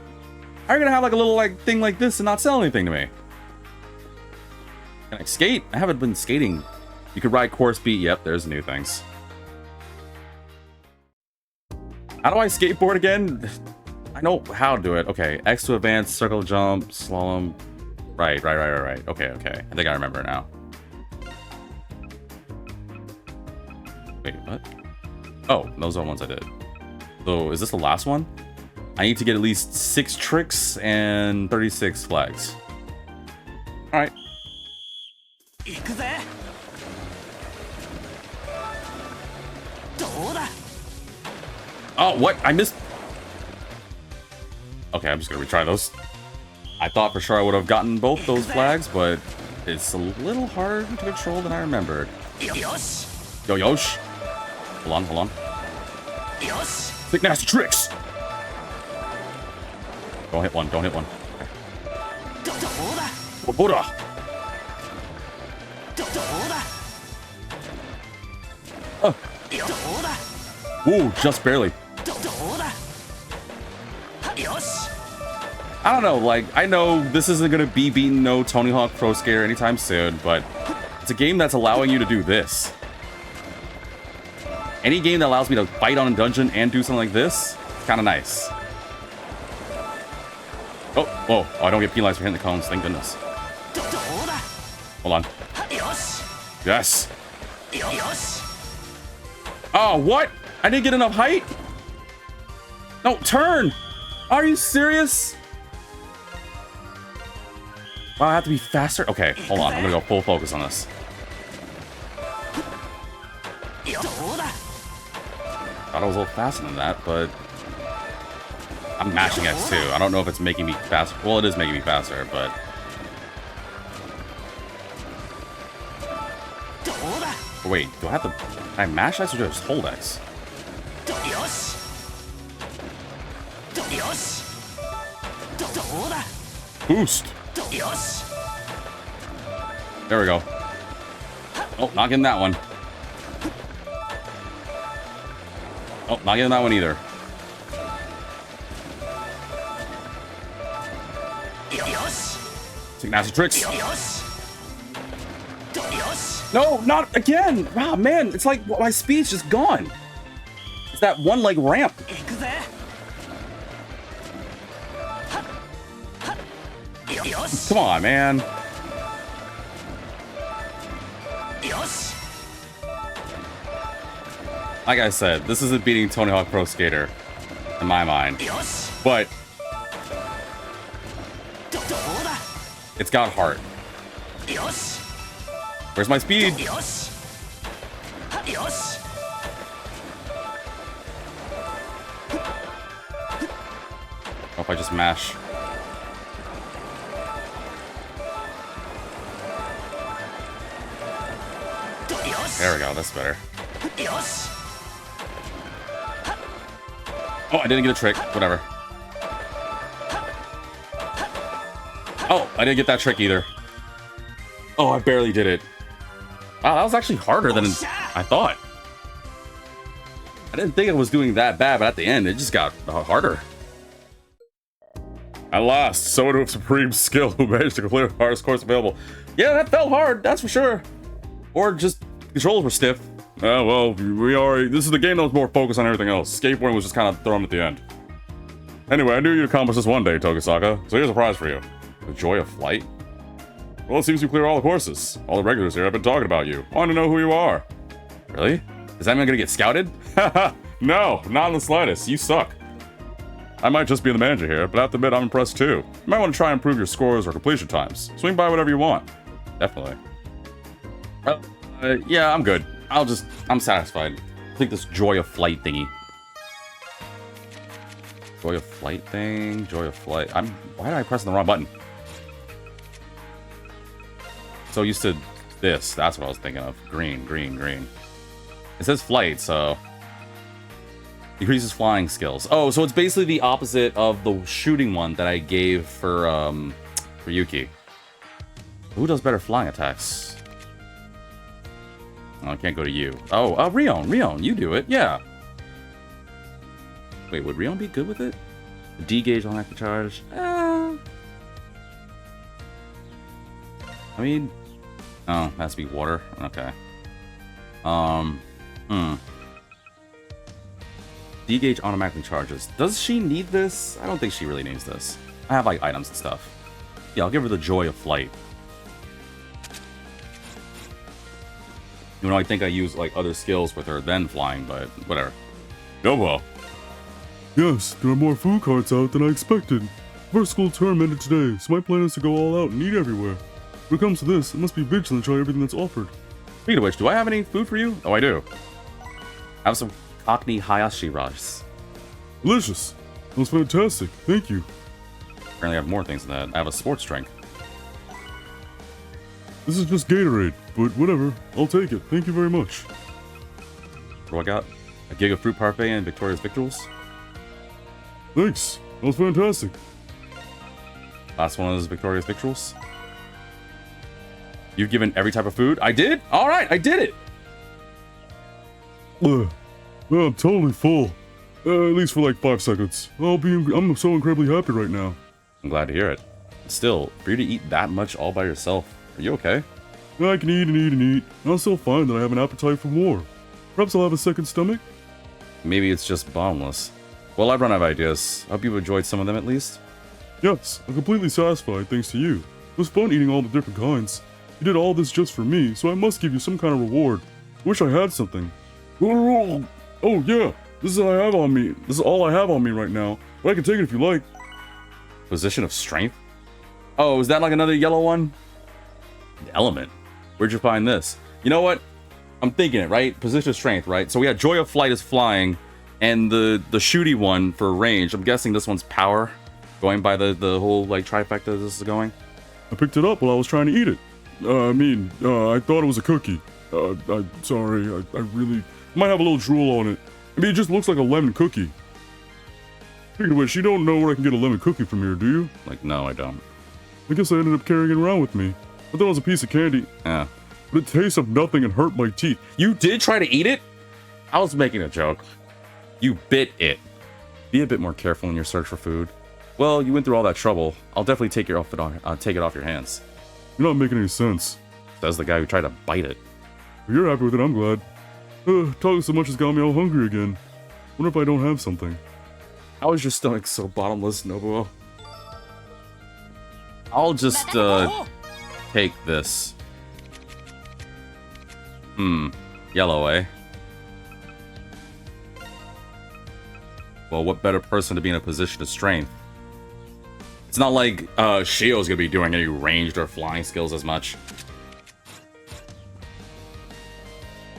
How are you gonna have like a little like thing like this and not sell anything to me? Can I skate? I haven't been skating. You could ride course beat. Yep, there's new things. How do I skateboard again? I know how to do it. Okay, X to advance, circle jump, slalom. Right. Okay. I think I remember now. Wait, what? Oh, those are the ones I did. So, is this the last one? I need to get at least 6 tricks and 36 flags. Alright. Oh, what? I missed... Okay, I'm just gonna retry those. I thought for sure I would have gotten both those flags, but it's a little harder to control than I remembered. Yo, Yosh. Hold on. Big nasty tricks! Don't hit one. Okay. Buddha! Ooh, just barely. I don't know, like, I know this isn't gonna be beating no Tony Hawk Pro Skater anytime soon, but it's a game that's allowing you to do this. Any game that allows me to fight on a dungeon and do something like this, kind of nice. Oh, whoa, oh, I don't get penalized for hitting the cones, thank goodness. Hold on. Yes. Oh, what? I didn't get enough height? No, turn! Are you serious? Wow, I have to be faster? Okay, hold on. I'm gonna go full focus on this. Thought I was a little faster than that, but... I'm mashing X2. I don't know if it's making me faster. Well, it is making me faster, but... Wait, do I have to... Can I mash X or just hold X? Boost! There we go. Oh, not getting that one. Oh, not getting that one either. Take nasty tricks. No, not again! Wow, man, it's like my speed's just gone. It's that one like ramp. Come on, man. Like I said, this isn't beating Tony Hawk Pro Skater in my mind, but it's got heart. Where's my speed? Oh, if I just mash. There we go, that's better. Oh, I didn't get a trick. Whatever. Oh, I didn't get that trick either. Oh, I barely did it. Wow, that was actually harder than I thought. I didn't think it was doing that bad, but at the end, it just got harder. At last, someone with supreme skill who managed to complete the hardest course available. Yeah, that felt hard, that's for sure. Or just controls were stiff. Well, this is the game that was more focused on everything else. Skateboarding was just kind of thrown at the end. Anyway, I knew you'd accomplish this one day, Tokusaka, so here's a prize for you. The joy of flight? Well, it seems you clear all the courses. All the regulars here have been talking about you. Want to know who you are. Really? Is that man gonna get scouted? No, not in the slightest. You suck. I might just be the manager here, but I have to admit I'm impressed too. You might want to try and improve your scores or completion times. Swing by whatever you want. Definitely. Yeah, I'm good. I'm satisfied. I'll take this joy of flight thingy. Joy of flight thing? Joy of flight. Why did I press the wrong button? So used to this. That's what I was thinking of. Green, green, green. It says flight, so... Increases flying skills. Oh, so it's basically the opposite of the shooting one that I gave for Yuki. Who does better flying attacks? Oh, I can't go to you. Oh, Rion, you do it. Yeah. Wait, would Rion be good with it? D gauge on active charge. I mean, oh, it has to be water. Okay. D gauge automatically charges. Does she need this? I don't think she really needs this. I have like items and stuff. Yeah, I'll give her the joy of flight. You know, I think I use like other skills with her than flying, but whatever. Go well. Yes, there are more food carts out than I expected. First school term ended today, so my plan is to go all out and eat everywhere. When it comes to this, I must be vigilant and try everything that's offered. Speaking of which, do I have any food for you? Oh, I do. I have some Cockney Hayashi rice. Delicious. That was fantastic. Thank you. Apparently I have more things than that. I have a sports drink. This is just Gatorade, but whatever. I'll take it. Thank you very much. What do I got? A Giga Fruit Parfait and Victoria's Victuals? Thanks. That was fantastic. Last one is Victoria's Victuals. You've given every type of food? I did? Alright, I did it! I'm totally full. At least for like 5 seconds. I'm so incredibly happy right now. I'm glad to hear it. Still, for you to eat that much all by yourself, are you okay? I can eat and eat and eat. I'll still find that I have an appetite for more. Perhaps I'll have a second stomach? Maybe it's just bottomless. Well, I've run out of ideas. I hope you've enjoyed some of them at least. Yes, I'm completely satisfied thanks to you. It was fun eating all the different kinds. You did all this just for me, so I must give you some kind of reward. Wish I had something. Oh yeah, this is what I have on me. This is all I have on me right now. But I can take it if you like. Position of strength? Oh, is that like another yellow one? Element. Where'd you find this? You know what? I'm thinking it, right? Position of strength, right? So we got Joy of Flight is flying, and the shooty one for range. I'm guessing this one's power. Going by the whole like trifecta this is going. I picked it up while I was trying to eat it. I thought it was a cookie. I'm sorry. I really might have a little drool on it. I mean, it just looks like a lemon cookie. Speaking of which, you don't know where I can get a lemon cookie from here, do you? Like, no, I don't. I guess I ended up carrying it around with me. I thought it was a piece of candy. Yeah. But it tastes of nothing and hurt my teeth. You did try to eat it? I was making a joke. You bit it. Be a bit more careful in your search for food. Well, you went through all that trouble. I'll definitely take it off your hands. You're not making any sense. Says the guy who tried to bite it. If you're happy with it, I'm glad. Talking so much has got me all hungry again. Wonder if I don't have something. How is your stomach so bottomless, Nobuo? I'll just, take this. Yellow, eh? Well, what better person to be in a position of strength? It's not like, Shio's gonna be doing any ranged or flying skills as much.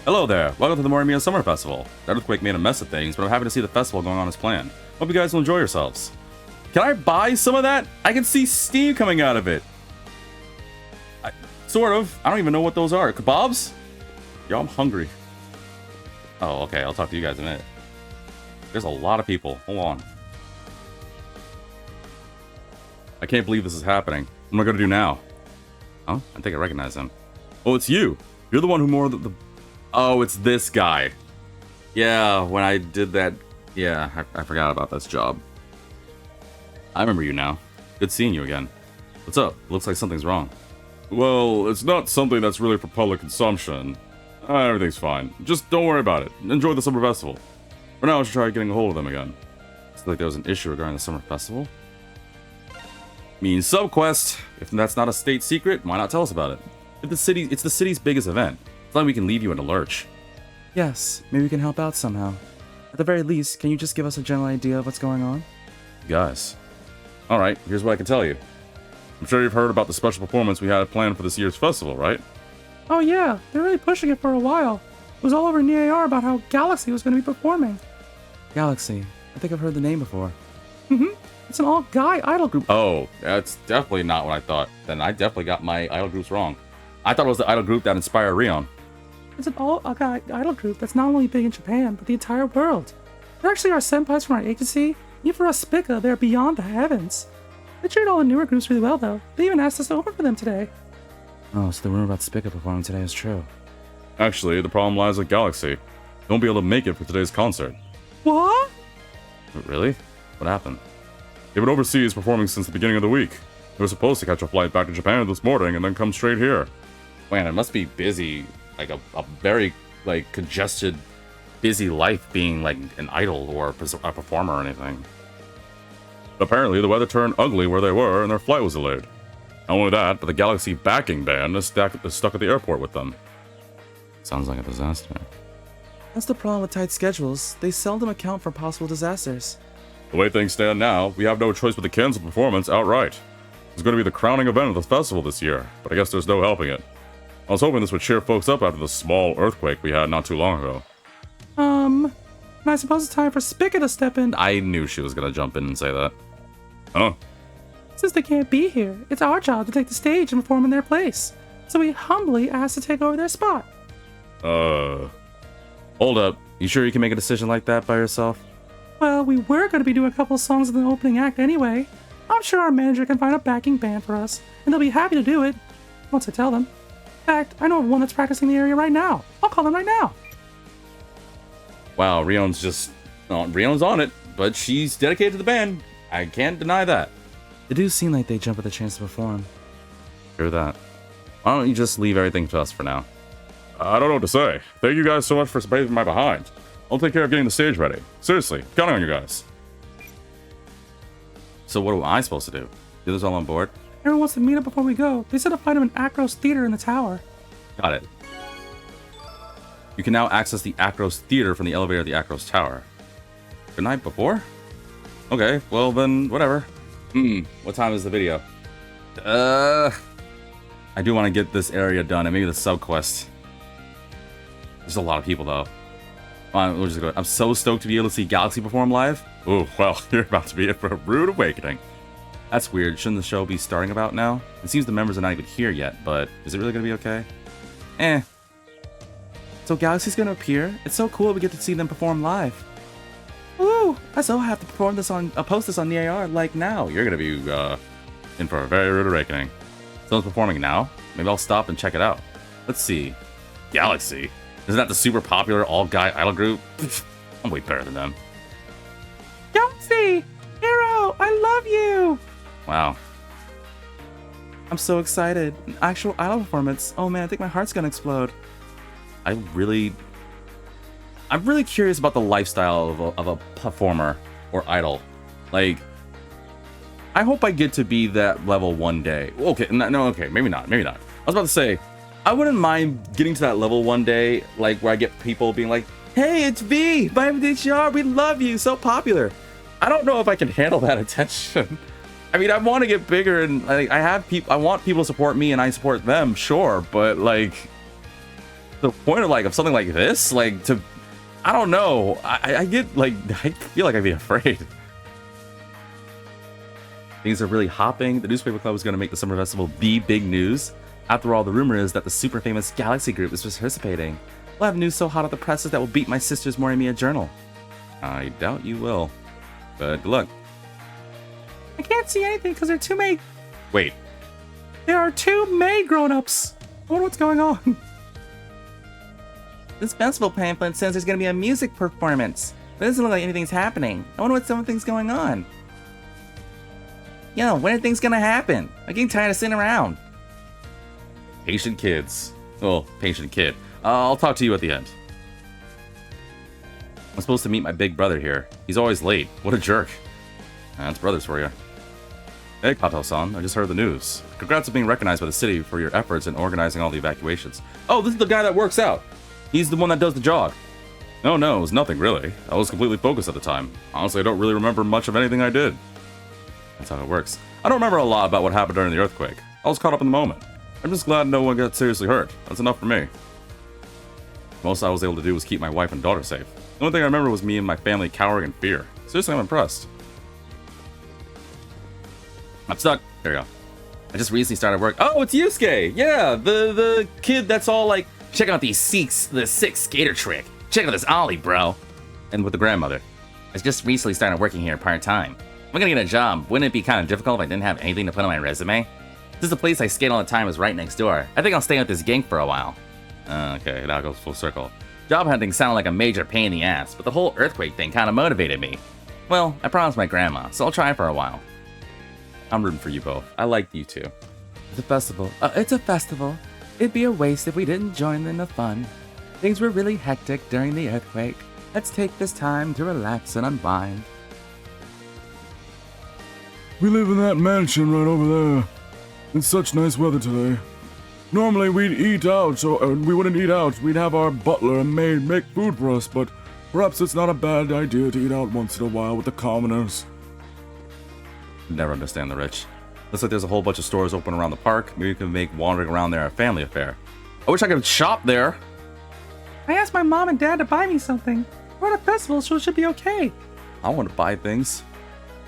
Hello there, welcome to the Morimiya Summer Festival. The earthquake made a mess of things, but I'm happy to see the festival going on as planned. Hope you guys will enjoy yourselves. Can I buy some of that? I can see steam coming out of it. Sort of. I don't even know what those are. Kebabs? Yo, I'm hungry. Oh, okay, I'll talk to you guys in a minute. There's a lot of people. Hold on. I can't believe this is happening. What am I gonna do now? Oh, I think I recognize him. Oh, it's you. You're the one who more the... Oh, it's this guy. Yeah, when I did that... Yeah, I forgot about this job. I remember you now. Good seeing you again. What's up? Looks like something's wrong. Well, it's not something that's really for public consumption. Everything's fine. Just don't worry about it. Enjoy the summer festival. For now, I should try getting a hold of them again. It's like there was an issue regarding the summer festival. Means subquest. If that's not a state secret, why not tell us about it? It's the city's biggest event. It's like we can leave you in a lurch. Yes, maybe we can help out somehow. At the very least, can you just give us a general idea of what's going on? Guys. Alright, here's what I can tell you. I'm sure you've heard about the special performance we had planned for this year's festival, right? Oh yeah, they're really pushing it for a while. It was all over NEAR about how Galaxy was going to be performing. Galaxy. I think I've heard the name before. It's an all-guy idol group. Oh, that's definitely not what I thought. Then I definitely got my idol groups wrong. I thought it was the idol group that inspired Rion. It's an all-guy idol group that's not only big in Japan, but the entire world. They're actually our senpais from our agency. Even for us Spica, they're beyond the heavens. They treat all the newer groups really well, though. They even asked us to open for them today. Oh, so the rumor about Spica performing today is true. Actually, the problem lies with Galaxy. They won't be able to make it for today's concert. What? Really? What happened? They've been overseas performing since the beginning of the week. They were supposed to catch a flight back to Japan this morning and then come straight here. Man, it must be busy. Like a very, like, congested, busy life being, like, an idol or a performer or anything. Apparently, the weather turned ugly where they were and their flight was delayed. Not only that, but the Galaxy backing band is stuck at the airport with them. Sounds like a disaster. That's the problem with tight schedules. They seldom account for possible disasters. The way things stand now, we have no choice but to cancel the performance outright. It's going to be the crowning event of the festival this year, but I guess there's no helping it. I was hoping this would cheer folks up after the small earthquake we had not too long ago. And I suppose it's time for Spica to step in. I knew she was gonna jump in and say that. Huh? Since they can't be here, it's our job to take the stage and perform in their place. So we humbly ask to take over their spot. Hold up. You sure you can make a decision like that by yourself? Well, we were going to be doing a couple songs in the opening act anyway. I'm sure our manager can find a backing band for us, and they'll be happy to do it, once I tell them. In fact, I know of one that's practicing in the area right now. I'll call them right now. Wow, Rion's on it, but she's dedicated to the band. I can't deny that. They do seem like they jump at the chance to perform. Hear that. Why don't you just leave everything to us for now? I don't know what to say. Thank you guys so much for braving my behind. I'll take care of getting the stage ready. Seriously, counting on you guys. So what am I supposed to do? Get us all on board? Everyone wants to meet up before we go. They said to find him in Acros Theater in the tower. Got it. You can now access the Acros Theater from the elevator at the Acros Tower. The night before? Okay, well then, whatever. What time is the video? I do want to get this area done, and maybe the sub-quest. There's a lot of people, though. Come on, we'll just go. I'm so stoked to be able to see Galaxy perform live. Oh, well, you're about to be in for a rude awakening. That's weird. Shouldn't the show be starting about now? It seems the members are not even here yet, but is it really going to be okay? So Galaxy's going to appear? It's so cool we get to see them perform live. Ooh, I so have to perform this on, post this on the AR, like now. You're gonna be, in for a very rude awakening. Someone's performing now? Maybe I'll stop and check it out. Let's see. Galaxy? Isn't that the super popular all-guy idol group? I'm way better than them. Galaxy! Hero! I love you! Wow. I'm so excited. An actual idol performance. Oh man, I think my heart's gonna explode. I'm really curious about the lifestyle of a performer or idol. Like, I hope I get to be that level one day. Okay, no, okay, maybe not. I was about to say, I wouldn't mind getting to that level one day, like where I get people being like, "Hey, it's V, my MDHR, we love you, so popular." I don't know if I can handle that attention. I mean, I want to get bigger, and like, I want people to support me, and I support them, sure, but like, the point of something like this, like I don't know. I get like, I feel like I'd be afraid. Things are really hopping. The newspaper club is going to make the summer festival the big news. After all, the rumor is that the super famous Galaxy group is participating. We'll have news so hot off the presses that will beat my sister's Morimiya journal. I doubt you will. But good luck. I can't see anything because there are too many. Wait. There are too many grown-ups. I wonder what's going on. This festival pamphlet says there's gonna be a music performance, but it doesn't look like anything's happening. I wonder what something's going on. Yo, when are things gonna happen? I'm getting tired of sitting around. Patient kids. Well, patient kid. I'll talk to you at the end. I'm supposed to meet my big brother here. He's always late. What a jerk. That's brothers for you. Hey, Kato-san, I just heard the news. Congrats on being recognized by the city for your efforts in organizing all the evacuations. Oh, this is the guy that works out. He's the one that does the jog. No, it was nothing really. I was completely focused at the time. Honestly, I don't really remember much of anything I did. That's how it works. I don't remember a lot about what happened during the earthquake. I was caught up in the moment. I'm just glad no one got seriously hurt. That's enough for me. Most I was able to do was keep my wife and daughter safe. The only thing I remember was me and my family cowering in fear. Seriously, I'm impressed. I'm stuck. There you go. I just recently started work. Oh, it's Yusuke! Yeah, the kid that's all like, Check out the six skater trick. Check out this ollie, bro. and with the grandmother. I just recently started working here part-time. I'm gonna get a job. Wouldn't it be kind of difficult if I didn't have anything to put on my resume? This is the place I skate all the time is right next door. I think I'll stay with this gang for a while. Okay, now it goes full circle. Job hunting sounded like a major pain in the ass, but the whole earthquake thing kind of motivated me. Well, I promised my grandma, so I'll try for a while. I'm rooting for you both. I like you two. It's a festival. It's a festival. It'd be a waste if we didn't join in the fun. Things were really hectic during the earthquake. Let's take this time to relax and unwind. We live in that mansion right over there. It's such nice weather today. Normally we'd eat out, so we wouldn't eat out. We'd have our butler and maid make food for us, but perhaps it's not a bad idea to eat out once in a while with the commoners. Never understand the rich. Looks like there's a whole bunch of stores open around the park. Maybe we can make wandering around there a family affair. I wish I could shop there. I asked my mom and dad to buy me something. We're at a festival, so it should be okay. I want to buy things.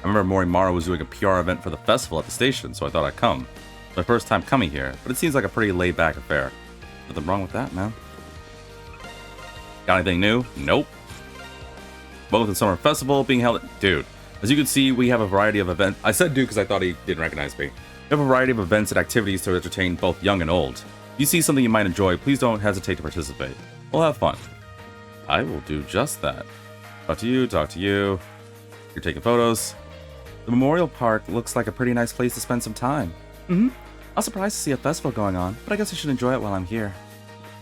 I remember Morimaru was doing a PR event for the festival at the station, so I thought I'd come. It's my first time coming here, but it seems like a pretty laid-back affair. Nothing wrong with that, man. Got anything new? Nope. Both the summer festival being held at... Dude, as you can see, we have a variety of events. I said dude because I thought he didn't recognize me. We have a variety of events and activities to entertain both young and old. If you see something you might enjoy, please don't hesitate to participate. We'll have fun. I will do just that. Talk to you. You're taking photos. The Memorial Park looks like a pretty nice place to spend some time. Mm-hmm. I was surprised to see a festival going on, but I guess I should enjoy it while I'm here.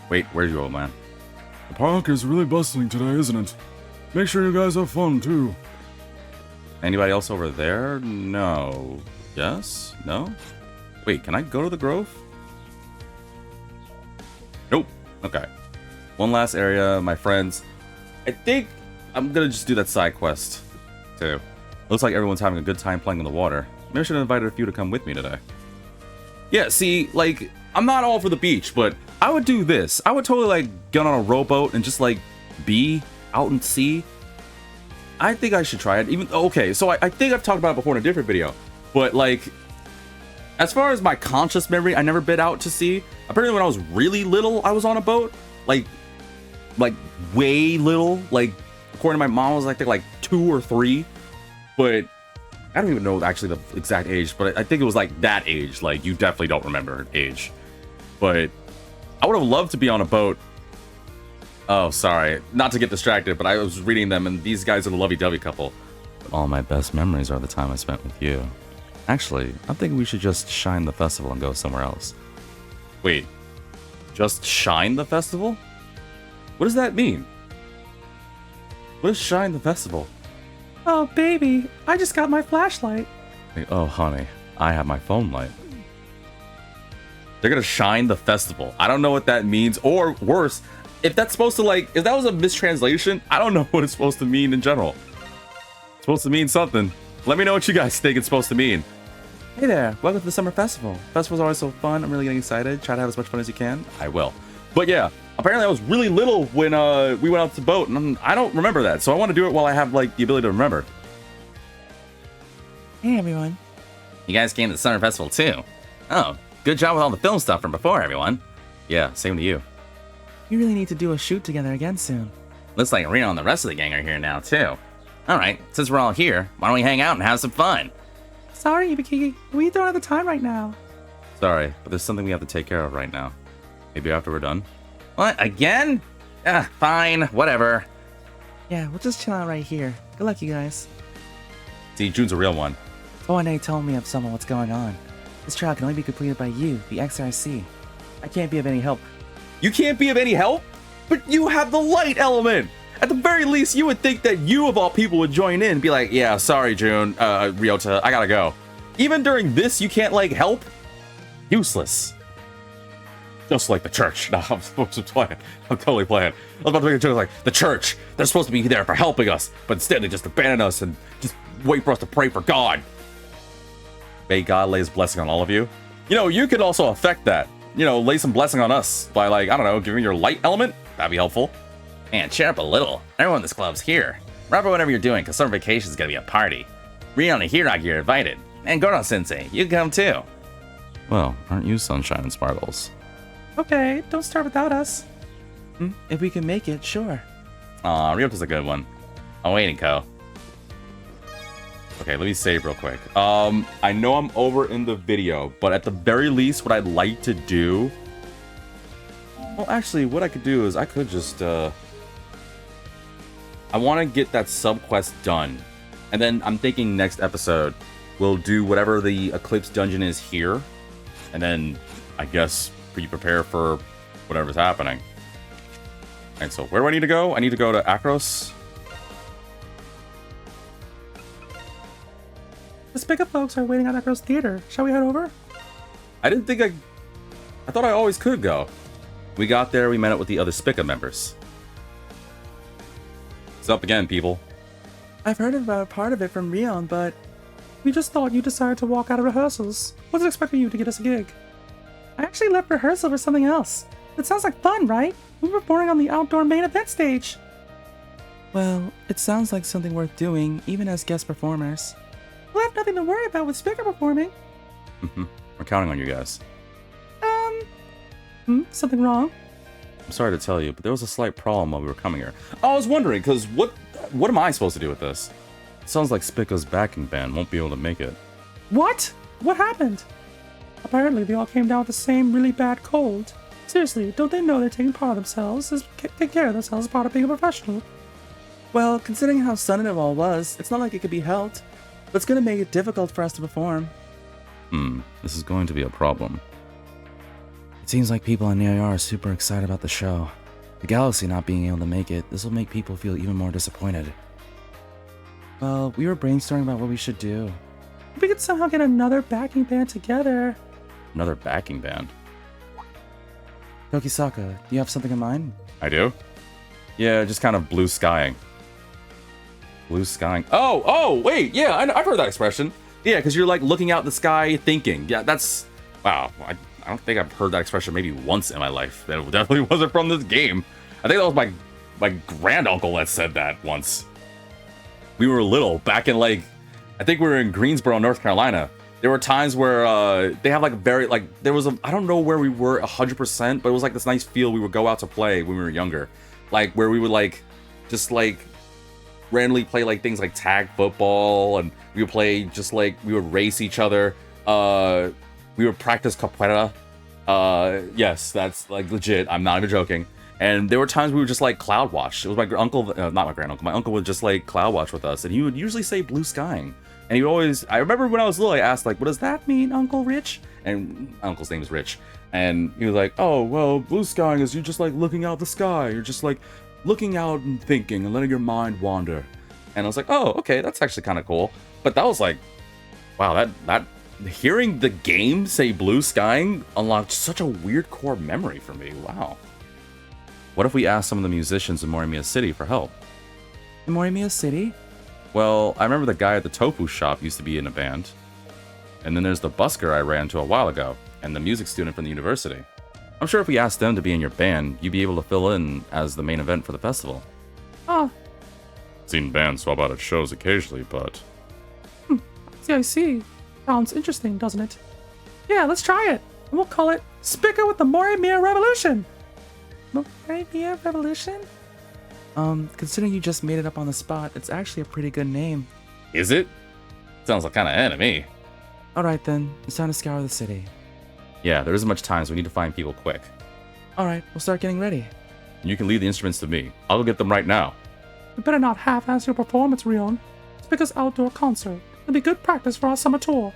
Wait, where's you, old man? The park is really bustling today, isn't it? Make sure you guys have fun, too. Anybody else over there? No. Yes? No? Wait, can I go to the Grove? Nope. Okay. One last area, my friends. I think I'm gonna just do that side quest, too. Looks like everyone's having a good time playing in the water. Maybe I should have invited a few to come with me today. Yeah, see, like, I'm not all for the beach, but I would do this. I would totally, like, get on a rowboat and just, like, be out in sea. I think I should try it. Even okay, so I think I've talked about it before in a different video, but like, as far as my conscious memory, I never been out to sea. Apparently, when I was really little, I was on a boat, like way little. Like, according to my mom, I was like 2 or 3, but I don't even know actually the exact age. But I think it was like that age. Like, you definitely don't remember age, but I would have loved to be on a boat. Oh, sorry. Not to get distracted, but I was reading them, and these guys are the lovey-dovey couple. But all my best memories are the time I spent with you. Actually, I'm thinking we should just shine the festival and go somewhere else. Wait. Just shine the festival? What does that mean? What is shine the festival? Oh, baby, I just got my flashlight. Wait, oh, honey, I have my phone light. They're gonna shine the festival. I don't know what that means, or worse, if that's supposed to, like, if that was a mistranslation, I don't know what it's supposed to mean in general. It's supposed to mean something. Let me know what you guys think it's supposed to mean. Hey there, welcome to the summer festival. Festival's always so fun. I'm really getting excited. Try to have as much fun as you can. I will. But yeah, apparently I was really little when we went out to the boat, and I don't remember that. So I want to do it while I have, like, the ability to remember. Hey, everyone. You guys came to the summer festival too. Oh, good job with all the film stuff from before, everyone. Yeah, same to you. We really need to do a shoot together again soon. Looks like Reno and the rest of the gang are here now too. Alright, since we're all here, why don't we hang out and have some fun? Sorry, Ibikiki, we don't have the time right now. Sorry, but there's something we have to take care of right now. Maybe after we're done. What, again? Fine, whatever. Yeah, we'll just chill out right here. Good luck, you guys. See, June's a real one. O&A told me of some of what's going on. This trial can only be completed by you, the XRC. I can't be of any help. You can't be of any help? But you have the light element! At the very least, you would think that you, of all people, would join in and be like, yeah, sorry, June, Ryota, I gotta go. Even during this, you can't, like, help? Useless. Just like the church. No, I'm supposed to play it. I'm totally playing. I was about to make a joke like, the church, they're supposed to be there for helping us, but instead they just abandon us and just wait for us to pray for God. May God lay his blessing on all of you. You know, you could also affect that. You know, lay some blessing on us by, like, I don't know, giving your light element. That'd be helpful. Man, cheer up a little. Everyone in this club's here. Remember whatever you're doing, because summer vacation's gonna be a party. Reno and Hiragi, you're invited. And Goro-sensei, you can come too. Well, aren't you sunshine and sparkles? Okay, don't start without us. If we can make it, sure. Aw, Ryota's a good one. I'm waiting, Ko. Okay, let me save real quick. I know I'm over in the video, but at the very least, what I'd like to do... Well, actually, what I could do is I could just, I want to get that sub-quest done. And then I'm thinking next episode, we'll do whatever the Eclipse dungeon is here. And then, I guess, prepare for whatever's happening. And so, where do I need to go? I need to go to Akros. The Spica folks are waiting at Echo's Theater. Shall we head over? I didn't think I thought I always could go. We got there, we met up with the other Spica members. What's up again, people? I've heard about part of it from Rion, but We just thought you decided to walk out of rehearsals. Wasn't expecting you to get us a gig. I actually left rehearsal for something else. It sounds like fun, right? We were performing on the outdoor main event stage. well, it sounds like something worth doing, even as guest performers. We'll have nothing to worry about with Spica performing. We're counting on you guys. Something wrong? I'm sorry to tell you, but there was a slight problem while we were coming here. I was wondering, because what am I supposed to do with this? It sounds like Spica's backing band won't be able to make it. What? What happened? Apparently they all came down with the same really bad cold. Seriously, don't they know they're taking part of themselves, taking care of themselves as part of being a professional? Well, considering how sudden it all was, it's not like it could be helped. but it's gonna make it difficult for us to perform. This is going to be a problem. It seems like people in New York are super excited about the show. The Galaxy not being able to make it, this will make people feel even more disappointed. Well, we were brainstorming about what we should do. If we could somehow get another backing band together. Another backing band. Tokisaka, do you have something in mind? I do? Yeah, just kind of blue skying. Blue skying. Oh, wait, yeah, I've heard that expression. Yeah, because you're like looking out the sky thinking. Yeah, that's... Wow, I don't think I've heard that expression maybe once in my life. That definitely wasn't from this game. I think that was my granduncle that said that once. We were little, back in like... I think we were in Greensboro, North Carolina. There were times where they have like very... like there was a... I don't know where we were 100%, but it was like this nice field we would go out to play when we were younger. Like where we would like... just like... randomly play like things like tag football, and we would play just like we would race each other. We would practice capoeira. Yes, that's like legit. I'm not even joking. And there were times we would just like cloud watch. It was my uncle, not my granduncle. My uncle would just like cloud watch with us, and he would usually say blue skying. And he would always. I remember when I was little, I asked like, "What does that mean, Uncle Rich?" And my uncle's name is Rich, and he was like, "Oh, well, blue skying is you're just like looking out the sky. You're just like." Looking out and thinking and letting your mind wander. And I was like, oh, okay, that's actually kind of cool. But that was like, wow, that hearing the game say blue skying unlocked such a weird core memory for me. Wow. What if we asked some of the musicians in Morimiya City for help? In Morimiya City? Well, I remember the guy at the tofu shop used to be in a band. And then there's the busker I ran into a while ago, and the music student from the university. I'm sure if we asked them to be in your band, you'd be able to fill in as the main event for the festival. Oh, Seen bands swap out at shows occasionally, but I see. Sounds interesting, doesn't it? Yeah, let's try it. And we'll call it Spica with the Morimiya Revolution. Morimiya Revolution? Considering you just made it up on the spot, it's actually a pretty good name. Is it? Sounds like kind of enemy. Alright then, it's time to scour the city. Yeah, there isn't much time, so we need to find people quick. Alright, we'll start getting ready. You can leave the instruments to me. I'll go get them right now. You better not half-ass your performance, Rion. Spica's outdoor concert. It'll be good practice for our summer tour.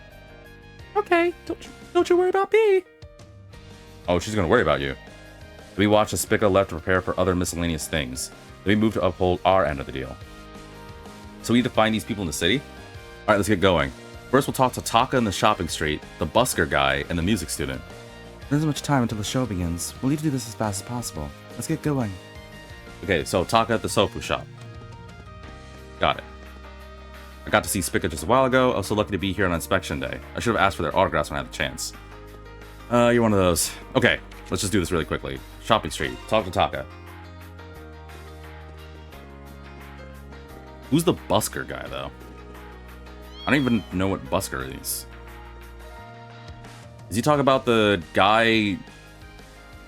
Okay, don't you worry about me. Oh, she's gonna worry about you. We watch as Spica left to prepare for other miscellaneous things. Then we move to uphold our end of the deal. So we need to find these people in the city? Alright, let's get going. First, we'll talk to Taka in the shopping street, the busker guy, and the music student. There isn't much time until the show begins. We'll need to do this as fast as possible. Let's get going. Okay, so Taka at the tofu shop. Got it. I got to see Spica just a while ago. I was so lucky to be here on inspection day. I should have asked for their autographs when I had the chance. You're one of those. Okay, let's just do this really quickly. Shopping street. Talk to Taka. Who's the busker guy, though? I don't even know what busker is. Is he talking about the guy...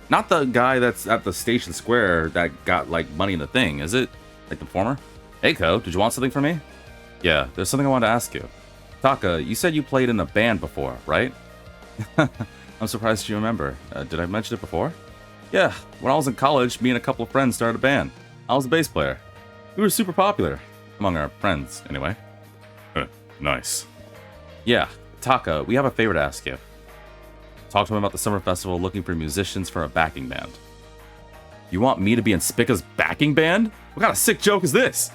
Not the guy that's at the station square that got, like, money in the thing, is it? Like the former? Hey, Ko, did you want something from me? Yeah, there's something I wanted to ask you. Taka, you said you played in a band before, right? I'm surprised you remember. Did I mention it before? Yeah, when I was in college, me and a couple of friends started a band. I was a bass player. We were super popular. Among our friends, anyway. nice. Yeah, Taka, we have a favor to ask you. Talk to him about the summer festival looking for musicians for a backing band. You want me to be in Spica's backing band? What kind of sick joke is this?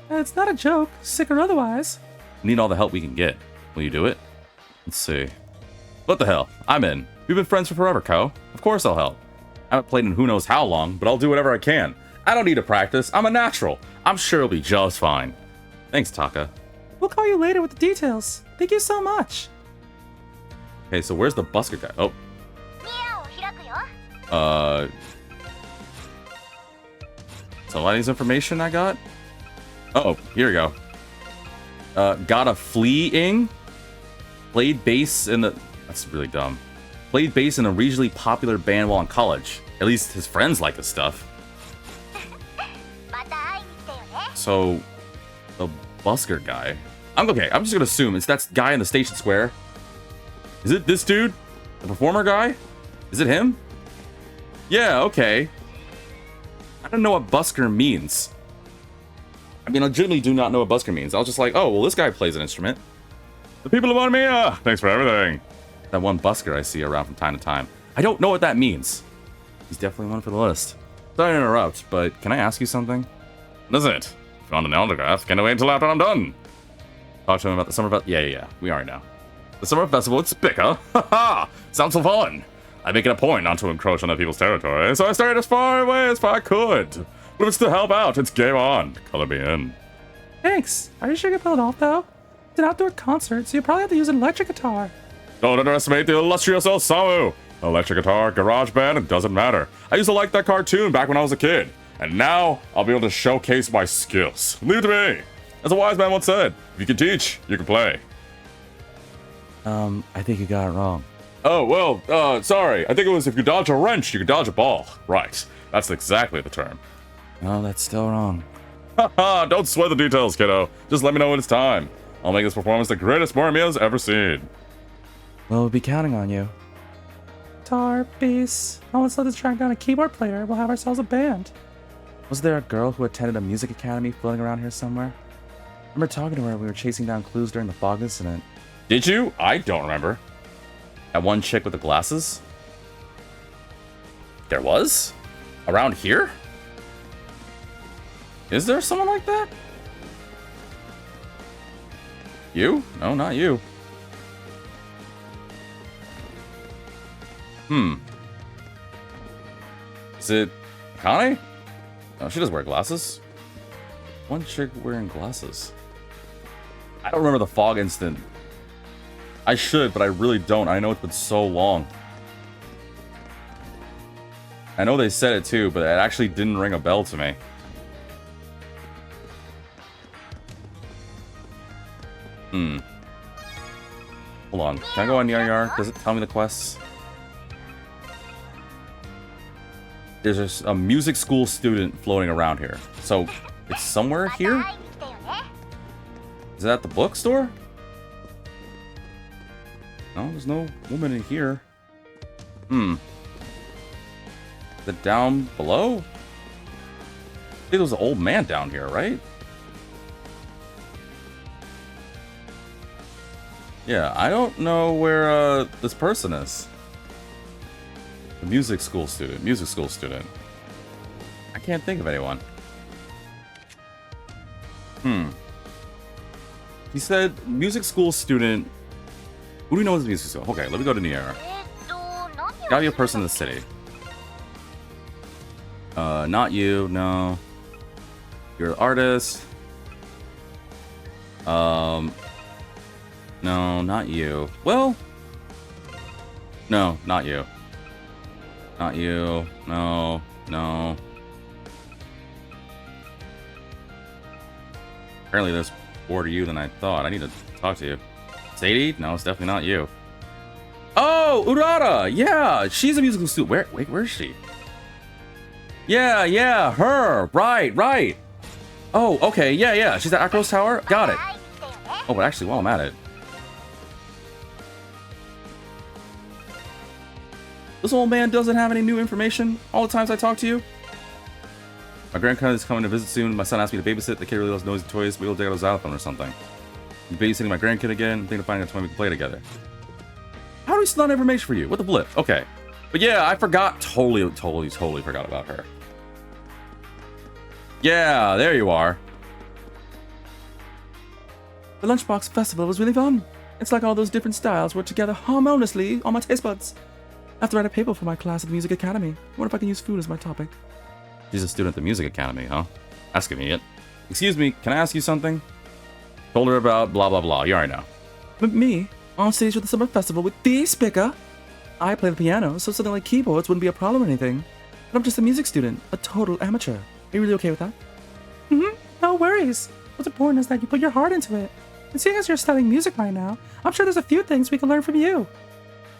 It's not a joke, sick or otherwise. We need all the help we can get. Will you do it? Let's see. What the hell? I'm in. We've been friends for forever, Ko. Of course I'll help. I haven't played in who knows how long, but I'll do whatever I can. I don't need to practice. I'm a natural. I'm sure it'll be just fine. Thanks, Taka. We'll call you later with the details. Thank you so much. Okay, so where's the busker guy? Oh. So a lot of this information I got? Oh, here we go. Got a fleeing. Played bass in the... That's really dumb. Played bass in a regionally popular band while in college. At least his friends like his stuff. So, the busker guy. I'm just gonna assume it's that guy in the station square. Is it this dude? The performer guy? Is it him? Yeah, okay. I don't know what busker means. I mean, I legitimately do not know what busker means. I was just like, oh, well, this guy plays an instrument. The people of Armenia! Thanks for everything. That one busker I see around from time to time. I don't know what that means. He's definitely one for the list. Sorry to interrupt, but can I ask you something? What is it? Found an autograph. Can't wait until after I'm done. Talk to him about the summer festival. Yeah. We already know. The summer festival at Spica. Haha! Sounds so fun. I make it a point not to encroach on other people's territory, so I started as far away as I could. But if it's to help out, it's game on. Color me in. Thanks. Are you sure you can pull it off, though? It's an outdoor concert, so you probably have to use an electric guitar. Don't underestimate the illustrious Osamu. Electric guitar, garage band, it doesn't matter. I used to like that cartoon back when I was a kid. And now, I'll be able to showcase my skills. Leave it to me. As a wise man once said, if you can teach, you can play. I think you got it wrong. Oh, well, sorry. I think it was if you dodge a wrench, you can dodge a ball. Right. That's exactly the term. No, that's still wrong. Haha, don't sweat the details, kiddo. Just let me know when it's time. I'll make this performance the greatest Borromeo's ever seen. Well, we'll be counting on you. Guitar, bass. Now let's let us track down a keyboard player. We'll have ourselves a band. Was there a girl who attended a music academy floating around here somewhere? I remember talking to her when we were chasing down clues during the fog incident. Did you? I don't remember. That one chick with the glasses? There was? Around here? Is there someone like that? You? No, not you. Is it Akane? No, she doesn't wear glasses. One chick wearing glasses. I don't remember the fog incident. I should, but I really don't. I know it's been so long. I know they said it too, but it actually didn't ring a bell to me. Hold on. Can I go on Yar? Does it tell me the quests? There's a music school student floating around here. So, it's somewhere here? Is that the bookstore? No, there's no woman in here. Is it down below? I think there was an old man down here, right? Yeah, I don't know where this person is. The music school student. I can't think of anyone. He said music school student. Who do we know is a music school? Okay, let me go to Niera. Gotta be a person in the city. Not you, no. You're an artist. No, not you. Well, no, not you. Not you. No. Apparently there's more to you than I thought. I need to talk to you. Sadie? No, it's definitely not you. Oh, Urara! Yeah, she's a musical student. Where is she? Yeah, her. Right. Oh, okay, yeah. She's at Akros Tower. Got it. Oh, but actually, while I'm at it. This old man doesn't have any new information all the times I talk to you. My grandson is coming to visit soon. My son asked me to babysit. The kid really loves noisy toys. We'll take out a xylophone or something. I'm babysitting my grandkid again. Thinking of finding a toy we can play together. How do we still have information for you? What the blip? Okay. But yeah, I forgot. Totally forgot about her. Yeah, there you are. The Lunchbox Festival was really fun. It's like all those different styles work together harmoniously on my taste buds. I have to write a paper for my class at the Music Academy. I wonder if I can use food as my topic. She's a student at the Music Academy, huh? Ask me it. Excuse me, can I ask you something? Told her about blah blah blah. You already know. But me, on stage with the Summer Festival with the speaker. I play the piano, so something like keyboards wouldn't be a problem or anything. But I'm just a music student, a total amateur. Are you really okay with that? No worries. What's important is that you put your heart into it. And seeing as you're studying music right now, I'm sure there's a few things we can learn from you.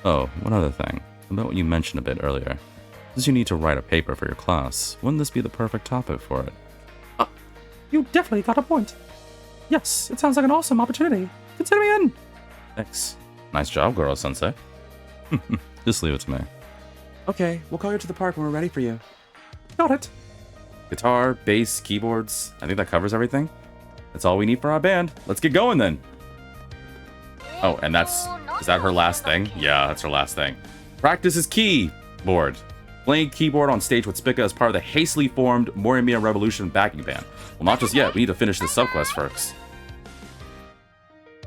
Oh, one other thing. About what you mentioned a bit earlier. Since you need to write a paper for your class, wouldn't this be the perfect topic for it? You definitely got a point. Yes, it sounds like an awesome opportunity. Consider me in. Thanks. Nice job, Goro-sensei. Just leave it to me. Okay, we'll call you to the park when we're ready for you. Got it. Guitar, bass, keyboards. I think that covers everything. That's all we need for our band. Let's get going then. Oh, and is that her last thing? Yeah, that's her last thing. Practice is keyboard. Playing keyboard on stage with Spica as part of the hastily formed Morimiya Revolution backing band. Well, not just yet. We need to finish this subquest first.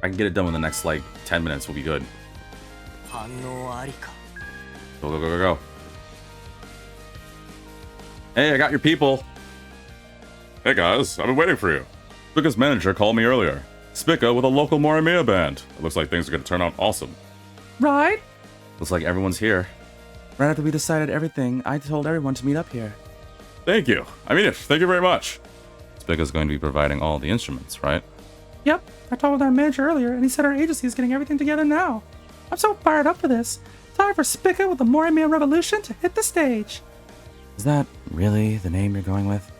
I can get it done in the next, like, 10 minutes. We'll be good. Go, go, go, go, go. Hey, I got your people. Hey guys, I've been waiting for you. Spica's manager called me earlier. Spica with a local Morimiya band. It looks like things are going to turn out awesome. Right? Looks like everyone's here. Right after we decided everything, I told everyone to meet up here. Thank you. I mean it. Thank you very much. Spica's going to be providing all the instruments, right? Yep. I talked with our manager earlier, and he said our agency is getting everything together now. I'm so fired up for this. Time for Spica with the Morimiya Revolution to hit the stage. Is that really the name you're going with?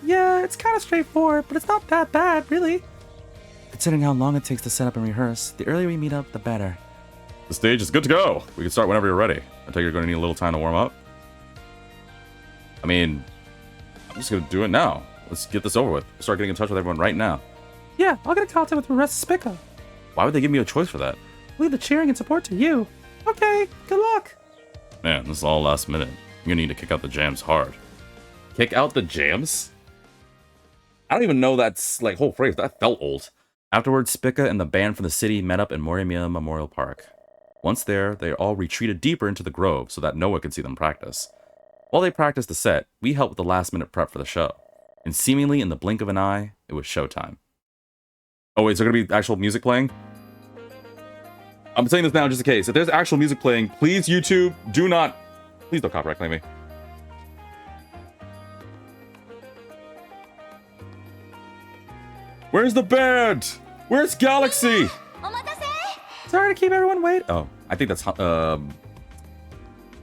Yeah, it's kind of straightforward, but it's not that bad, really. Considering how long it takes to set up and rehearse, the earlier we meet up, the better. The stage is good to go. We can start whenever you're ready. I take it you're going to need a little time to warm up. I mean, I'm just going to do it now. Let's get this over with. Start getting in touch with everyone right now. Yeah, I'll get in contact with the rest of Spica. Why would they give me a choice for that? Leave the cheering and support to you. Okay, good luck. Man, this is all last minute. You're going to need to kick out the jams hard. Kick out the jams? I don't even know that's, like, whole phrase. That felt old. Afterwards, Spica and the band from the city met up in Morimiya Memorial Park. Once there, they all retreated deeper into the grove so that no one could see them practice. While they practiced the set, we helped with the last-minute prep for the show. And seemingly in the blink of an eye, it was showtime. Oh wait, is there gonna be actual music playing? I'm saying this now just in case. If there's actual music playing, please YouTube, please don't copyright claim me. Where's the band? Where's Galaxy? Sorry to keep everyone waiting. Oh, I think that's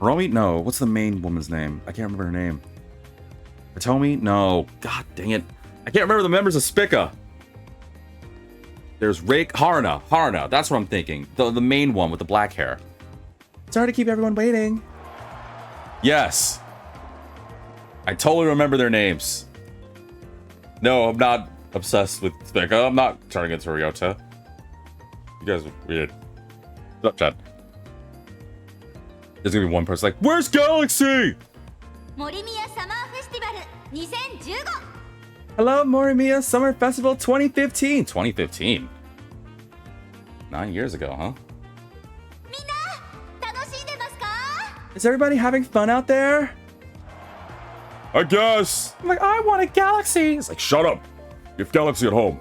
Romy? No, what's the main woman's name? I can't remember her name. Hitomi? No. God dang it. I can't remember the members of Spica. There's Rake Harna. That's what I'm thinking. The main one with the black hair. Sorry to keep everyone waiting. Yes. I totally remember their names. No, I'm not obsessed with Spica. I'm not turning into Ryota. You guys are weird. What's up, Chad? There's gonna be one person like, where's Galaxy? Hello, Morimiya Summer Festival 2015. 2015? 9 years ago, huh? Is everybody having fun out there? I guess. I'm like, I want a Galaxy. It's like, Shut up. You have Galaxy at home.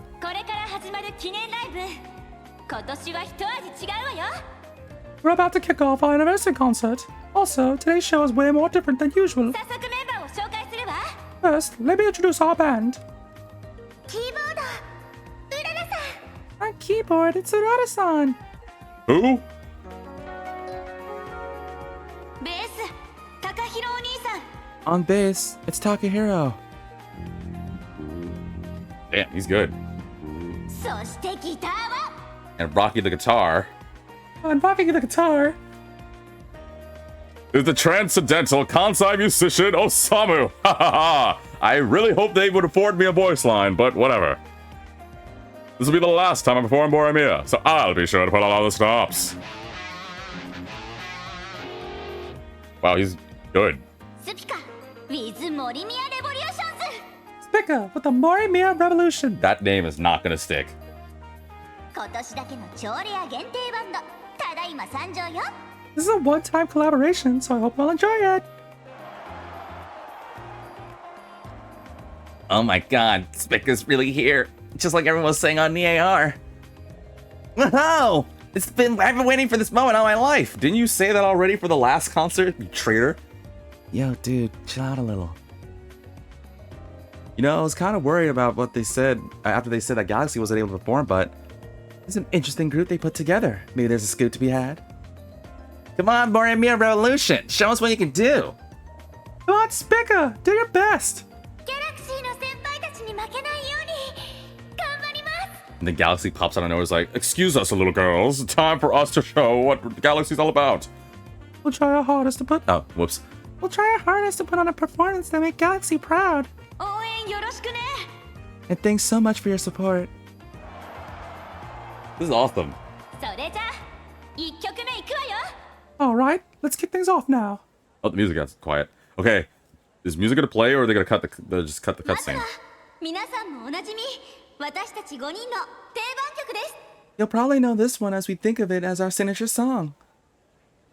We're about to kick off our anniversary concert. Also, today's show is way more different than usual. First, let me introduce our band. On keyboard, it's Urata-san. Who? On bass, it's Takahiro. Damn, he's good. And Rocky the guitar. On rocking the guitar. Is the transcendental Kansai musician Osamu. Ha ha ha. I really hope they would afford me a voice line, but whatever. This will be the last time I perform Morimiya, so I'll be sure to put on all the stops. Wow, he's good. Spica with the Morimiya Revolution. That name is not gonna stick. This is a one-time collaboration, so I hope you'll enjoy it. Oh my god, Spica's really here. Just like everyone was saying on the AR. Whoa! I've been waiting for this moment all my life. Didn't you say that already for the last concert, you traitor? Yo, dude, chill out a little. You know, I was kind of worried about what they said after they said that Galaxy wasn't able to perform, but it's an interesting group they put together. Maybe there's a scoop to be had. Come on, Morimiya Revolution. Show us what you can do. Come on, Spica, do your best. And then Galaxy pops out of nowhere, is like, excuse us, little girls. It's time for us to show what Galaxy's all about. We'll try our hardest to put. Oh, whoops. We'll try our hardest to put on a performance that make Galaxy proud. And thanks so much for your support. This is awesome. それじゃあ1曲目いくわよ Alright, let's kick things off now. Oh, the music got quiet. Okay, is music gonna play or are they gonna cut the just cut the まず cutscene? は皆さんもおなじみ私たち5人の定番曲です You'll probably know this one as we think of it as our signature song.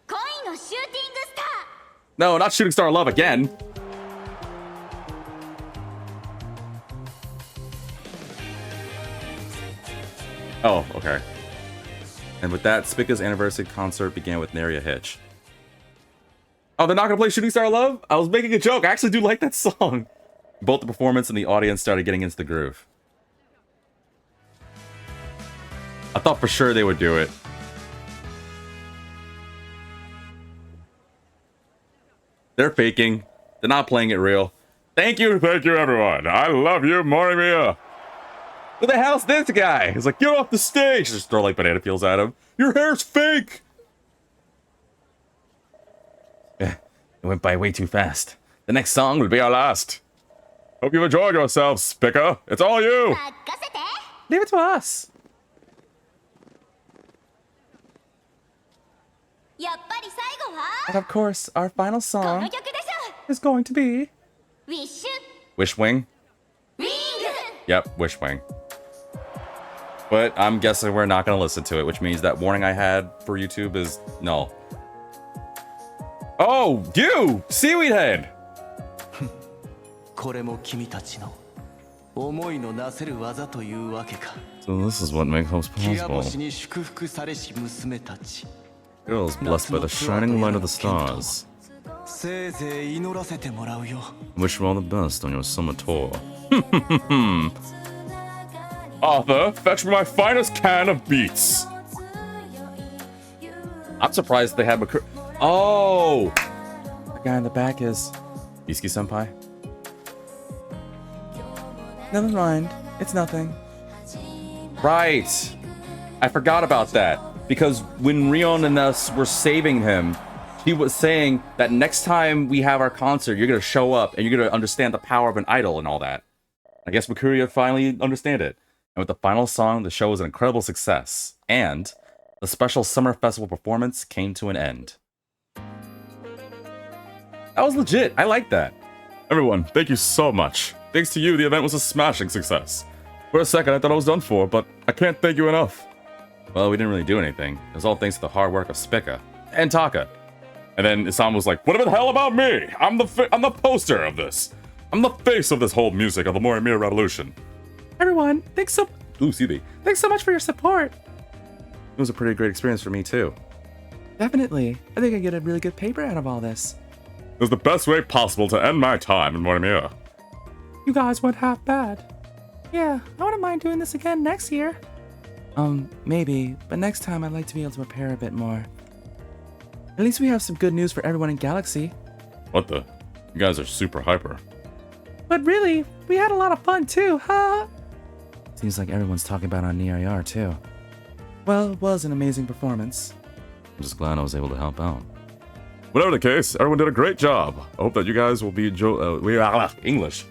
恋のシューティングスター No, not Shooting Star Love again. Oh, okay. And with that, Spica's anniversary concert began with Nary a hitch. Oh, they're not gonna play Shooting Star Love? I was making a joke. I actually do like that song. Both the performance and the audience started getting into the groove. I thought for sure they would do it. They're faking. They're not playing it real. Thank you. Thank you, everyone. I love you, Morimiya. Who the hell's this guy? He's like, get off the stage. Just throw like banana peels at him. Your hair's fake. It went by way too fast. The next song will be our last. Hope you've enjoyed yourselves, Spica. It's all you. 任せて Leave it to us. やっぱり最後は And of course, our final この song 曲でしょ Is going to be ウィッシュ Wish Wing? ウィング Yep, Wish Wing. But I'm guessing we're not going to listen to it, which means that warning I had for YouTube is null. Oh, you! Seaweed Head! これも君たちの思いのなせる技というわけか。 So this is what makes hopes きら possible. 星に祝福されし娘たち。 Girls blessed by the shining light of the stars. せいぜい祈らせてもらうよ。 Wish you all the best on your summer tour. Arthur, fetch me my finest can of beets. I'm surprised they had Oh! The guy in the back is... Iski-senpai? Never mind. It's nothing. Right! I forgot about that. Because when Rion and us were saving him, he was saying that next time we have our concert, you're going to show up and you're going to understand the power of an idol and all that. I guess Makuria finally understand it. And with the final song, the show was an incredible success. And the special summer festival performance came to an end. That was legit. I like that. Everyone, thank you so much. Thanks to you, the event was a smashing success. For a second, I thought I was done for, but I can't thank you enough. Well, we didn't really do anything. It was all thanks to the hard work of Spica and Taka. And then Isam was like, what the hell about me? I'm the poster of this. I'm the face of this whole music of the Morimiya Revolution. everyone. Thanks so Ooh, CB. thanks so much for your support. It was a pretty great experience for me, too. Definitely. I think I get a really good paper out of all this. It was the best way possible to end my time in Morimiya. You guys weren't half bad. Yeah, I wouldn't mind doing this again next year. Maybe, but next time I'd like to be able to prepare a bit more. At least we have some good news for everyone in Galaxy. What the? You guys are super hyper. But really, we had a lot of fun too, huh? Seems like everyone's talking about on NIR too. Well, it was an amazing performance. I'm just glad I was able to help out. Whatever the case, everyone did a great job. I hope that you guys will be English.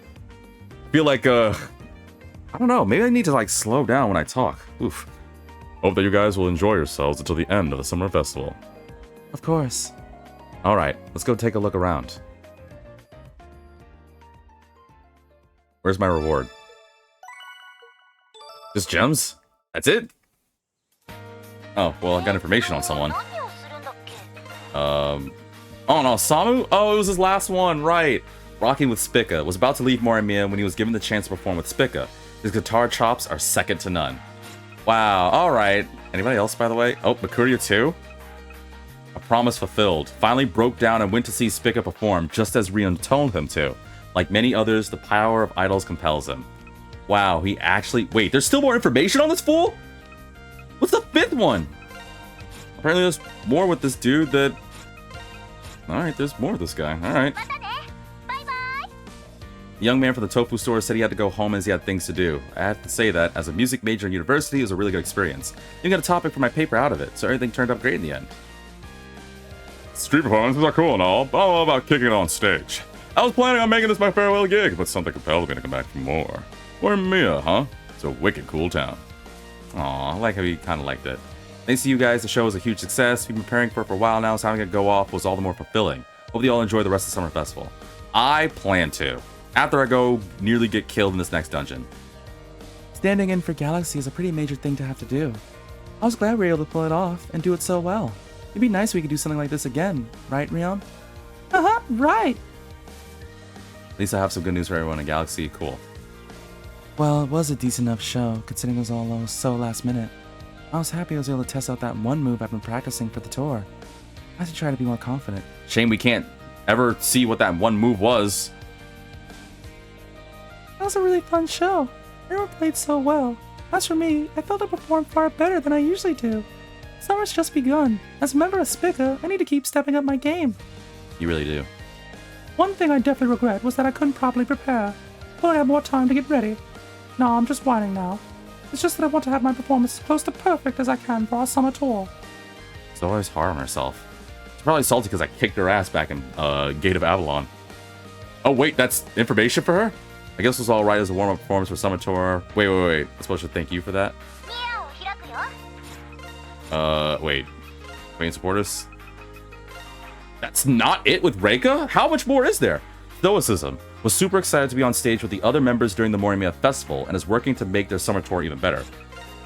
Feel like, I don't know. Maybe I need to, like, slow down when I talk. Oof. Hope that you guys will enjoy yourselves until the end of the summer festival. Of course. All right, let's go take a look around. Where's my reward? Just gems? That's it? Oh, well, I got information on someone. 何をするんだっけ Oh no, Samu? Oh, it was his last one, right. Rocking with Spica was about to leave Morimiya when he was given the chance to perform with Spica. His guitar chops are second to none. Wow, alright. Anybody else, by the way? Oh, Makuria too? A promise fulfilled. Finally broke down and went to see Spica perform, just as Rion told him to. Like many others, the power of idols compels him. Wow, he actually... Wait, there's still more information on this fool? What's the fifth one? Apparently there's more with this dude that... Alright, there's more of this guy. Alright. またねバイバイ The young man from the tofu store said he had to go home as he had things to do. I have to say that, as a music major in university, it was a really good experience. Even got a topic for my paper out of it, so everything turned out great in the end. Street performances are cool and all, but I'm all about kicking it on stage. I was planning on making this my farewell gig, but something compelled me to come back for more. Morimiya, huh? It's a wicked cool town. Aw, I like how he kind of liked it. Thanks to you guys, the show was a huge success. We've been preparing for it for a while now, so having it go off was all the more fulfilling. Hope you all enjoy the rest of the Summer Festival. I plan to, after I go nearly get killed in this next dungeon. Standing in for Galaxy is a pretty major thing to have to do. I was glad we were able to pull it off and do it so well. It'd be nice if we could do something like this again, right, Rion? Right. At least I have some good news for everyone in Galaxy. Cool. Well, it was a decent enough show, considering it was all so last minute. I was happy I was able to test out that one move I've been practicing for the tour. I should try to be more confident. Shame we can't ever see what that one move was. That was a really fun show. Everyone played so well. As for me, I felt I performed far better than I usually do. Summer's just begun. As a member of Spica, I need to keep stepping up my game. You really do. One thing I definitely regret was that I couldn't properly prepare. Thought I had more time to get ready. No, I'm just whining now. It's just that I want to have my performance as close to perfect as I can for our summer tour. She's always hard on herself. She's probably salty because I kicked her ass back in Gate of Avalon. Oh wait, that's information for her? I guess it was alright as a warm-up performance for Summer Tour. Wait. I'm supposed to thank you for that? Wait. Wait, supporters? That's not it with Reika? How much more is there? Stoicism was super excited to be on stage with the other members during the Morimiya Festival and is working to make their summer tour even better.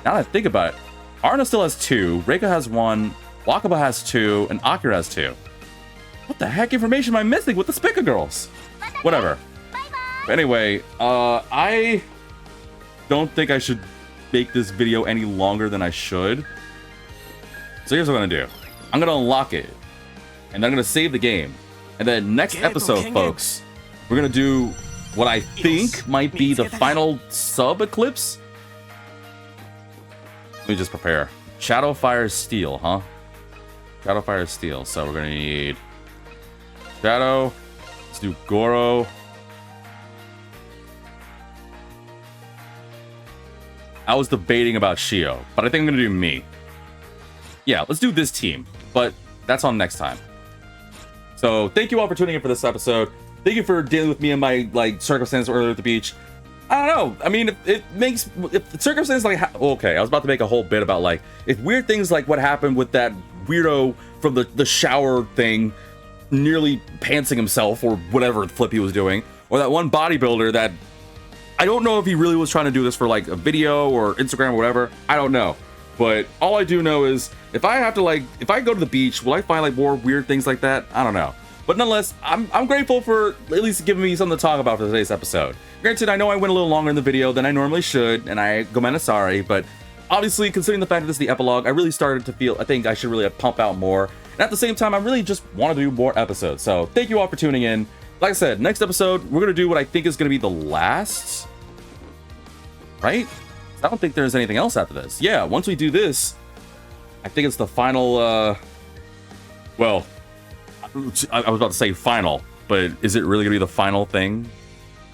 Now that I think about it, Arna still has 2, Reika has 1, Wakaba has 2, and Akira has 2. What the heck information am I missing with the Spica girls? Whatever. Anyway, I don't think I should make this video any longer than I should. So here's what I'm gonna do. I'm gonna unlock it, and I'm gonna save the game. And then next episode, folks, we're gonna do what I think might be the final sub-eclipse. Let me just prepare. Shadowfire Steel, huh? Shadowfire Steel. So we're gonna need Shadow. Let's do Goro. I was debating about Shio, but I think I'm gonna do me. Yeah, let's do this team, but that's on next time. So thank you all for tuning in for this episode. Thank you for dealing with me and my circumstances earlier at the beach. I don't know. I mean, if circumstances okay, I was about to make a whole bit about if weird things like what happened with that weirdo from the shower thing nearly pantsing himself or whatever the flip he was doing, or that one bodybuilder that I don't know if he really was trying to do this for a video or Instagram or whatever. I don't know. But all I do know is if I have to if I go to the beach, will I find more weird things like that? I don't know. But nonetheless, I'm grateful for at least giving me something to talk about for today's episode. Granted, I know I went a little longer in the video than I normally should, and I go kinda sorry, but obviously, considering the fact that this is the epilogue, I really started to feel I think I should really pump out more. And at the same time, I really just want to do more episodes. So thank you all for tuning in. Like I said, next episode, we're going to do what I think is going to be the last, right? I don't think there's anything else after this. Yeah, once we do this, I think it's the final, well, I was about to say final, but is it really gonna be the final thing?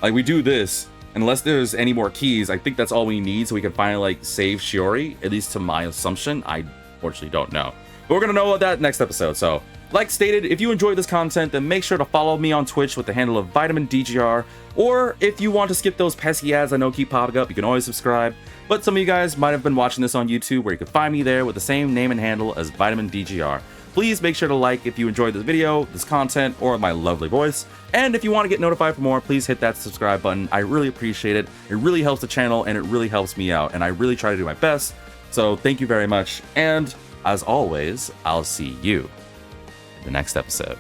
We do this, unless there's any more keys, I think that's all we need so we can finally, save Shiori, at least to my assumption. I unfortunately don't know. But we're gonna know about that next episode, so like stated, if you enjoyed this content, then make sure to follow me on Twitch with the handle of VitaminDGR, or if you want to skip those pesky ads I know keep popping up, you can always subscribe. But some of you guys might have been watching this on YouTube, where you can find me there with the same name and handle as VitaminDGR. Please make sure to like if you enjoyed this video, this content, or my lovely voice. And if you want to get notified for more, please hit that subscribe button. I really appreciate it. It really helps the channel, and it really helps me out, and I really try to do my best. So thank you very much, and as always, I'll see you in the next episode.